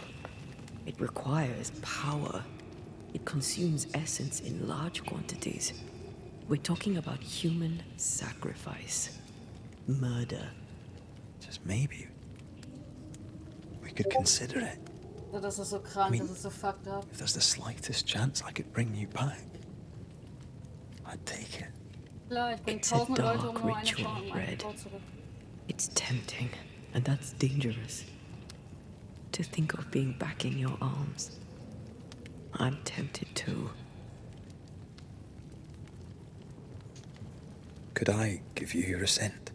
It requires power. It consumes essence in large quantities. We're talking about human sacrifice. Murder. Just maybe. We could consider it. Das ist so krank, das ist so fucked up. If there's the slightest chance I could bring you back, I'd take it. Klar, ich bring It's a tausende Leute dark nur eine ritual, Frau, eine Red. Frau zurück. It's tempting, and that's dangerous. To think of being back in your arms. I'm tempted too. Could I give you your assent?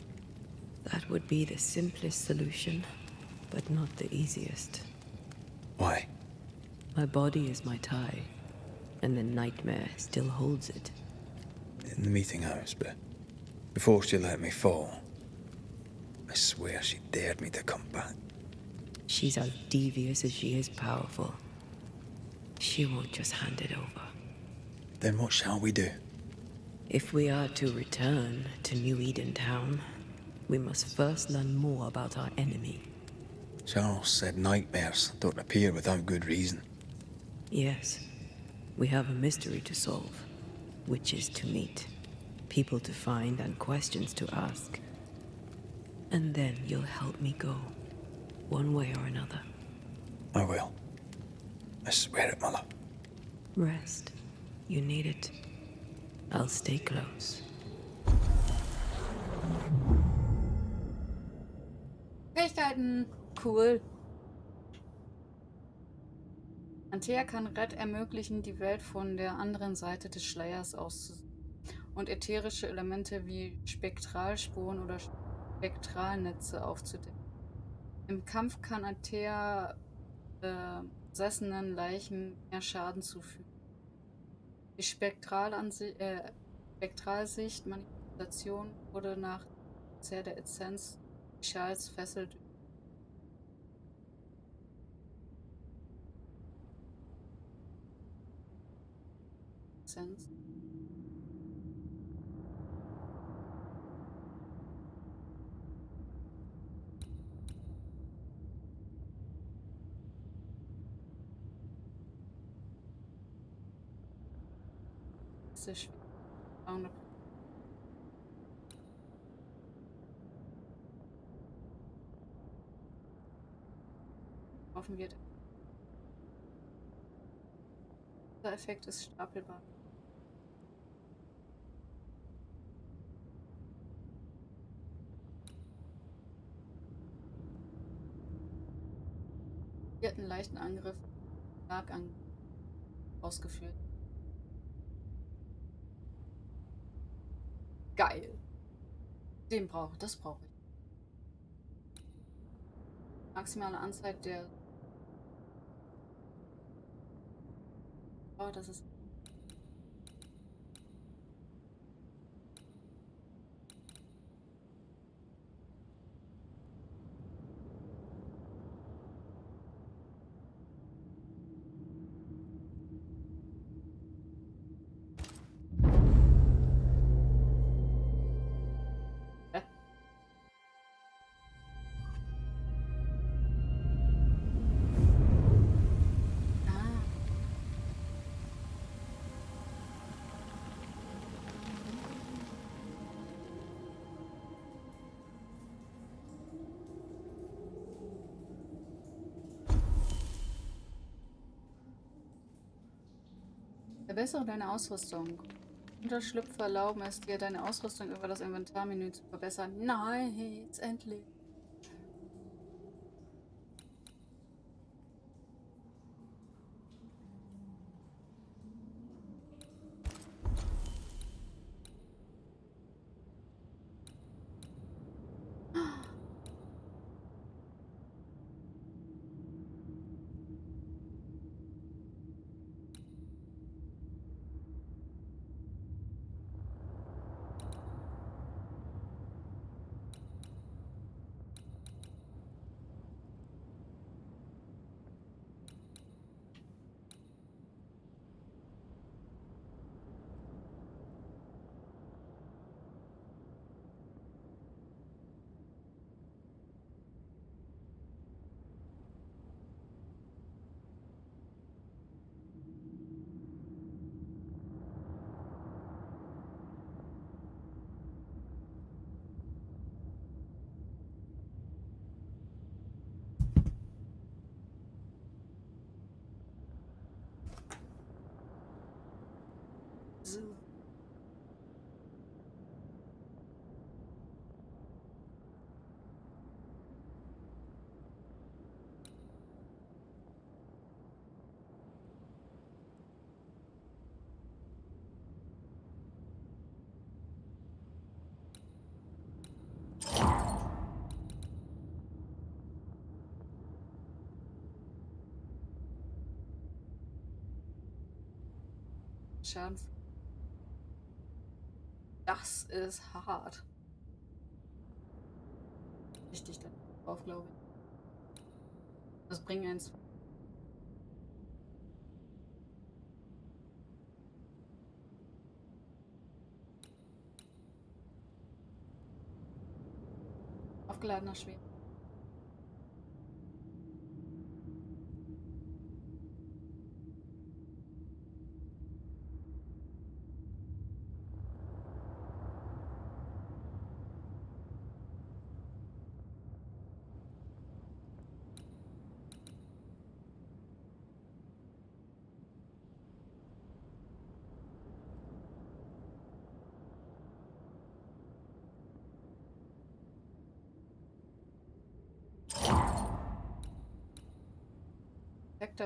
That would be the simplest solution, but not the easiest. Why? My body is my tie, and the nightmare still holds it. In the meeting house, but before she let me fall, I swear she dared me to come back. She's as devious as she is powerful. She won't just hand it over. Then what shall we do? If we are to return to New Eden Town, we must first learn more about our enemy. Charles said nightmares don't appear without good reason. Yes, we have a mystery to solve. Witches to meet, people to find, and questions to ask. And then you'll help me go, one way or another. I will. I swear it, Mother. Rest. You need it. I'll stay close. Fähigkeiten. Cool. Antea kann Red ermöglichen, die Welt von der anderen Seite des Schleiers auszusehen und ätherische Elemente wie Spektralspuren oder Spektralnetze aufzudecken. Im Kampf kann Antea besessenen Leichen mehr Schaden zufügen. Die Spektralsicht Manifestation wurde nach Verzehr der Essenz Charles fesselt. Essenz. Sich offen wird. Dieser Effekt ist stapelbar. Einen leichten Angriff, Schlagangriff ausgeführt. Geil. Das brauche ich. Maximale Anzahl der. Oh, das ist. Verbessere deine Ausrüstung. Unterschlüpfer erlauben es dir, deine Ausrüstung über das Inventarmenü zu verbessern. Nice, endlich. Platz. Schaden. Das ist hart. Richtig drauf, glaube ich. Das bringt eins. Aufgeladener Schwert.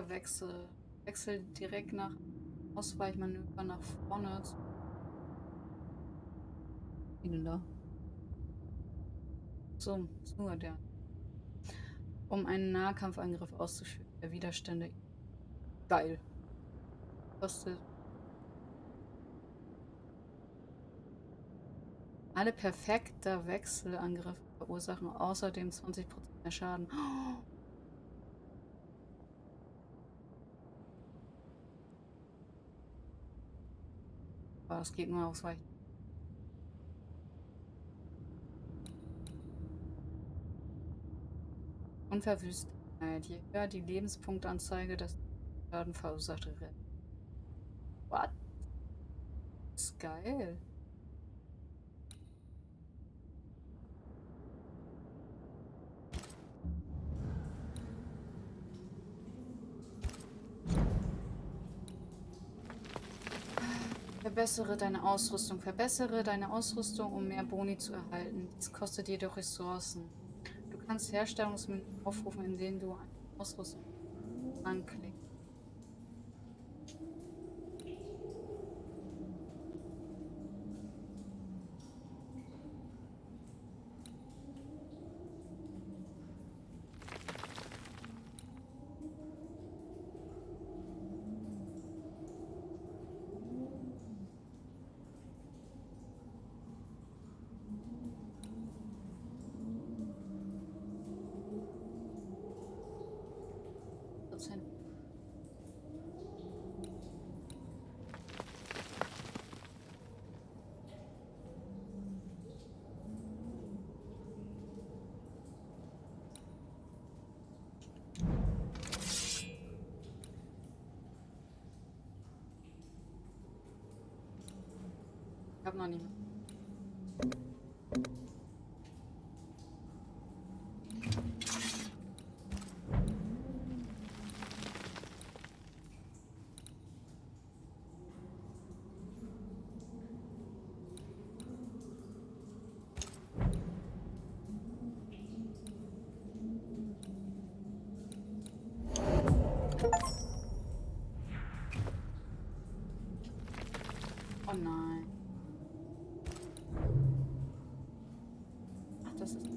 Wechsel. Wechsel direkt nach Ausweichmanöver nach vorne. Wie denn da? So, nur der. Um einen Nahkampfangriff auszuführen. Der Widerstände. Geil. Kostet. Alle perfekter Wechselangriffe verursachen außerdem 20% mehr Schaden. Aber das geht nur ausweichen. Unverwüstbarkeit. Je höher die Lebenspunktanzeige, desto mehr Schaden verursacht. What? Das ist geil. Verbessere deine Ausrüstung. Verbessere deine Ausrüstung, um mehr Boni zu erhalten. Dies kostet jedoch Ressourcen. Du kannst Herstellungsmenü aufrufen, indem du eine Ausrüstung anklickst. Ich habe noch nicht mehr. Oh nein. Ach, das ist...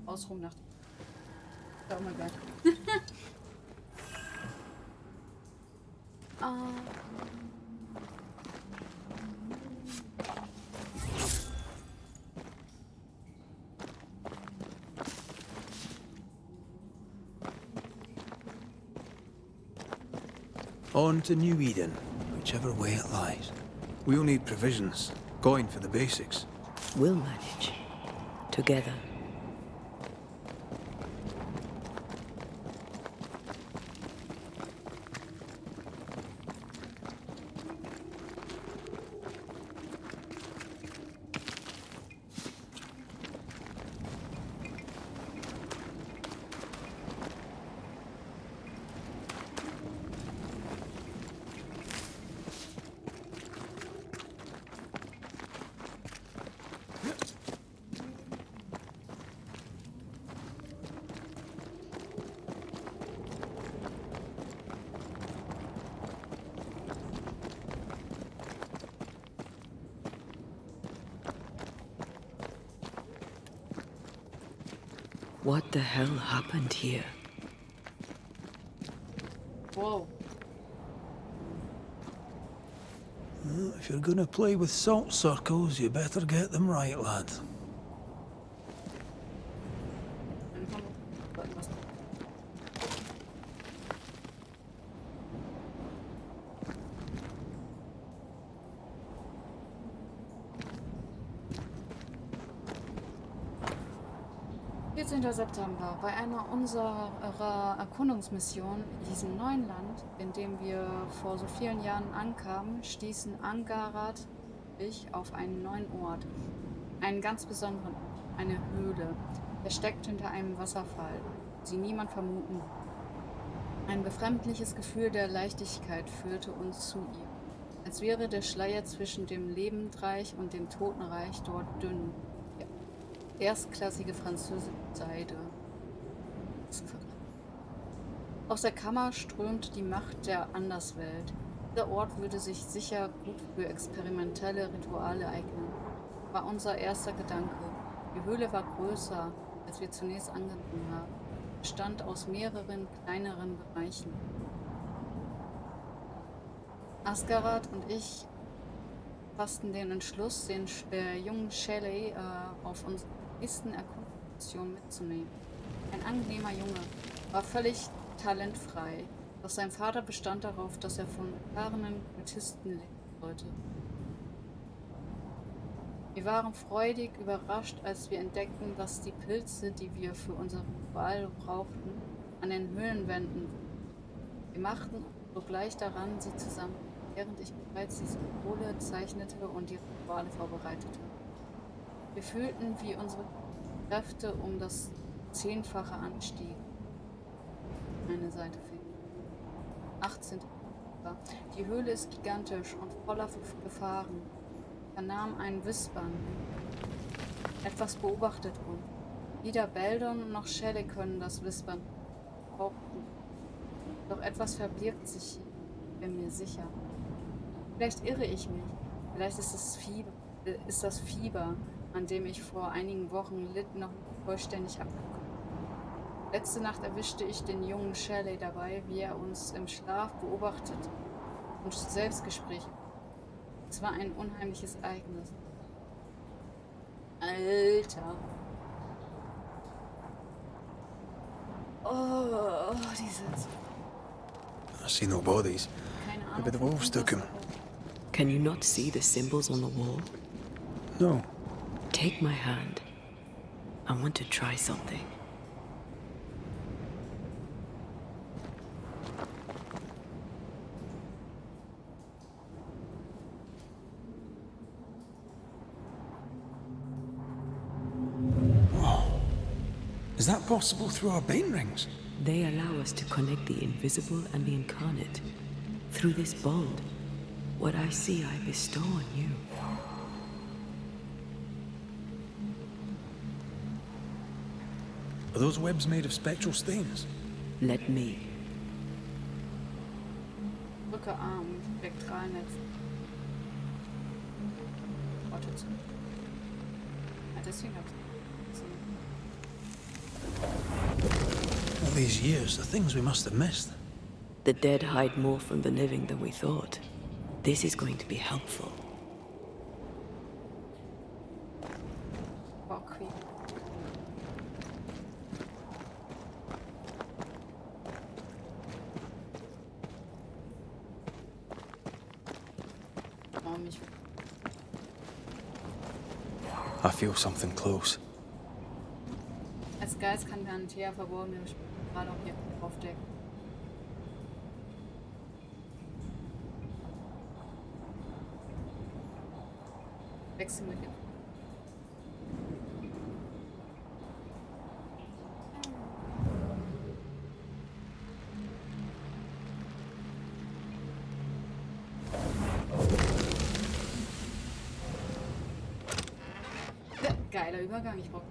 Ausruhen nach... Oh mein Gott. On to New Eden, whichever way it lies. We'll need provisions, going for the basics. We'll manage. Together. What the hell happened here? Wow. Well, if you're gonna play with salt circles, you better get them right, lad. September. Bei einer unserer Erkundungsmissionen in diesem neuen Land, in dem wir vor so vielen Jahren ankamen, stießen Angarat und ich auf einen neuen Ort. Einen ganz besonderen Ort. Eine Höhle, versteckt hinter einem Wasserfall, wo sie niemand vermuten würde. Ein befremdliches Gefühl der Leichtigkeit führte uns zu ihr, als wäre der Schleier zwischen dem Lebendreich und dem Totenreich dort dünn. Erstklassige französische Seide. Aus der Kammer strömte die Macht der Anderswelt. Dieser Ort würde sich sicher gut für experimentelle Rituale eignen. War unser erster Gedanke. Die Höhle war größer, als wir zunächst angenommen haben. Bestand aus mehreren kleineren Bereichen. Asgarat und ich fassten den Entschluss, den jungen Shelley auf unsere nächsten Erkundungsmission mitzunehmen. Ein angenehmer Junge, war völlig talentfrei, doch sein Vater bestand darauf, dass er von erfahrenen Kultisten lernen sollte. Wir waren freudig überrascht, als wir entdeckten, dass die Pilze, die wir für unser Ritual brauchten, an den Höhlenwänden waren. Wir machten sogleich daran, sie zusammen, während ich bereits die Symbole zeichnete und die Rituale vorbereitete. Wir fühlten, wie unsere Kräfte um das 10-fache anstiegen. Eine Seite fehlt. 18. Die Höhle ist gigantisch und voller Gefahren. Ich vernahm ein Wispern. Etwas beobachtet uns. Weder Beldon noch Shelley können das Wispern behaupten. Doch etwas verbirgt sich hier. Ich bin mir sicher. Vielleicht irre ich mich. Vielleicht ist das Fieber, an dem ich vor einigen Wochen litt, noch nicht vollständig abgekommen. Letzte Nacht erwischte ich den jungen Shelley dabei, wie er uns im Schlaf beobachtet und Selbstgespräche. Es war ein unheimliches Ereignis. Alter. Oh, die Sätze. I see no bodies. Maybe the wolves took him. Can you not see the symbols on the wall? No. Take my hand. I want to try something. Is that possible through our bane rings? They allow us to connect the invisible and the incarnate. Through this bond, what I see I bestow on you. Are those webs made of spectral stains? Let me. Brücke Arm, Spektralnetz. Warte zu. Ja, deswegen hab's. All these years, the things we must have missed. The dead hide more from the living than we thought. This is going to be helpful. mich. I feel something close. Als Geist kann ein Thea verborgene gerade auch hier aufdecken. Wechsel mit dem. Geiler Übergang, ich brauche.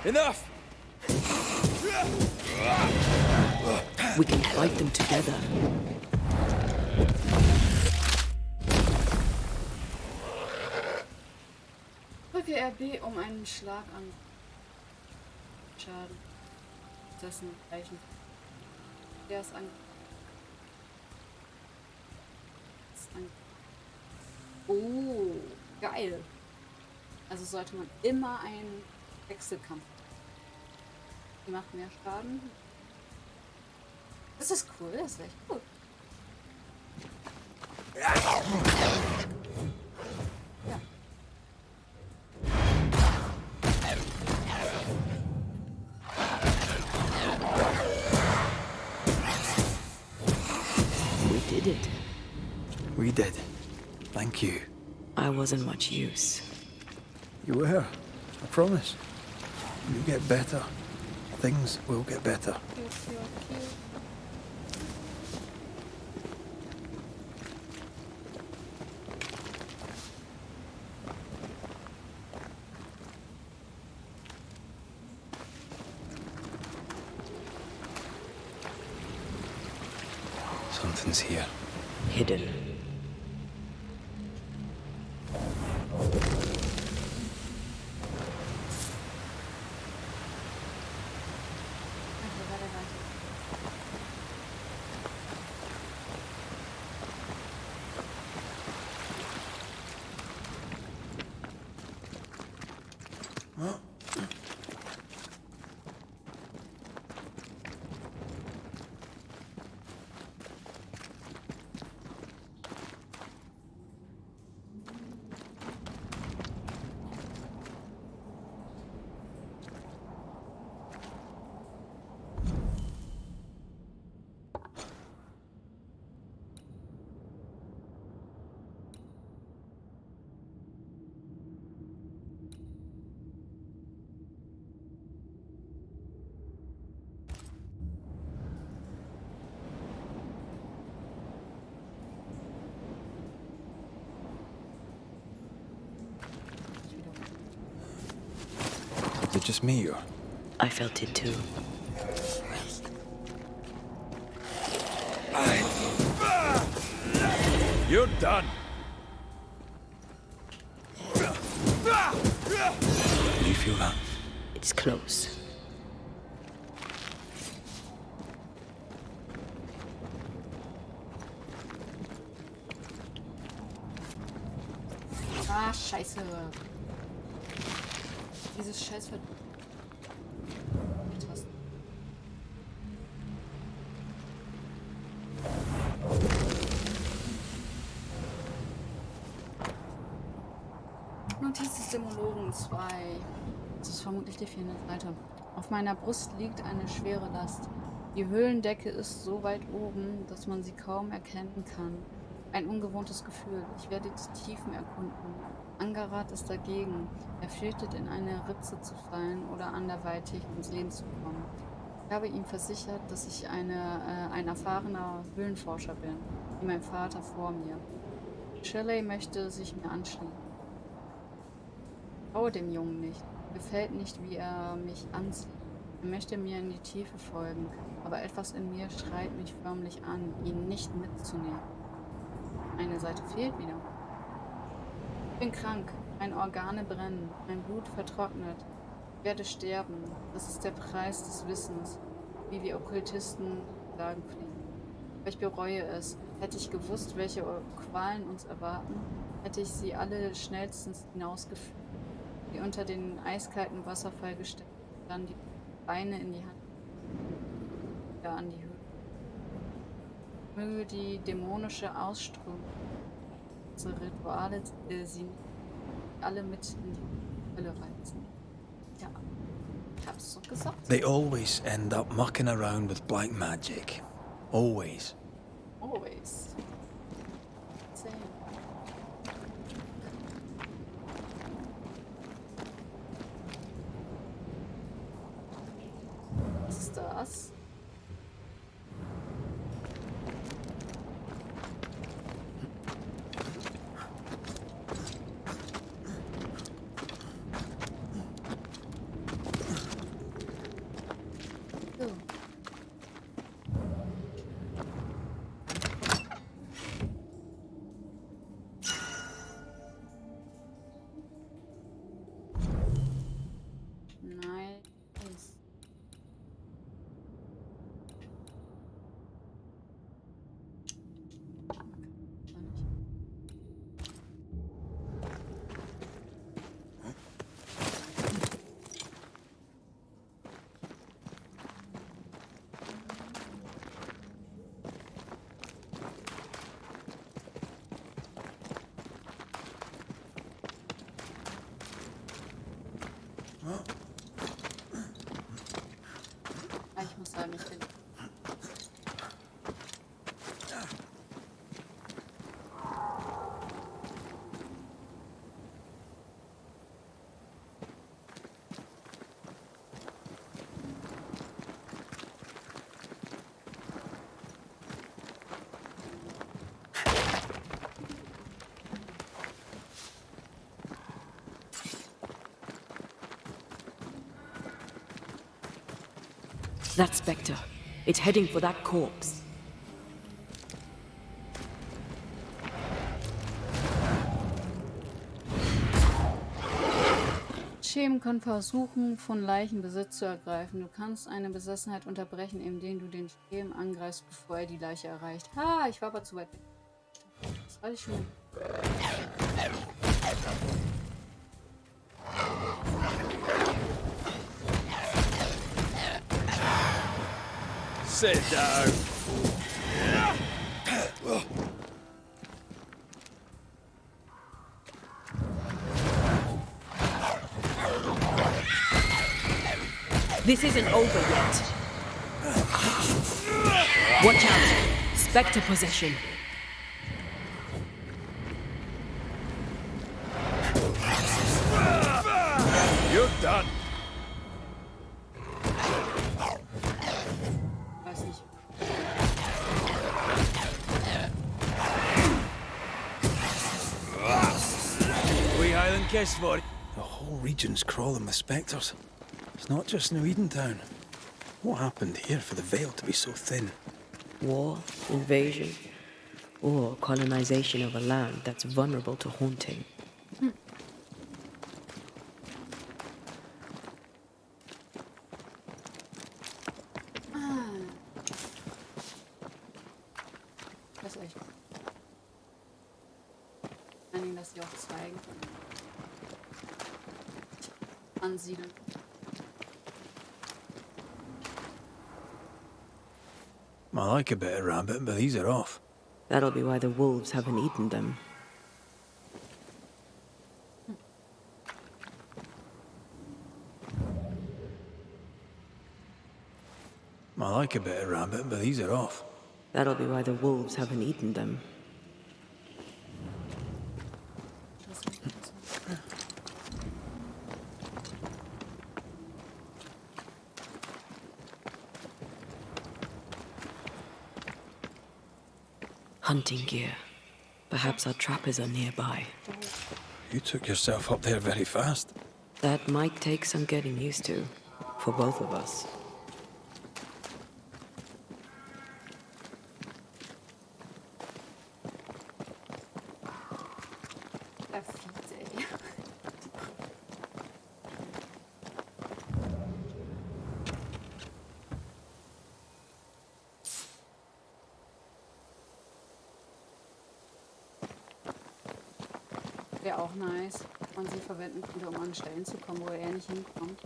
Enough! We can fight them together. Drücke RB, um einen Schlag an Schaden. Das sind Zeichen. Der ist an. Oh, geil. Also sollte man immer einen Wechselkampf. Die macht mehr Schaden. Das ist cool, das ist echt gut. Ja. We did it. We did. Thank you. I wasn't much use. You were. I promise. You get better. Things will get better. Something's here. Hidden. Is it just me or? I felt it too. You're done. Do you feel that? It's close. Ah, scheiße. Dieses scheiß Notiz des Dämonologen 2. Das ist vermutlich die 400 Seite. Auf meiner Brust liegt eine schwere Last. Die Höhlendecke ist so weit oben, dass man sie kaum erkennen kann. Ein ungewohntes Gefühl. Ich werde die Tiefen erkunden. Angarat ist dagegen. Er fürchtet, in eine Ritze zu fallen oder anderweitig ins Leben zu kommen. Ich habe ihm versichert, dass ich ein erfahrener Höhlenforscher bin, wie mein Vater vor mir. Shirley möchte sich mir anschließen. Ich traue dem Jungen nicht. Gefällt nicht, wie er mich ansieht. Er möchte mir in die Tiefe folgen, aber etwas in mir schreit mich förmlich an, ihn nicht mitzunehmen. Eine Seite fehlt wieder. Ich bin krank, meine Organe brennen, mein Blut vertrocknet. Ich werde sterben. Das ist der Preis des Wissens, wie wir Okkultisten sagen pflegen. Aber ich bereue es. Hätte ich gewusst, welche Qualen uns erwarten, hätte ich sie alle schnellstens hinausgeführt, sie unter den eiskalten Wasserfall gestellt, dann die Beine in die Hand, wieder an die Höhe. Möge die dämonische Ausströmung unsere Rituale sie alle mit in die Hölle reizen. Ja, ich hab's so gesagt. They always end up mucking around with black magic. Always. Always. Same. Was ist das? So. Nice. Ich muss sagen, ich bin. That spectre. It's heading for that corpse. Schemen können versuchen, von Leichen Besitz zu ergreifen. Du kannst eine Besessenheit unterbrechen, indem du den Schemen angreifst, bevor er die Leiche erreicht. Ha, ich war aber zu weit weg. Das hatte ich schon. Sit down. This isn't over yet. Watch out. Spectre possession. You're done. Weiß nicht. We Highland Kiss for it. The whole region's crawling with spectres. It's not just New Edentown. What happened here for the veil to be so thin? War, invasion, or colonization of a land that's vulnerable to haunting. Das ist echt. Vor allen Dingen, dass sie auch zeigen. Ansiedeln. I like a bit of rabbit, but these are off. That'll be why the wolves haven't eaten them. I like a bit of rabbit, but these are off. That'll be why the wolves haven't eaten them. Hunting gear. Perhaps our trappers are nearby. You took yourself up there very fast. That might take some getting used to. for both of us. Der Fies, ey. Wäre auch nice, wenn man sie verwenden könnte, um an Stellen zu kommen, wo er nicht hinkommt.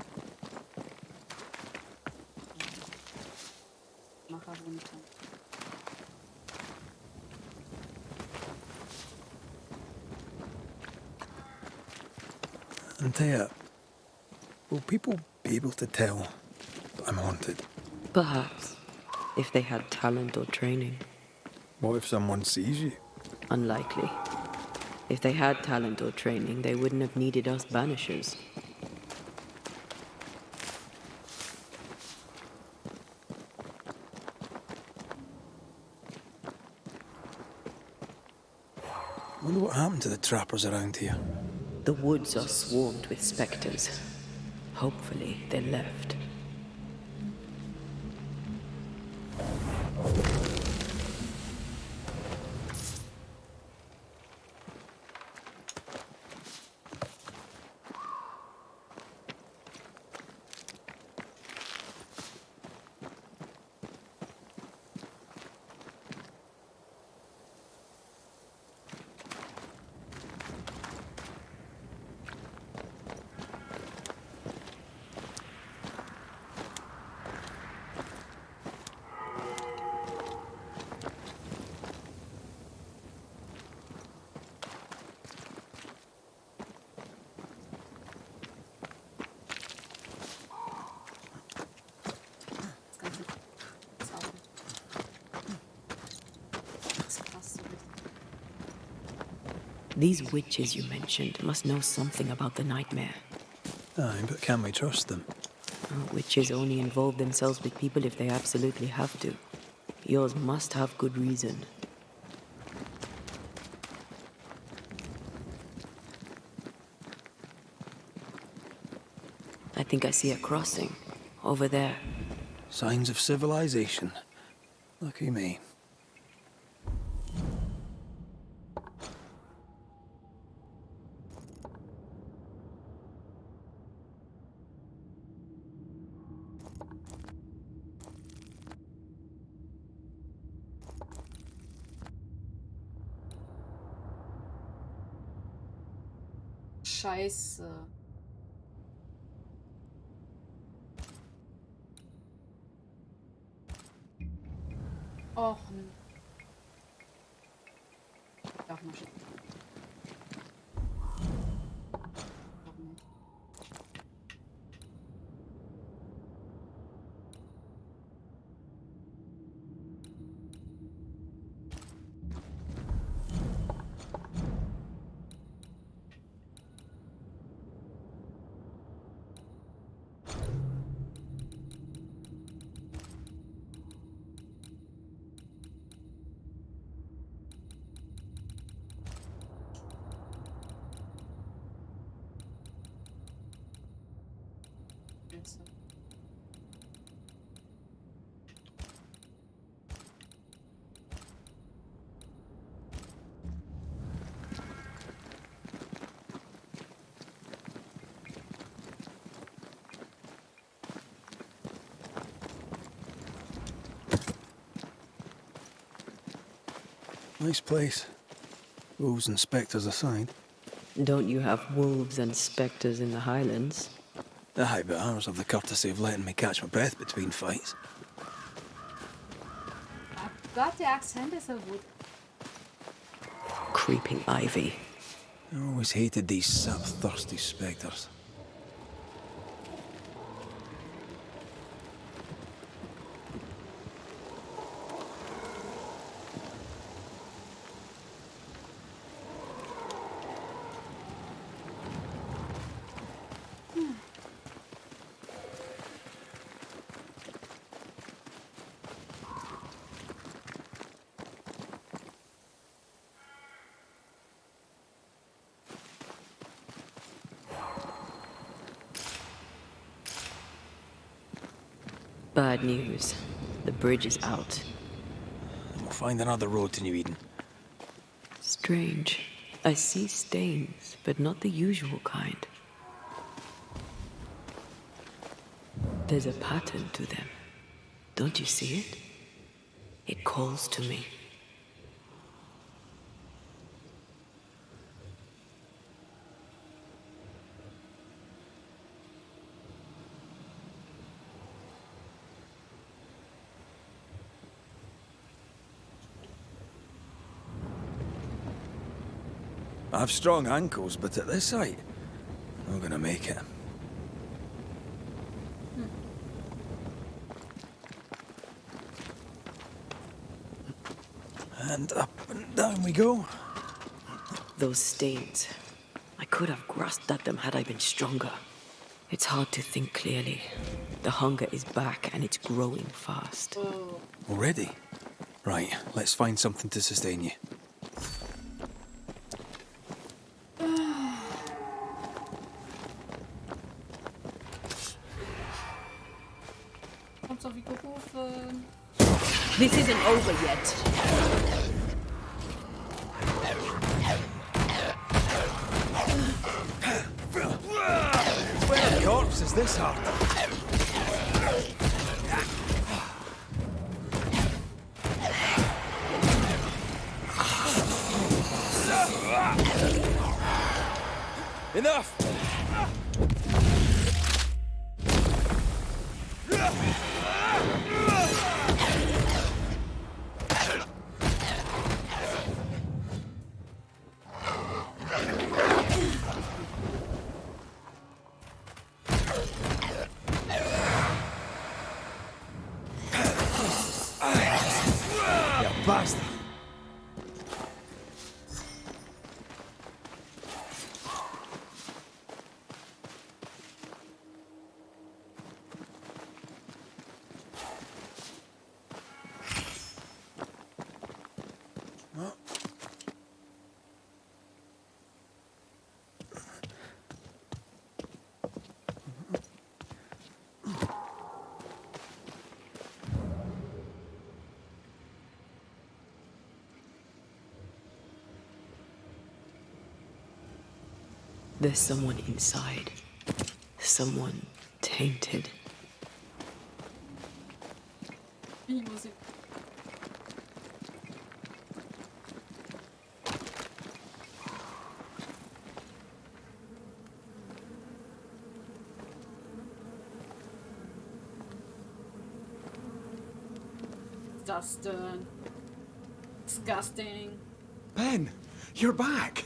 Macher runter. Antea, will people be able to tell that I'm haunted? Perhaps, if they had talent or training. What if someone sees you? Unlikely. If they had talent or training, they wouldn't have needed us banishers. Wonder what happened to the trappers around here. The woods are swarmed with spectres. Hopefully, they left. These witches you mentioned must know something about the nightmare. Aye, but can we trust them? Witches only involve themselves with people if they absolutely have to. Yours must have good reason. I think I see a crossing. Over there. Signs of civilization. Lucky me. Scheiße. Och. Darf mal schicken. Nice place. Wolves and spectres aside. Don't you have wolves and spectres in the Highlands? Aye, but ours have the courtesy of letting me catch my breath between fights. Oh Gott, der Akzent ist so gut. Creeping ivy. I always hated these sap thirsty spectres. Bad news. The bridge is out. We'll find another road to New Eden. Strange. I see stains, but not the usual kind. There's a pattern to them. Don't you see it? It calls to me. I have strong ankles, but at this height, I'm gonna make it. And up and down we go. Those stains. I could have grasped at them had I been stronger. It's hard to think clearly. The hunger is back and it's growing fast. Already? Right, let's find something to sustain you. This isn't over yet. Where the corpse is this hard? Enough! Basta! There's someone inside. Someone tainted. Disgusting. Disgusting. Ben, you're back.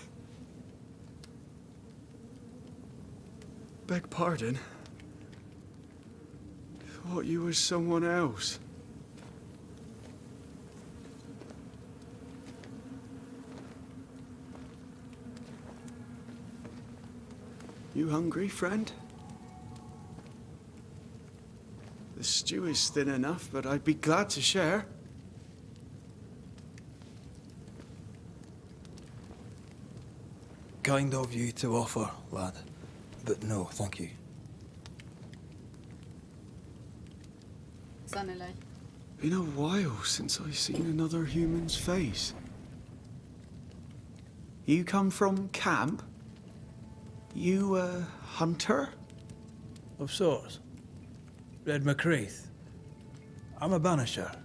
Beg pardon. Thought you was someone else. You hungry, friend? The stew is thin enough, but I'd be glad to share. Kind of you to offer, lad. But no, thank you. Sannelig. Been a while since I've seen another human's face. You come from camp? You a hunter? Of sorts. Red McCraith. I'm a banisher.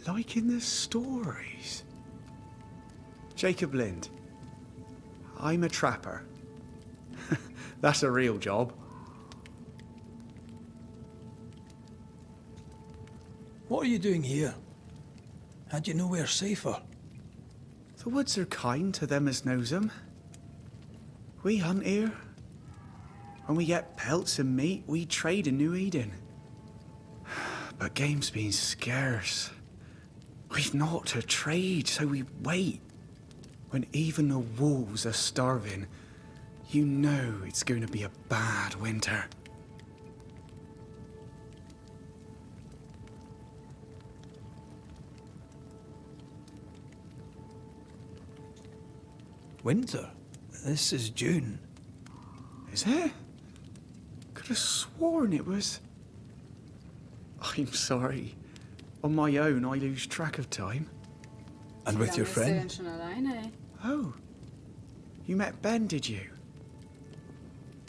Like in the stories. Jacob Lind. I'm a trapper. That's a real job. What are you doing here? Had you nowhere safer? The woods are kind to them as knows 'em. We hunt here. When we get pelts and meat, we trade in New Eden. But game's been scarce. We've naught to trade, so we wait. When even the wolves are starving, you know it's going to be a bad winter. Winter? This is June. Is it? Could have sworn it was... I'm sorry. On my own, I lose track of time. And with your friend? Schon alleine, ey. Oh. You met Ben, did you?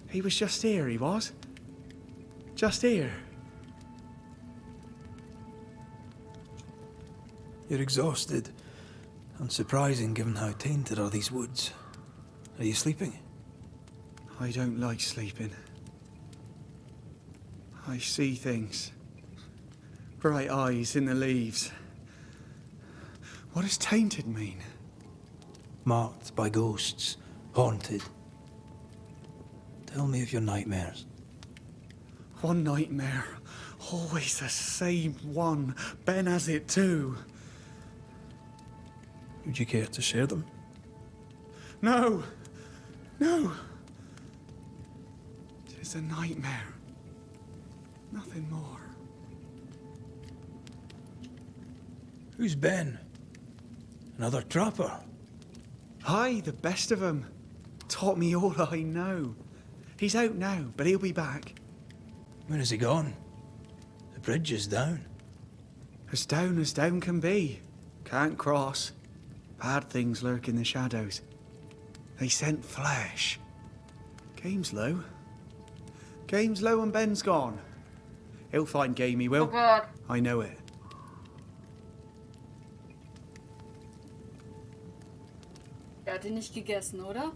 He was just here, he was. Just here. You're exhausted. Unsurprising given how tainted are these woods. Are you sleeping? I don't like sleeping. I see things. Bright eyes in the leaves. What does tainted mean? Marked by ghosts. Haunted. Tell me of your nightmares. One nightmare. Always the same one. Ben has it too. Would you care to share them? No! No! It is a nightmare. Nothing more. Who's Ben? Another trapper? Aye, the best of 'em. Taught me all I know. He's out now, but he'll be back. When is he gone? The bridge is down. As down can be. Can't cross. Bad things lurk in the shadows. They scent flesh. Game's low. Game's low and Ben's gone. He'll find game, he will. Oh Gott. I know it. Er hat ihn nicht gegessen, oder?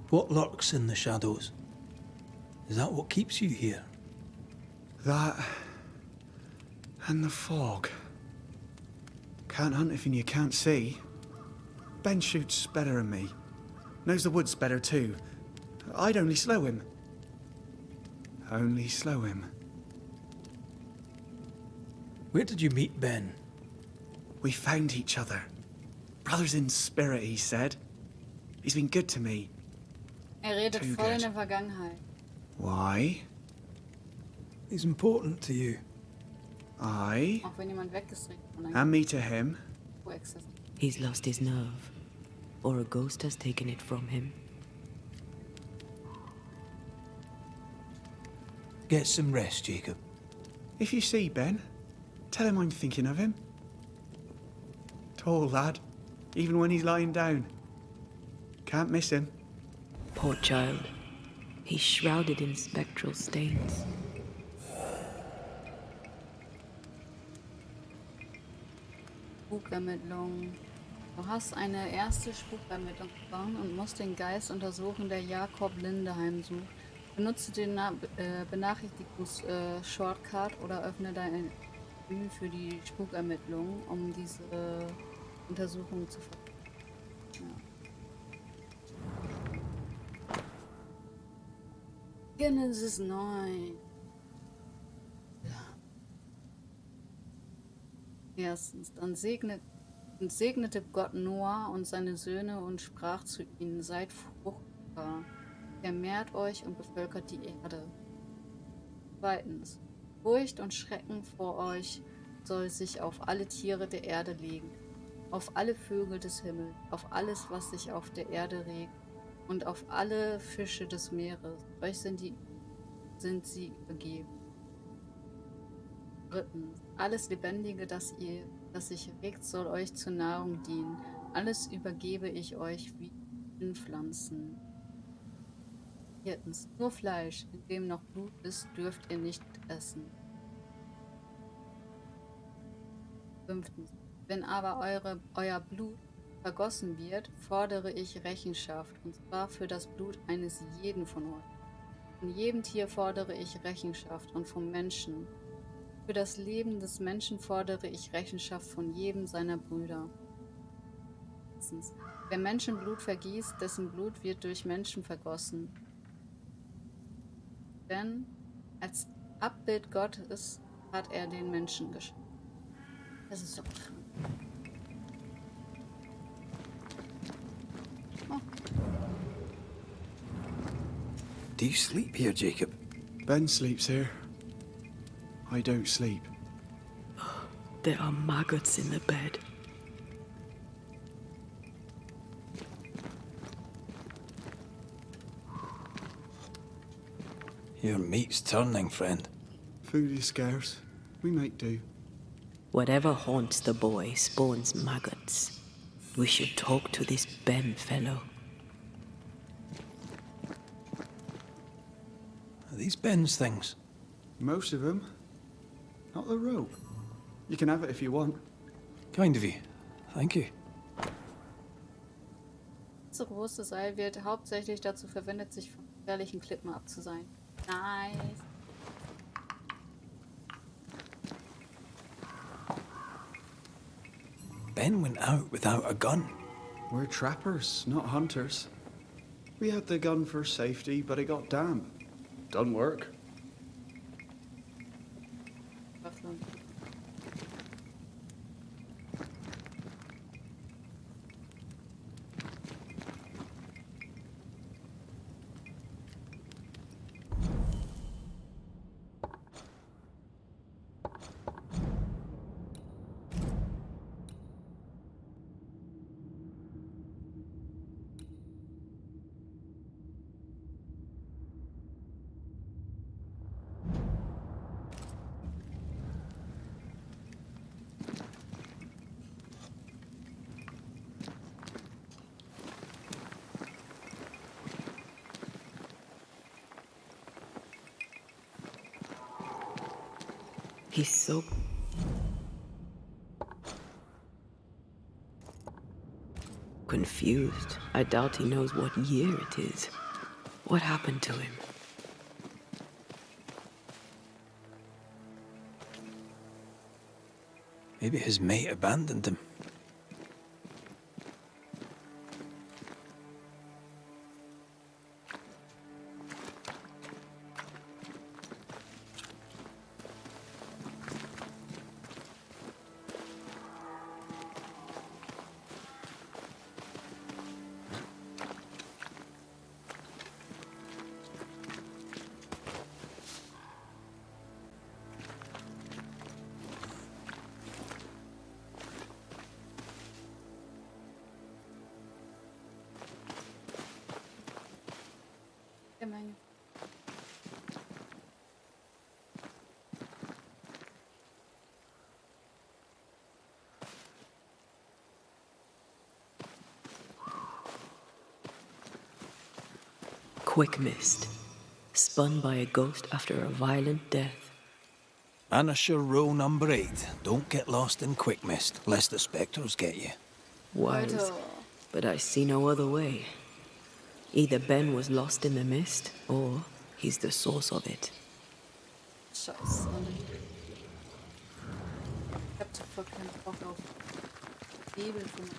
What lurks in the shadows? Is that what keeps you here? That and the fog. Can't hunt if you can't see. Ben shoots better than me. Knows the woods better too. I'd only slow him. Only slow him. Where did you meet Ben? We found each other. Brothers in spirit, he said. He's been good to me. Redet Too voll in good. der Vergangenheit. Why? He's important to you. I? Auch wenn jemand weggestrickt von einem And me to him. Access. He's lost his nerve, or a ghost has taken it from him. Get some rest, Jacob. If you see Ben, tell him I'm thinking of him. Tall lad, even when he's lying down. Can't miss him. Poor child. He's shrouded in spectral stains. Spukermittlung. Du hast eine erste Spukermittlung bekommen und musst den Geist untersuchen, der Jakob Lindeheim sucht. Benutze den Benachrichtigungs-Shortcut oder öffne dein Menü für die Spukermittlung, um diese Untersuchung zu verfolgen. Ja. Genesis 9. Erstens, dann segnete Gott Noah und seine Söhne und sprach zu ihnen: Seid fruchtbar, vermehrt euch und bevölkert die Erde. Zweitens, Furcht und Schrecken vor euch soll sich auf alle Tiere der Erde legen, auf alle Vögel des Himmels, auf alles, was sich auf der Erde regt, und auf alle Fische des Meeres. Euch sind sie übergeben. Drittens, alles Lebendige, das sich regt, soll euch zur Nahrung dienen. Alles übergebe ich euch wie Pflanzen. Viertens, nur Fleisch, in dem noch Blut ist, dürft ihr nicht essen. Fünftens, wenn aber euer Blut vergossen wird, fordere ich Rechenschaft, und zwar für das Blut eines jeden von euch. Von jedem Tier fordere ich Rechenschaft und vom Menschen. Für das Leben des Menschen fordere ich Rechenschaft von jedem seiner Brüder. Erstens, wer Menschenblut vergießt, dessen Blut wird durch Menschen vergossen. Denn als Abbild Gottes hat er den Menschen geschaffen. Das ist doch krank. Oh. Do you sleep here, Jacob? Ben sleeps here. I don't sleep. There are maggots in the bed. Your meat's turning, friend. Food is scarce. We make do. Whatever haunts the boy spawns maggots. We should talk to this Ben fellow. Are these Ben's things? Most of them. Not the rope. You can have it if you want. Kind of you. Thank you. Das große Seil wird hauptsächlich dazu verwendet, sich von gefährlichen Klippen abzuseilen. Nice. Ben went out without a gun. We're trappers, not hunters. We had the gun for safety, but it got damp. Doesn't work. He's so... confused. I doubt he knows what year it is. What happened to him? Maybe his mate abandoned him. Menge. Quick mist. Spun by a ghost after a violent death. Banisher row number 8. Don't get lost in quick mist, lest the spectres get you. Wise, but I see no other way. Either Ben was lost in the mist, or he's the source of it. Scheiße. Ich hab zuvor keinen Bock auf Nebel von.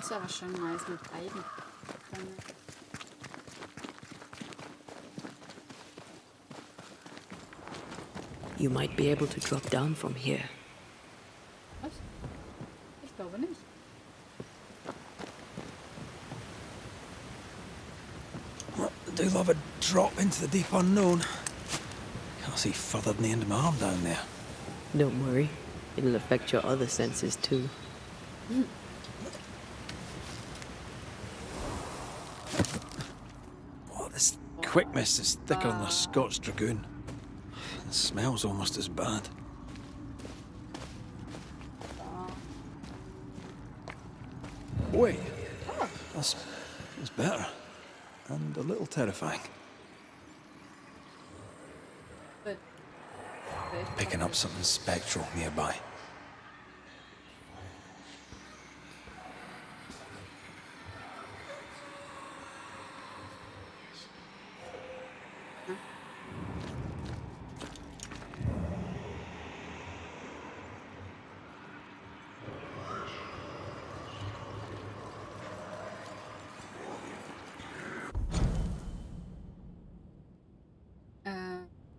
Ist aber schon nice mit beiden. You might be able to drop down from here. Was? Ich glaube nicht. Well, I do love a drop into the deep unknown. Can't see further than the end of my arm down there. Don't worry. It'll affect your other senses too. Oh, this quick mist is thicker than a Scots dragoon. It smells almost as bad. Wait, That's better. And a little terrifying. But Picking up something spectral nearby.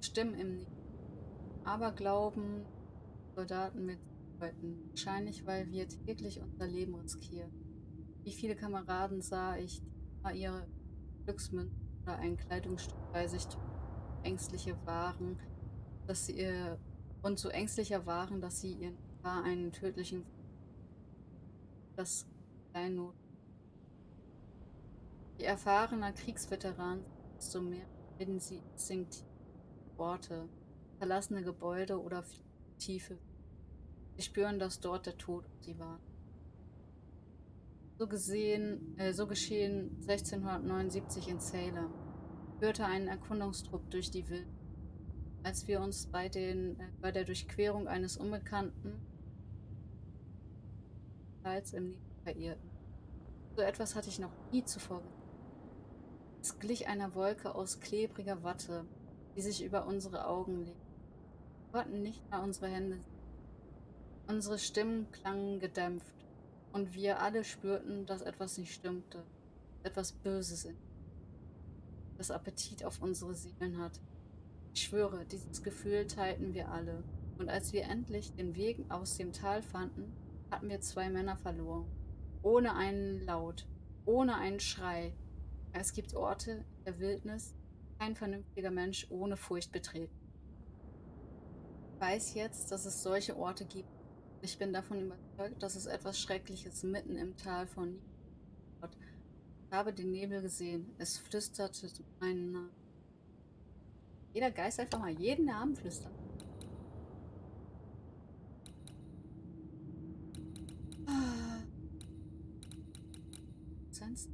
Stimmen im Nicht. Aberglauben, Soldaten mitdeuten. Wahrscheinlich, weil wir täglich unser Leben riskieren. Wie viele Kameraden sah ich, die immer ihre Glücksmünze oder ein Kleidungsstück bei sich trugen, ängstliche waren, dass sie so ängstlicher waren, dass sie ihren Gefahr einen tödlichen das Kleinod. Je erfahrener Kriegsveteranen sind, desto mehr reden sie instinktiv Worte, verlassene Gebäude oder Tiefe. Sie spüren, dass dort der Tod auf sie wartet. So geschehen 1679 in Salem. Führte einen Erkundungstrupp durch die Wildnis. Als wir uns bei der Durchquerung eines Unbekannten Teils im Nebel verirrten. So etwas hatte ich noch nie zuvor gesehen. Es glich einer Wolke aus klebriger Watte, die sich über unsere Augen legte. Wir konnten nicht mal unsere Hände sehen. Unsere Stimmen klangen gedämpft, und wir alle spürten, dass etwas nicht stimmte, etwas Böses in das Appetit auf unsere Seelen hat. Ich schwöre, dieses Gefühl teilten wir alle, und als wir endlich den Weg aus dem Tal fanden, hatten wir 2 Männer verloren. Ohne einen Laut, ohne einen Schrei. Es gibt Orte in der Wildnis, die kein vernünftiger Mensch ohne Furcht betreten. Ich weiß jetzt, dass es solche Orte gibt. Ich bin davon überzeugt, dass es etwas Schreckliches mitten im Tal von nicht gibt. Ich habe den Nebel gesehen. Es flüsterte meinen Namen. Jeder Geist einfach mal jeden Namen flüstern. Sonst?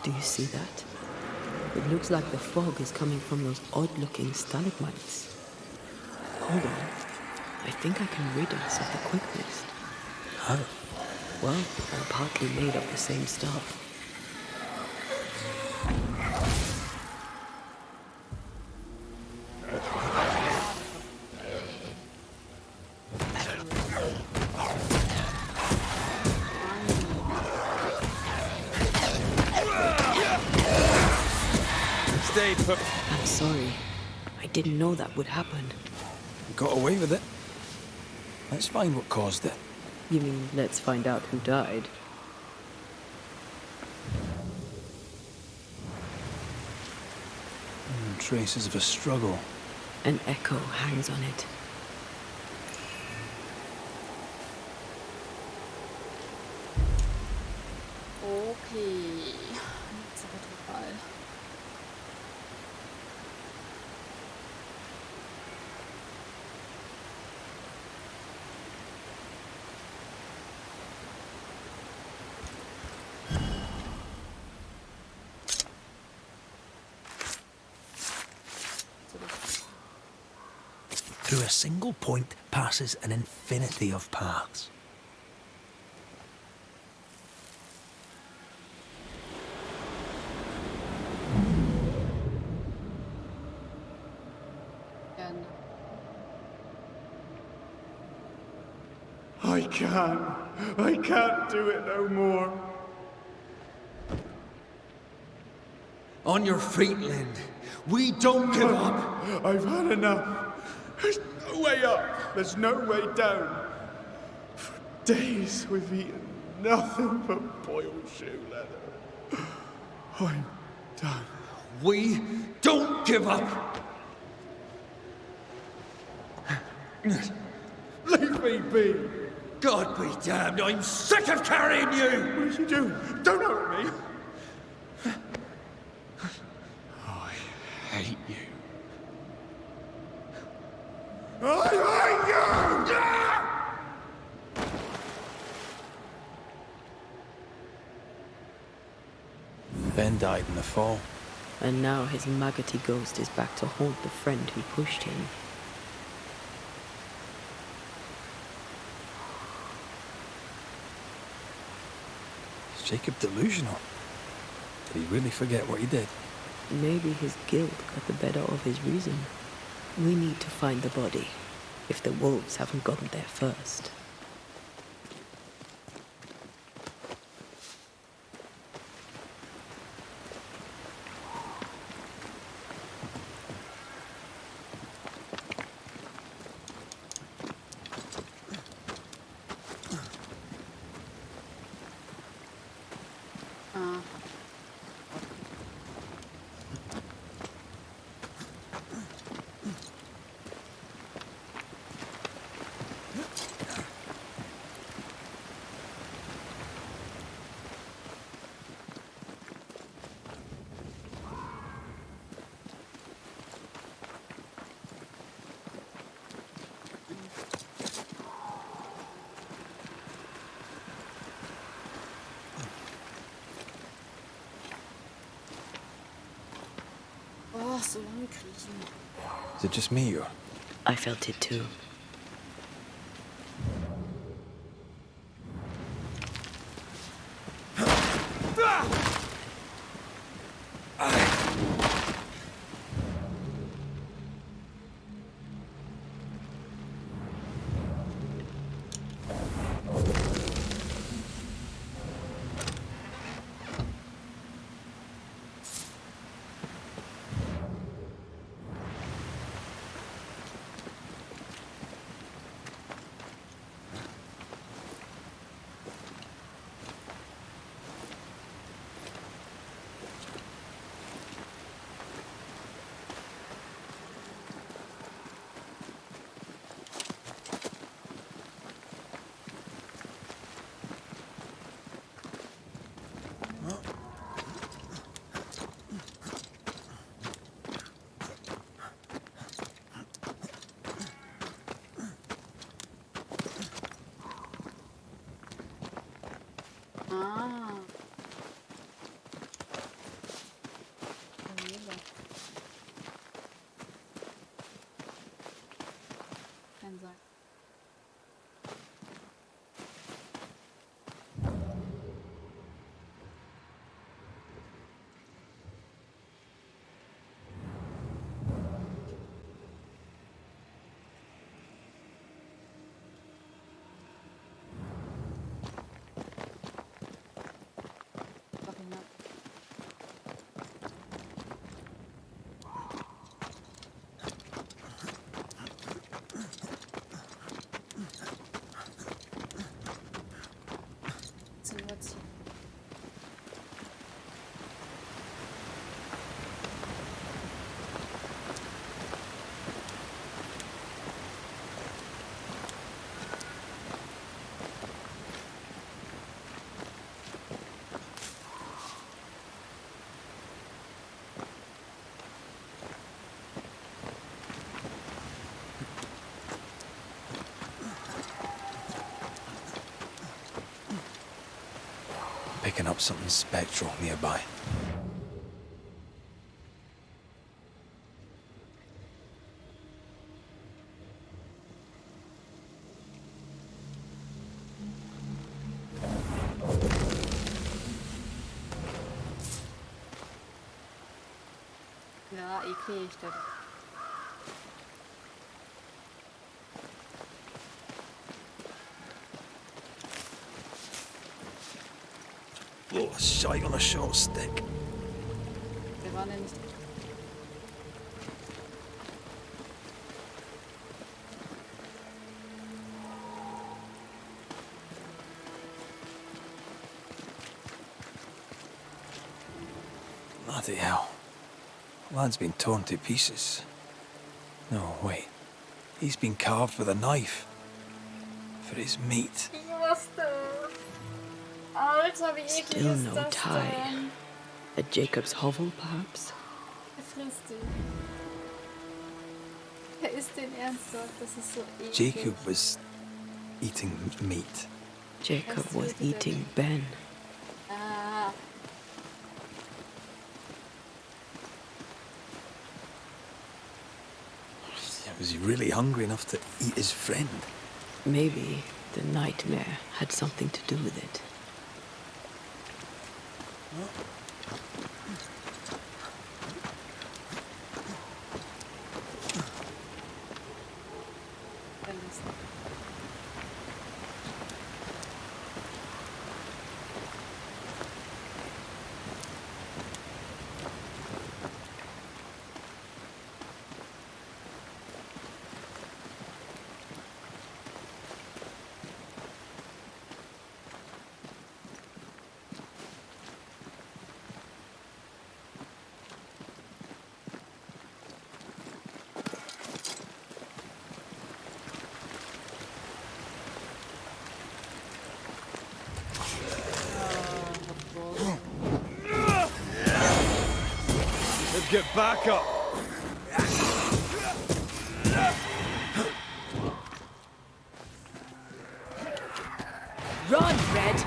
Do you see that? It looks like the fog is coming from those odd-looking stalagmites. Hold on. I think I can rid us of the quick mist. How? Well, they're partly made of the same stuff. I'm sorry. I didn't know that would happen. Got away with it. Let's find what caused it. You mean, let's find out who died? Traces of a struggle. An echo hangs on it. Okay. Jetzt aber total. Through a single point passes an infinity of paths. I can't do it no more. On your feet, Lind. We don't give up. I've had enough. There's no way up. There's no way down. For days we've eaten nothing but boiled shoe leather. I'm done. We don't give up. Leave me be. God be damned, I'm sick of carrying you! What are you doing? Don't hurt me. I hate you. I hate you! Ben died in the fall. And now his maggoty ghost is back to haunt the friend who pushed him. Is Jacob delusional? Did he really forget what he did? Maybe his guilt got the better of his reason. We need to find the body, if the wolves haven't gotten there first. Oh, so lange kriechen. Is it just me or? I felt it too. Ah. Kann sein. Picking up something spectral nearby. Ja, eklig. Oh, shite on a short stick. Der war nämlich. Bloody hell. Lad's been torn to pieces. No, wait. He's been carved with a knife. For his meat. Ich wusste. Alter, wie eklig Still ist no das tie. denn? At Jacob's hovel, perhaps? Er frisst den. Er isst den ernsthaft, das ist so eklig. Jacob was eating meat. Jacob was eating Ben. Ah. Was he really hungry enough to eat his friend? Maybe the nightmare had something to do with it. Let's get back up. Run, Red!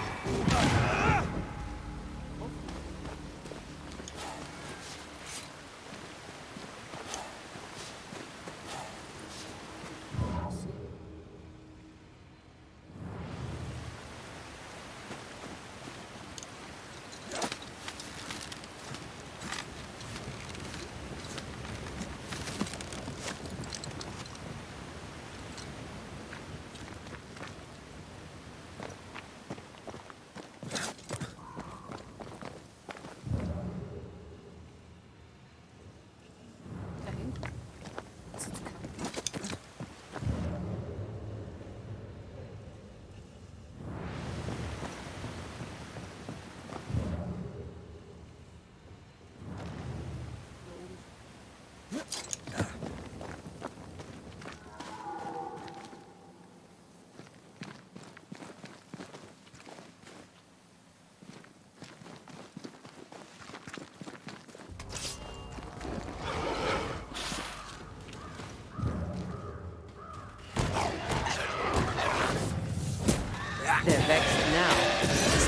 They're vexed now,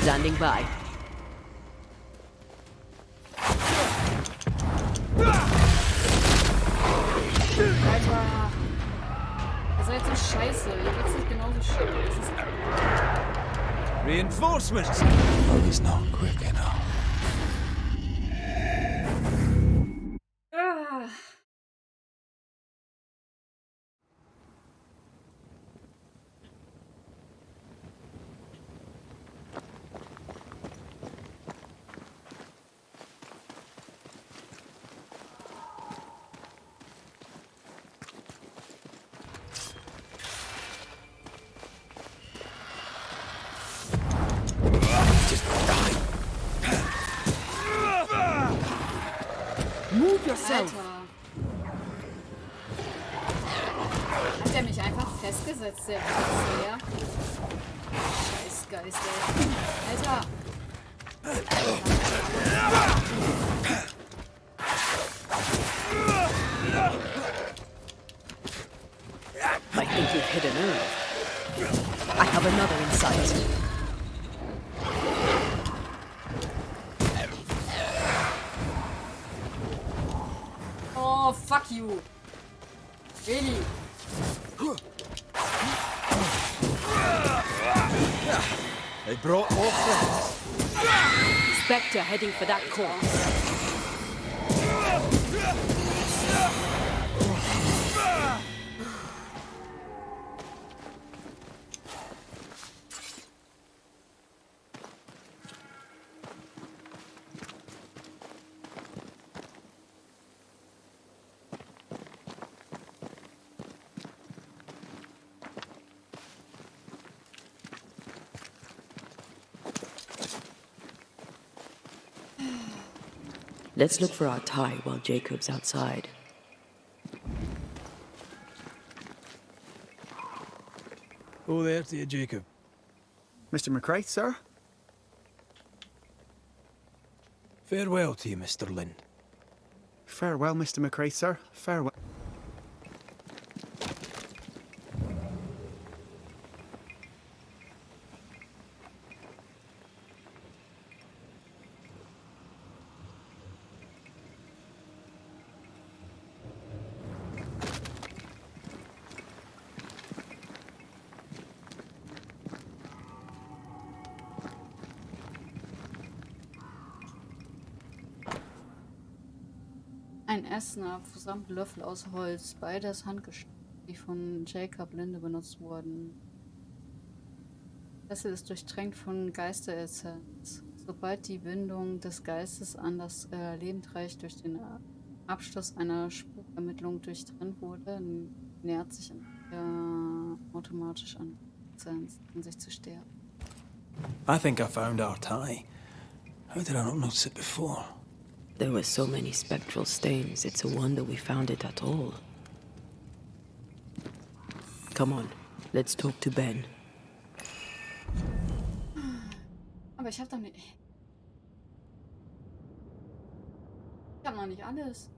standing by. Alter. Ihr seid so scheiße. Ihr wechselt genauso shit. Das ist Reinforcements! Well, he's not quick enough. Ah. Move yourself! Alter. Hat der mich einfach festgesetzt, der Wichser? Scheißgeist, ey. Alter. I think you've hit a nerve. I have another in sight. Oh, fuck you. Really? They brought more friends. Spectre heading for that corpse. Let's look for our tie while Jacob's outside. Oh, there to you, Jacob. Mr. McCrae, sir? Farewell to you, Mr. Lind. Farewell, Mr. McCrae, sir. Farewell. Ein Essener samt Löffel aus Holz, beides handgeschnitten, die von Jacob Linde benutzt wurden. Kessel ist durchtränkt von Geisteressenz. Sobald die Bindung des Geistes an das Lebendreich durch den Abschluss einer Spukermittlung durchtrennt wurde, nähert sich automatisch an Essenz, um sich zu sterben. I think I found our tie. How did I not notice it before? There were so many spectral stains, it's a wonder we found it at all. Come on, let's talk to Ben. Aber ich hab doch nicht... Ich hab noch nicht alles.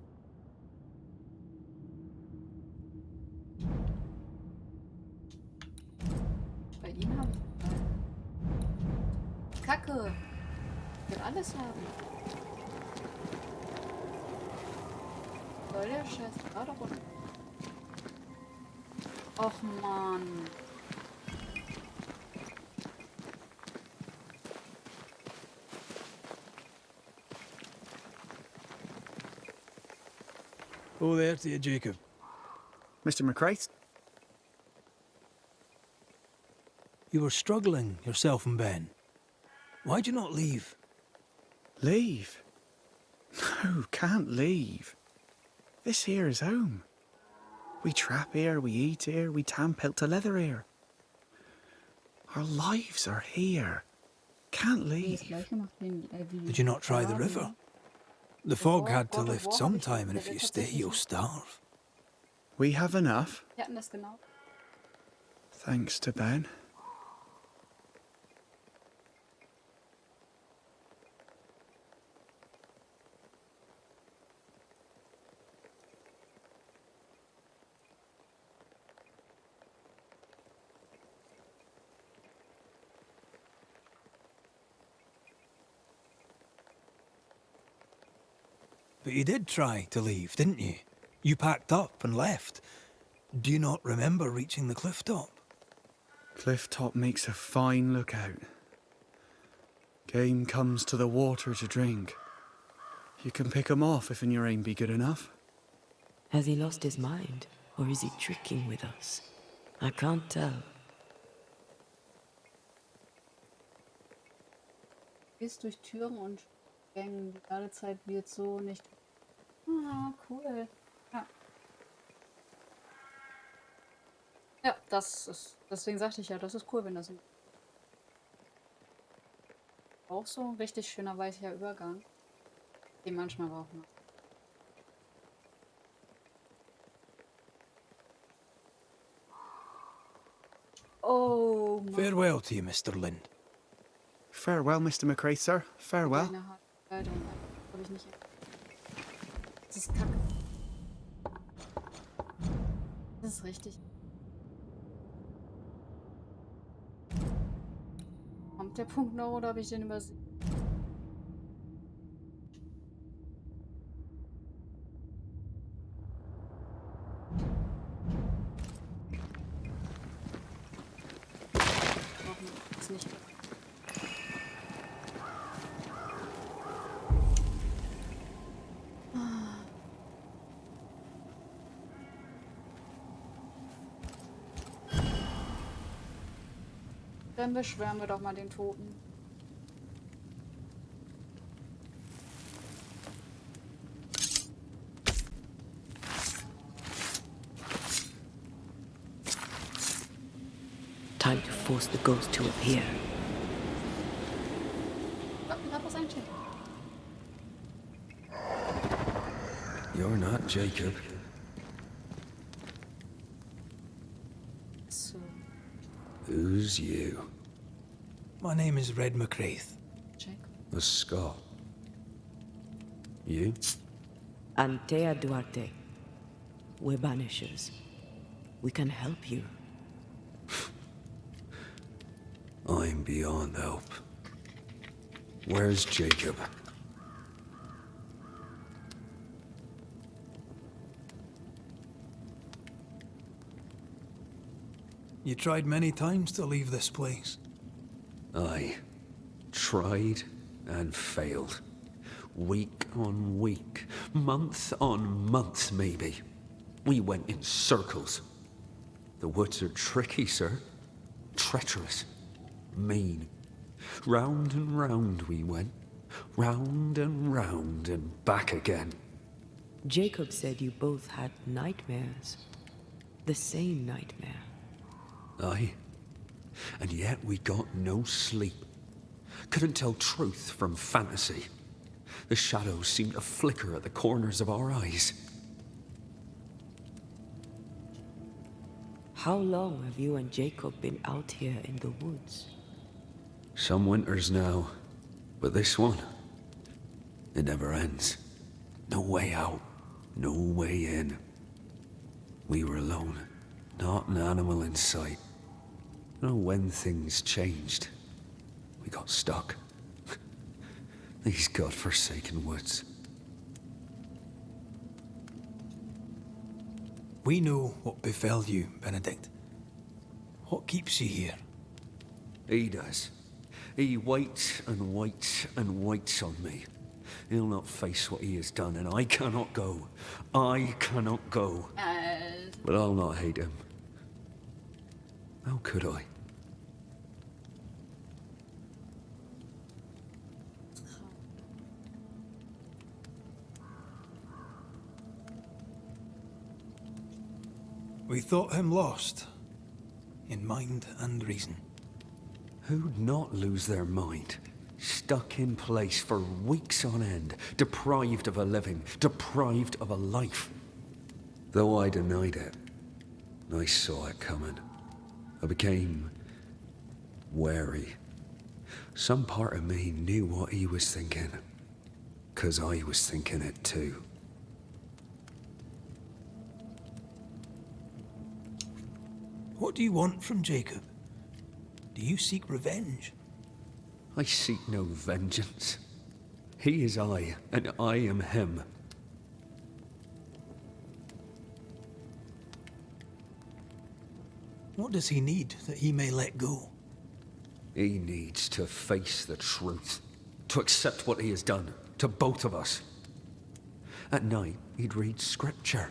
Bei ihm hab ich... Kacke! Ich will alles haben. Soll der Scheiß gerade runter? Och Mann. Oh, there to you, Jacob. Mr. McCrae? You were struggling, yourself and Ben. Why'd you not leave? Leave? No, can't leave. This here is home. We trap here, we eat here, we tan pelt to leather here. Our lives are here. Can't leave. Did you not try the river? The fog had to lift sometime, and if you stay, you'll starve. We have enough. Wir hatten das genau. Thanks to Ben. But you did try to leave, didn't you? You packed up and left. Do you not remember reaching the cliff top? Cliff top makes a fine lookout. Game comes to the water to drink. You can pick 'em off if your aim be good enough. Has he lost his mind, or is he tricking with us? I can't tell. Gehst durch Türen und Gängen. Die Ladezeit wird so nicht... Ah, cool. Ja. Ja, das ist... Deswegen sagte ich ja, das ist cool, wenn das... Auch so ein richtig schöner weicher Übergang. Den manchmal brauchen wir. Oh, Mann. Farewell to you, Mr. Lind. Farewell, Mr. McCrae, sir. Farewell. Hab ich nicht. Das ist kacke. Das ist richtig. Kommt der Punkt noch oder habe ich den übersehen? Ist nicht. Dann beschwören wir doch mal den Toten. Time to force the ghost to appear. Oh, da was einchecken. You're not Jacob. So, Who's you? My name is Red McCraith. Jacob. A Scot. You? Antea Duarte. We're banishers. We can help you. I'm beyond help. Where's Jacob? You tried many times to leave this place. Aye. Tried and failed. Week on week. Month on month, maybe. We went in circles. The woods are tricky, sir. Treacherous. Mean. Round and round we went. Round and back again. Jacob said you both had nightmares. The same nightmare. Aye. And yet we got no sleep. Couldn't tell truth from fantasy. The shadows seemed to flicker at the corners of our eyes. How long have you and Jacob been out here in the woods? Some winters now, but this one, it never ends. No way out, no way in. We were alone, not an animal in sight. I don't know when things changed. We got stuck. These godforsaken woods. We know what befell you, Benedict. What keeps you here? He does. He waits and waits and waits on me. He'll not face what he has done, and I cannot go. I cannot go. But I'll not hate him. How could I? We thought him lost, in mind and reason. Who'd not lose their mind? Stuck in place for weeks on end, deprived of a living, deprived of a life. Though I denied it, I saw it coming. I became wary. Some part of me knew what he was thinking, 'cause I was thinking it too. What do you want from Jacob? Do you seek revenge? I seek no vengeance. He is I, and I am him. What does he need that he may let go? He needs to face the truth, to accept what he has done to both of us. At night, he'd read scripture.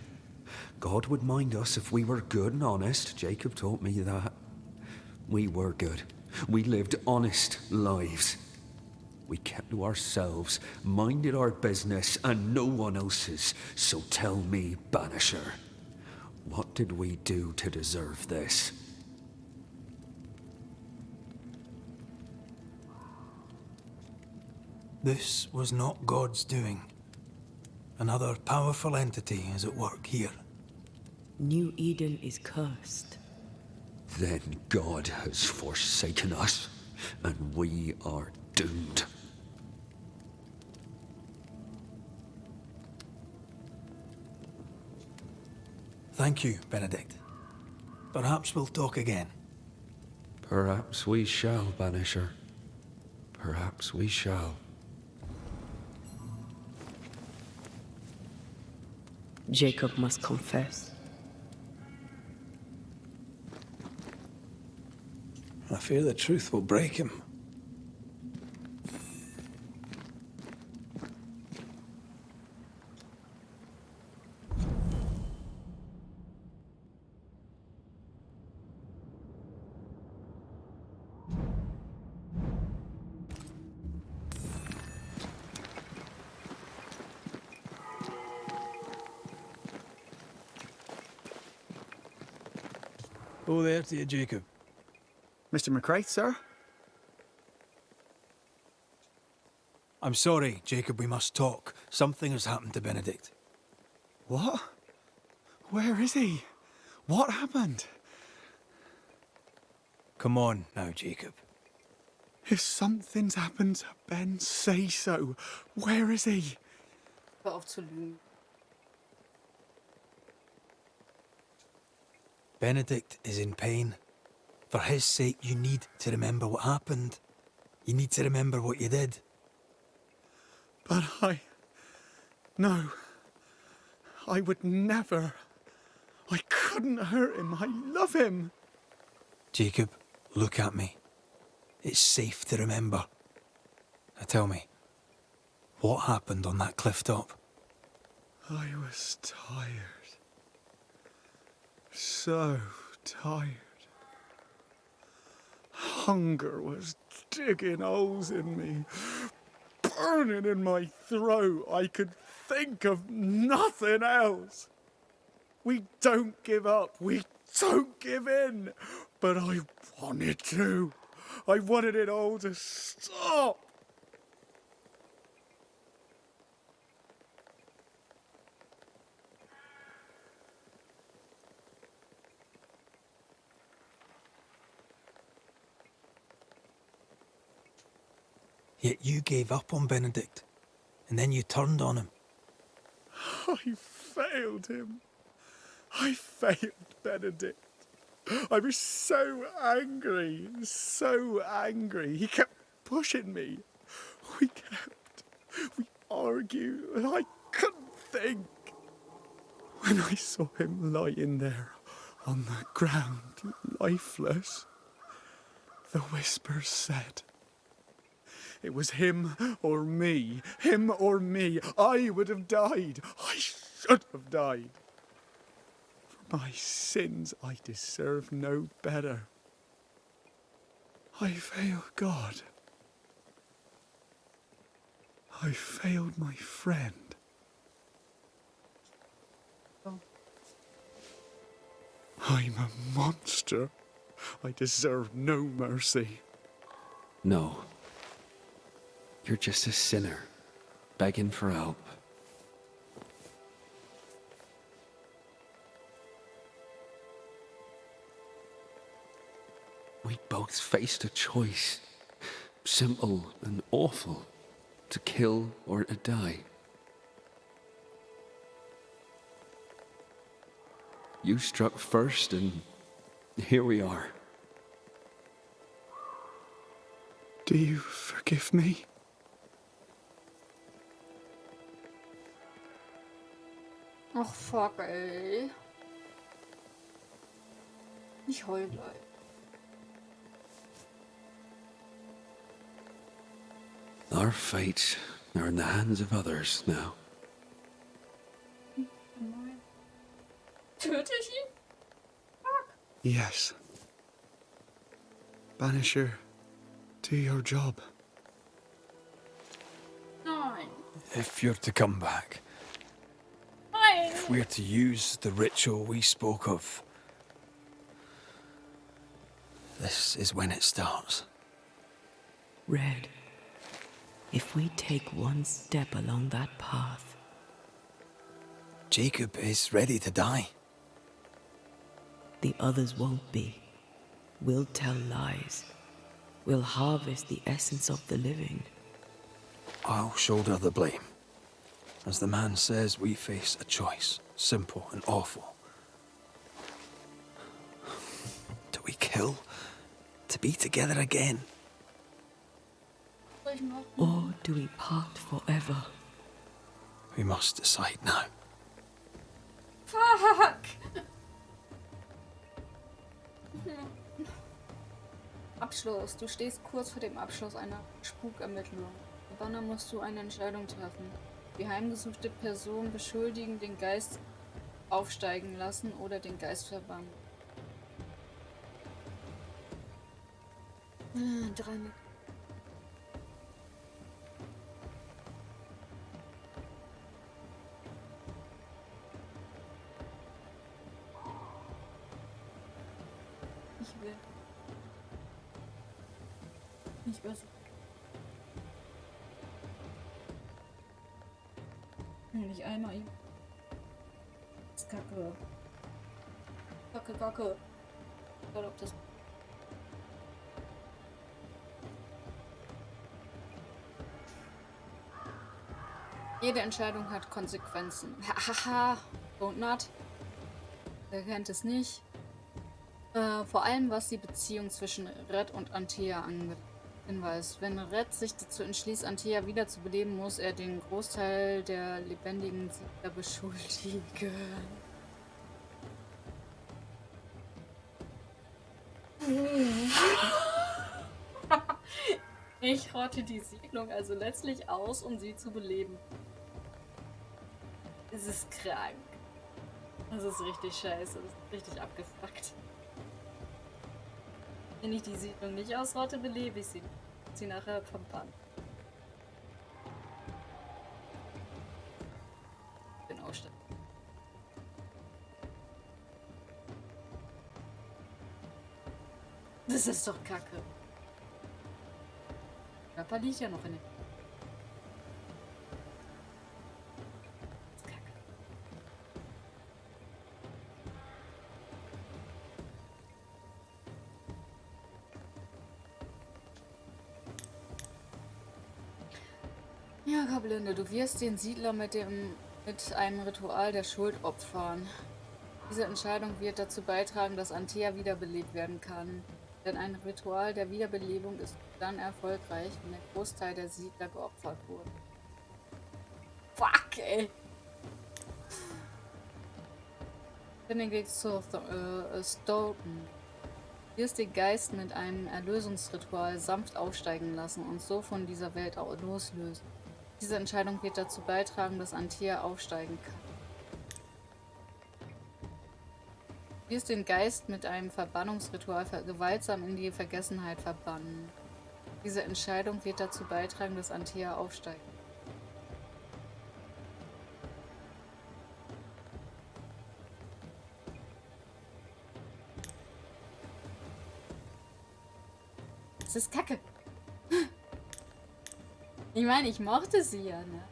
God would mind us if we were good and honest. Jacob taught me that. We were good. We lived honest lives. We kept to ourselves, minded our business and no one else's. So tell me, Banisher, what did we do to deserve this? This was not God's doing. Another powerful entity is at work here. New Eden is cursed. Then God has forsaken us, and we are doomed. Thank you, Benedict. Perhaps we'll talk again. Perhaps we shall, Banisher. Perhaps we shall. Jacob must confess. I fear the truth will break him. Oh, there to you, Jacob. Mr. McCraith, sir? I'm sorry, Jacob, we must talk. Something has happened to Benedict. What? Where is he? What happened? Come on now, Jacob. If something's happened to Ben, say so. Where is he? Hör auf zu lügen. Benedict is in pain. For his sake, you need to remember what happened. You need to remember what you did. But No. I would never. I couldn't hurt him. I love him. Jacob, look at me. It's safe to remember. Now tell me, what happened on that cliff top? I was tired. So tired. Hunger was digging holes in me, burning in my throat. I could think of nothing else. We don't give up. We don't give in. But I wanted to. I wanted it all to stop. Yet you gave up on Benedict, and then you turned on him. I failed him. I failed Benedict. I was so angry, so angry. He kept pushing me. We argued, and I couldn't think. When I saw him lying there on the ground, lifeless, the whispers said, it was him or me, him or me. I would have died. I should have died. For my sins, I deserve no better. I failed God. I failed my friend. I'm a monster. I deserve no mercy. No. You're just a sinner, begging for help. We both faced a choice, simple and awful, to kill or to die. You struck first, and here we are. Do you forgive me? Ach, fuck, ey. Ich heul gleich. Our fates are in the hands of others now. Töte ich ihn? Fuck. Yes. Banisher, do your job. Nein. If you're to come back, Nein. if we're to use the ritual we spoke of, this is when it starts. Red, if we take one step along that path, Jacob is ready to die. the others won't be. We'll tell lies. We'll harvest the essence of the living. I'll shoulder the blame. As the man says, we face a choice, simple and awful. Do we kill to be together again? Or do we part forever? We must decide now. Fuck! Abschluss. Du stehst kurz vor dem Abschluss einer Spukermittlung. Dann musst du eine Entscheidung treffen. Die heimgesuchte Person beschuldigen, den Geist aufsteigen lassen oder den Geist verbannen. 3 Minuten. Ich will. Nicht mehr so. Nicht einmal ihm. ist kacke. Kacke, kacke. Ich glaube, ob das... Jede Entscheidung hat Konsequenzen. Haha, don't not. Wer kennt es nicht? Vor allem was die Beziehung zwischen Red und Antea angeht. Hinweis. Wenn Red sich dazu entschließt, Antea wiederzubeleben, muss er den Großteil der lebendigen Siedler beschuldigen. Ich rotte die Siedlung also letztlich aus, um sie zu beleben. Es ist krank. Das ist richtig scheiße. Das ist richtig abgefuckt. Wenn ich die Siedlung nicht ausrotte, belebe ich sie. Sie nachher verbannt. Ich bin ausstellen. Das ist doch kacke. Der Körper liegt ja noch in den... Das ist kacke. Ja, Kablinde, du wirst den Siedler mit einem Ritual der Schuld opfern. Diese Entscheidung wird dazu beitragen, dass Antea wiederbelebt werden kann. Denn ein Ritual der Wiederbelebung ist dann erfolgreich, wenn der Großteil der Siedler geopfert wurde. Fuck, ey! Dann geht's zu Stoughton. Du wirst den Geist mit einem Erlösungsritual sanft aufsteigen lassen und so von dieser Welt loslösen. Diese Entscheidung wird dazu beitragen, dass Antea aufsteigen kann. Du wirst den Geist mit einem Verbannungsritual gewaltsam in die Vergessenheit verbannen. Diese Entscheidung wird dazu beitragen, dass Antea aufsteigt. Das ist kacke. Ich meine, ich mochte sie ja, ne?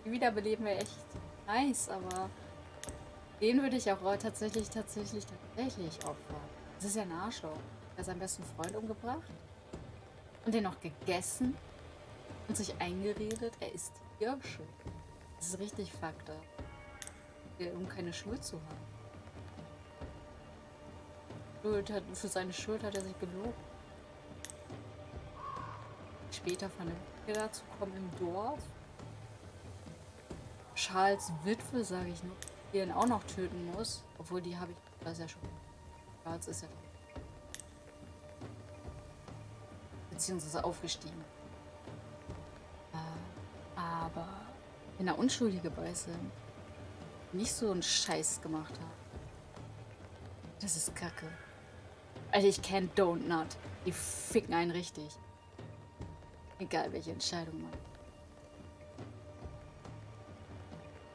Die Wiederbeleben wäre echt nice, aber den würde ich auch tatsächlich opfern. Das ist ja ein Arschloch. Er hat seinen besten Freund umgebracht und den noch gegessen und sich eingeredet, er ist Hirsche. Das ist richtig fucked up. Um keine Schuld zu haben. Für seine Schuld hat er sich gelogen. Später von der Witwe dazu kommen im Dorf. Charles Witwe, sage ich noch, die ihn auch noch töten muss. Obwohl die habe ich, das ja schon. Charles ist ja beziehungsweise aufgestiegen. Aber wenn er Unschuldige bei sind, nicht so einen Scheiß gemacht hat. Das ist kacke. Also ich kenne Don't Not. Die ficken einen richtig. Egal welche Entscheidung man.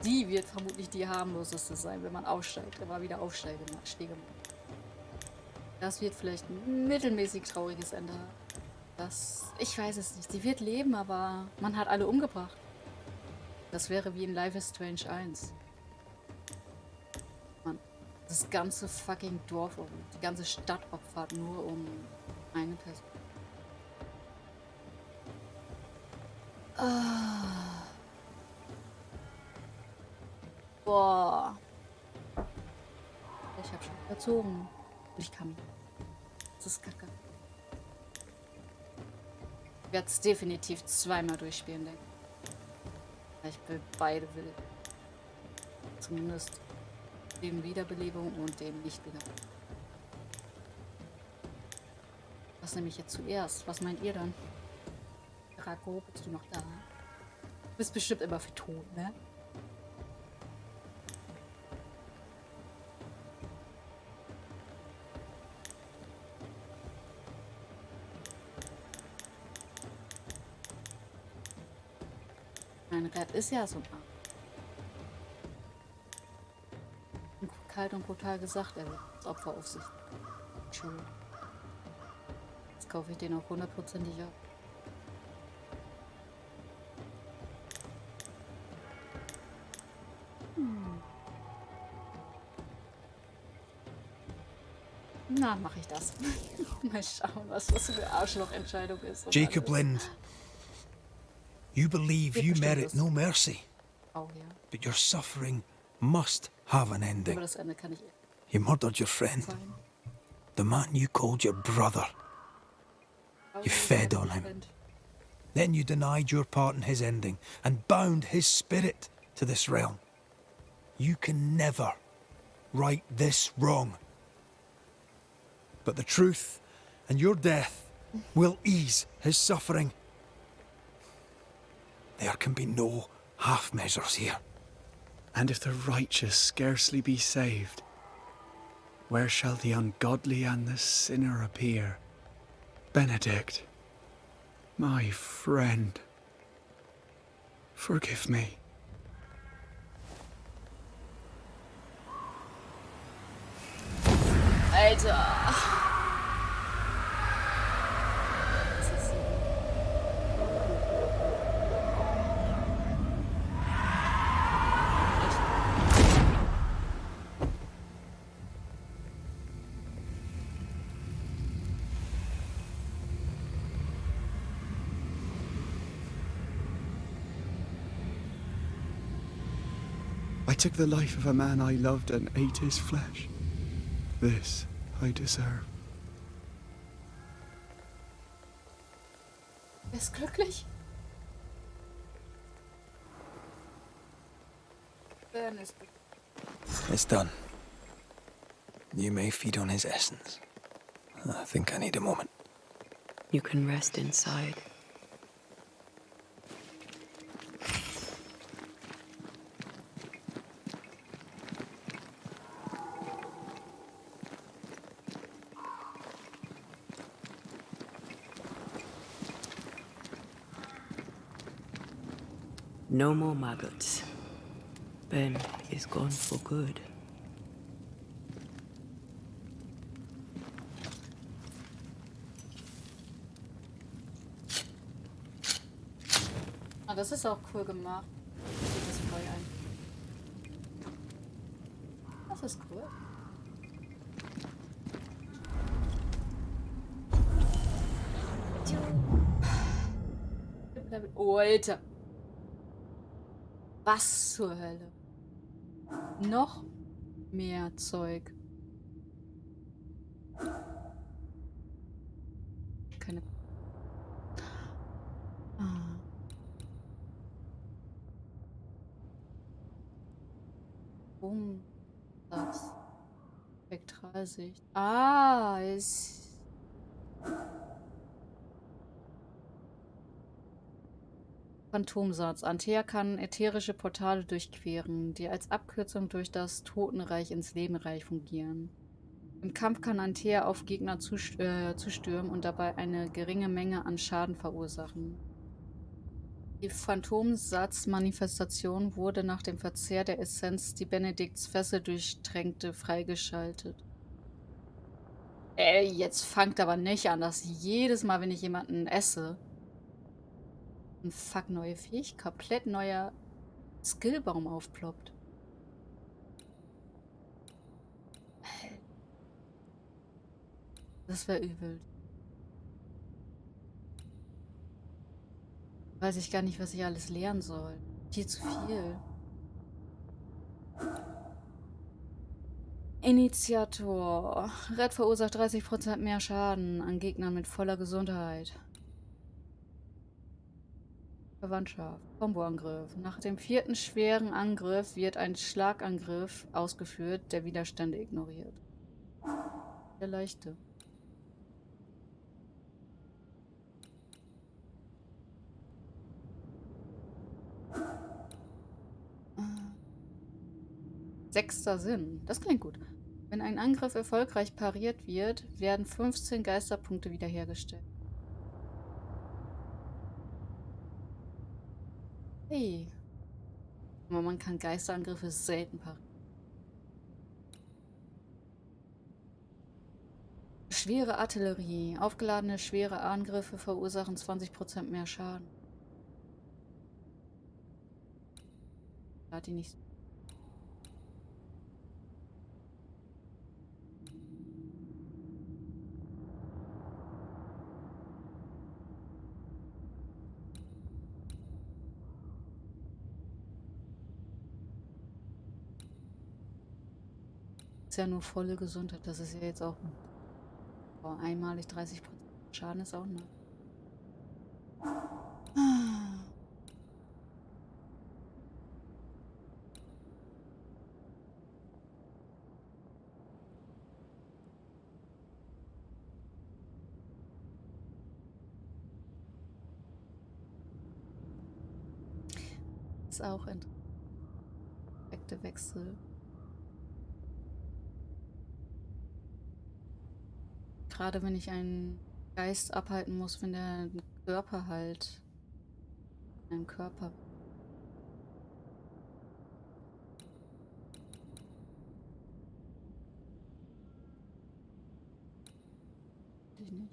Die wird vermutlich die harmloseste sein, wenn man aussteigt. Immer wieder Aufstiege macht. Das wird vielleicht ein mittelmäßig trauriges Ende haben. Ich weiß es nicht. Sie wird leben, aber man hat alle umgebracht. Das wäre wie in Life is Strange 1. Man, das ganze fucking Dorf und die ganze Stadt opfert nur um eine Person. Boah. Ich hab schon verzogen. Ich kann. Das ist kacke. Ich werde es definitiv zweimal durchspielen, denke ich. Ich will beide will. Zumindest den Wiederbelebung und den Nicht-Wiederbelebung. Was nehme ich jetzt zuerst? Was meint ihr dann? Rako, bist du noch da? Du bist bestimmt immer für tot, ne? Mein Red ist ja so ein Arm. Kalt und brutal gesagt, er wird das Opfer auf sich. Schön. Jetzt kaufe ich den auch 100%ig ab. Na, mache ich das. Mal schauen, was so eine Arschloch-Entscheidung ist. Und Jacob alles. Lind, you believe Geht you bestimmt merit was. no mercy, Oh ja. but your suffering must have an Über ending. das Ende kann ich You murdered your friend, verzeihen. the man you called your brother. Aber You das fed hätte on ich him. verwendet. Then you denied your part in his ending and bound his spirit to this realm. You can never right this wrong. But the truth and your death will ease his suffering. There can be no half measures here. And if the righteous scarcely be saved, where shall the ungodly and the sinner appear? Benedict, my friend, forgive me. Alter. I took the life of a man I loved and ate his flesh. This I deserve. Er ist glücklich. Ben ist glücklich. It's done. You may feed on his essence. I think I need a moment. You can rest inside. No more maggots. Ben is gone for good. Ah, das ist auch cool gemacht. Geht das Feuer ein. Das ist cool. Oh, Alter. Was zur Hölle? Noch mehr Zeug. Keine. Ah. Das. Spektralsicht. Ah, ist. Phantomsatz. Antea kann ätherische Portale durchqueren, die als Abkürzung durch das Totenreich ins Lebenreich fungieren. Im Kampf kann Antea auf Gegner zustürmen und dabei eine geringe Menge an Schaden verursachen. Die Phantomsatz-Manifestation wurde nach dem Verzehr der Essenz, die Benedikts Fessel durchtränkte, freigeschaltet. Ey, jetzt fangt aber nicht an, dass jedes Mal, wenn ich jemanden esse, ein fuck neue Fähigkeit, komplett neuer Skillbaum aufploppt. Das wäre übel. Weiß ich gar nicht, was ich alles lernen soll. Viel zu viel. Initiator. Red verursacht 30% mehr Schaden an Gegnern mit voller Gesundheit. Verwandtschaft. Komboangriff. Nach dem 4. schweren Angriff wird ein Schlagangriff ausgeführt, der Widerstände ignoriert. Der leichte. Sechster Sinn. Das klingt gut. Wenn ein Angriff erfolgreich pariert wird, werden 15 Geisterpunkte wiederhergestellt. Hey. Aber man kann Geisterangriffe selten parieren. Schwere Artillerie. Aufgeladene schwere Angriffe verursachen 20% mehr Schaden. Hat die nicht. Ist ja nur volle Gesundheit. Das ist ja jetzt auch einmalig 30% Schaden ist auch noch. Ist auch ein Effektewechsel. Gerade wenn ich einen Geist abhalten muss, wenn der Körper halt einen Körper. Ich nicht.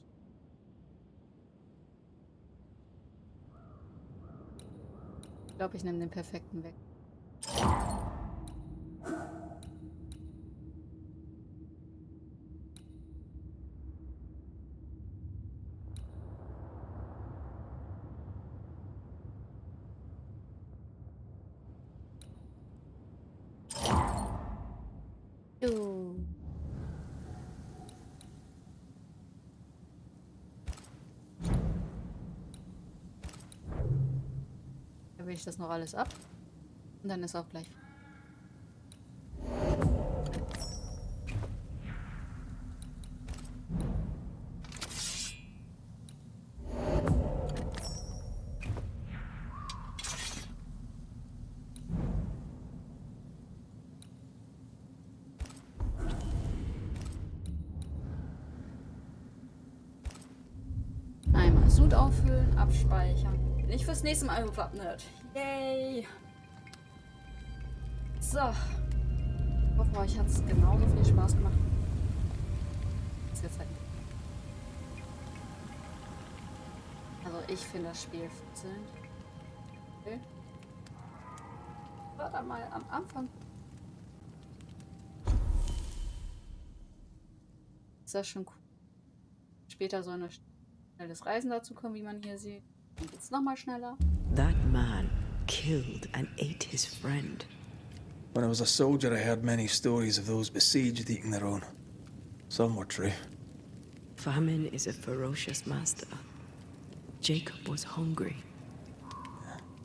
Ich glaube, ich nehme den perfekten weg. Da will ich das noch alles ab. Und dann ist auch gleich. Einmal Sud auffüllen, abspeichern. Nicht fürs nächste Mal gewappnet. Yay! So. Ich hoffe, euch hat es genauso viel Spaß gemacht. Ist jetzt halt. Also ich finde das Spiel faszinierend. Okay. War da mal am Anfang. Ist das schon cool. Später soll ein schnelles Reisen dazu kommen, wie man hier sieht. Dann geht's nochmal schneller. That man killed and ate his friend. When I was a soldier, I heard many stories of those besieged eating their own. Some were true. Famine is a ferocious master. Jacob was hungry.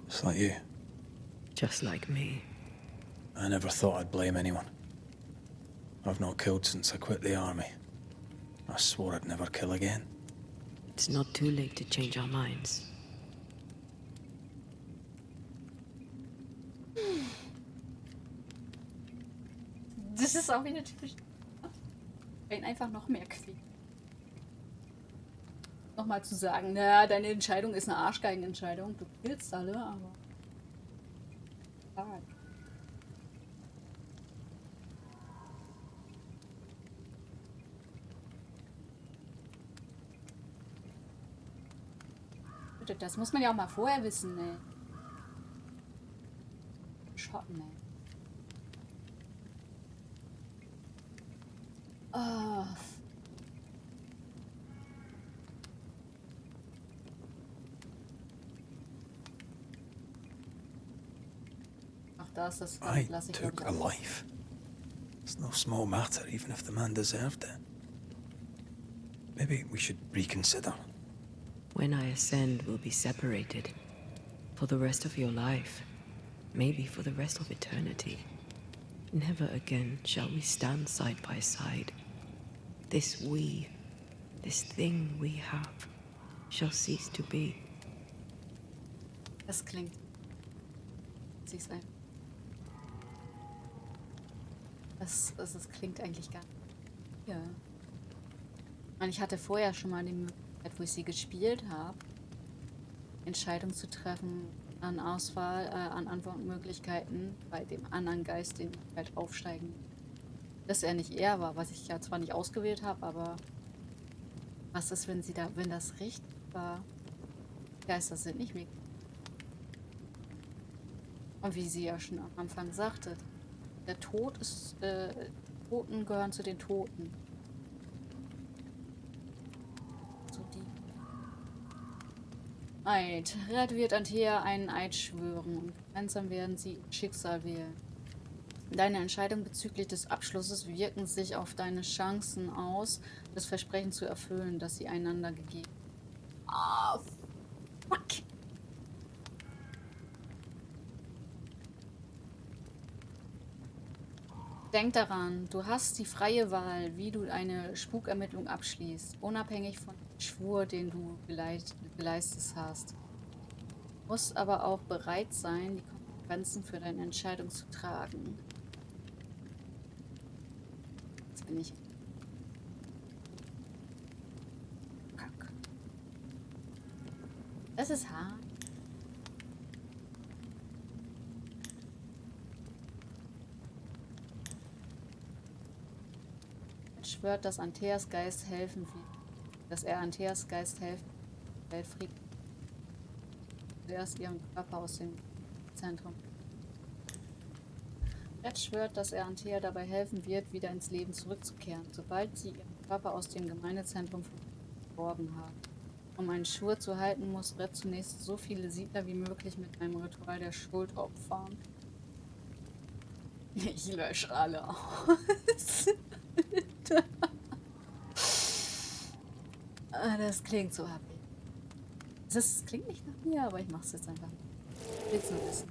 Just like you. Just like me. I never thought I'd blame anyone. I've not killed since I quit the army. I swore I'd never kill again. It's not too late to change our minds. Das ist auch wieder typisch. Ihn einfach noch mehr quälen. Nochmal zu sagen, naja, deine Entscheidung ist eine Arschgeigenentscheidung. Du killst alle, aber. Das muss man ja auch mal vorher wissen, ne? Schotten, ne? Oh. Ach, da ist das. I took a life. It's no small matter, even if the man deserved it. Maybe we should reconsider. When I ascend, we'll be separated. For the rest of your life. Maybe for the rest of eternity. Never again shall we stand side by side. This we, this thing we have, shall cease to be. Das klingt. Sieh's ein. Das klingt eigentlich gar nicht. Ja. Und ich hatte vorher schon mal die Möglichkeit, wo ich sie gespielt habe, Entscheidungen zu treffen an Auswahl, an Antwortmöglichkeiten bei dem anderen Geist, den ich halt aufsteigen. Dass er nicht er war, was ich ja zwar nicht ausgewählt habe, aber was ist, wenn das richtig war? Geister sind nicht weg. Und wie sie ja schon am Anfang sagte, der Tod ist, Toten gehören zu den Toten. So die. Eid. Red wird Antea einen Eid schwören und gemeinsam werden sie Schicksal wählen. Deine Entscheidungen bezüglich des Abschlusses wirken sich auf deine Chancen aus, das Versprechen zu erfüllen, das sie einander gegeben haben. Ah, fuck. Denk daran, du hast die freie Wahl, wie du eine Spukermittlung abschließt, unabhängig von dem Schwur, den du geleistet hast. Du musst aber auch bereit sein, die Konsequenzen für deine Entscheidung zu tragen. Jetzt bin ich... Kack. Das ist hart. Schwört, dass Antheas Geist helfen wird. Dass er Antheas Geist helfen wird, Weltfrieden. Zuerst ihren Körper aus dem Zentrum. Red schwört, dass er Anthea dabei helfen wird, wieder ins Leben zurückzukehren, sobald sie ihren Körper aus dem Gemeindezentrum verborgen haben. Um einen Schwur zu halten, muss Red zunächst so viele Siedler wie möglich mit einem Ritual der Schuld opfern. Ich lösche alle aus. Das klingt so happy. Das klingt nicht nach mir, aber ich mach's jetzt einfach. Willst du wissen?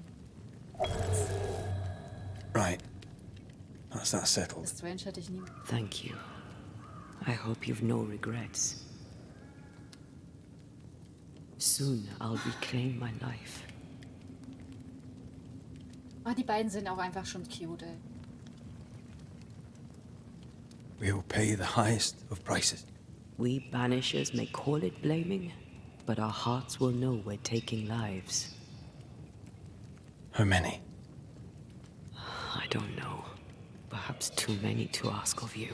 Right. That's that settled. Strange hätte ich nie. Thank you. I hope you've no regrets. Soon I'll reclaim my life. Ah, die beiden sind auch einfach schon cute, ey. We'll pay the highest of prices. We banishers may call it blaming, but our hearts will know we're taking lives. How many? I don't know. Perhaps too many to ask of you.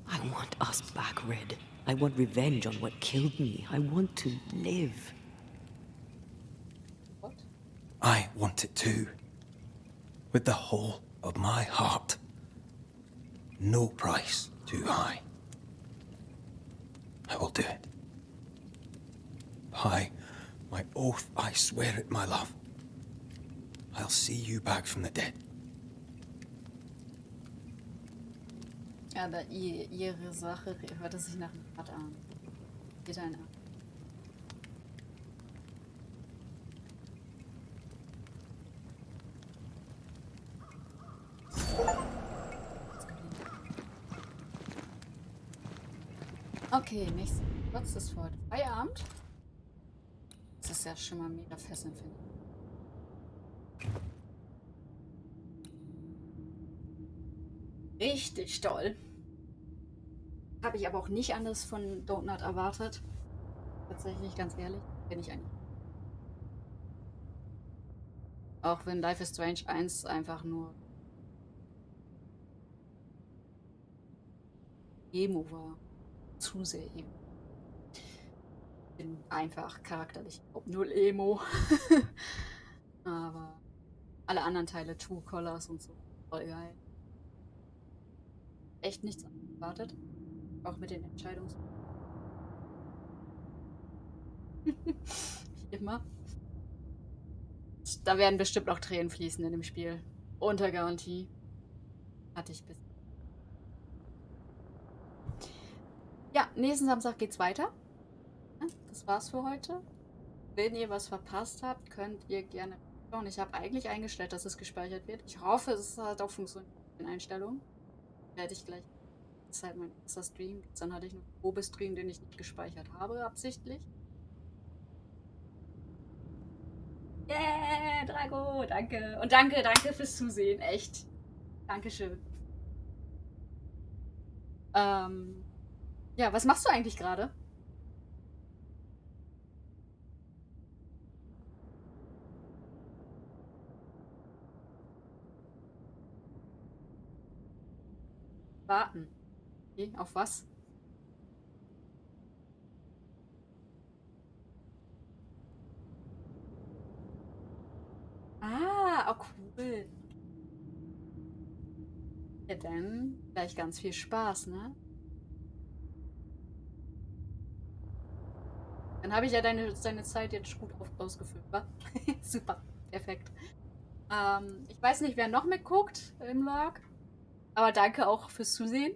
I want us back, Red. I want revenge on what killed me. I want to live. What? I want it too. With the whole of my heart. No price too high. I will do it. By my oath, I swear it, my love. I'll see you back from the dead. Aber ihre Sache hörte sich nach einem Rat an. Geht ein an. Okay, nächstes. Kurz ist für heute Feierabend. Das ist ja schon mal mega fesselnd, finde ich. Richtig toll. Habe ich aber auch nicht anders von Donut erwartet. Tatsächlich, ganz ehrlich, bin ich eigentlich. Auch wenn Life is Strange 1 einfach nur Emo war. Zu sehr Emo. Bin einfach charakterlich null Emo. Aber alle anderen Teile, True Colors und so, voll geil. Echt nichts erwartet. Auch mit den Entscheidungs... Immer. Da werden bestimmt auch Tränen fließen in dem Spiel. Unter Garantie. Hatte ich bis. Ja, nächsten Samstag geht's weiter. Das war's für heute. Wenn ihr was verpasst habt, könnt ihr gerne schauen. Ich habe eigentlich eingestellt, dass es gespeichert wird. Ich hoffe, es hat auch funktioniert in Einstellungen. Werde ich gleich. Das ist halt mein erster Stream. Dann hatte ich noch einen Probestream, den ich nicht gespeichert habe, absichtlich. Yeah, Drago, danke. Und danke fürs Zusehen, echt. Dankeschön. Ja, was machst du eigentlich gerade? Warten. Okay, auf was? Ah, oh cool. Ja, dann gleich ganz viel Spaß, ne? Dann habe ich ja deine Zeit jetzt gut ausgefüllt, wa? Super, perfekt. Ich weiß nicht, wer noch mitguckt im Log, aber danke auch fürs Zusehen.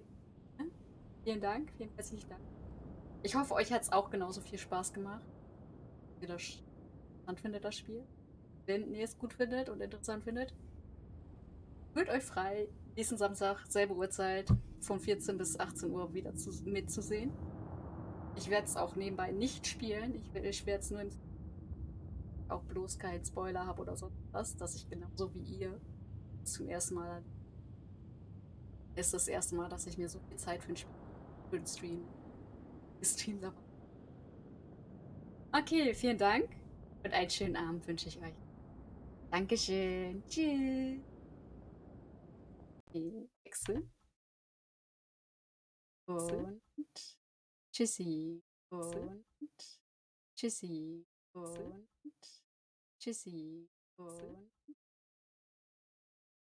Vielen Dank, vielen herzlichen Dank. Ich hoffe, euch hat es auch genauso viel Spaß gemacht, wie ihr das interessant findet, das Spiel. Wenn ihr es gut findet und interessant findet, fühlt euch frei, nächsten Samstag, selbe Uhrzeit, von 14 bis 18 Uhr wieder mitzusehen. Ich werde es auch nebenbei nicht spielen. Ich werde es nur im auch bloß keinen Spoiler habe oder sonst was, dass ich genauso wie ihr zum ersten Mal ist das erste Mal, dass ich mir so viel Zeit für einen Stream gestreamt habe. Okay, vielen Dank und einen schönen Abend wünsche ich euch. Dankeschön. Tschüss. Wechsel. Und tschüssi. Und tschüssi. Und tschüssi. Und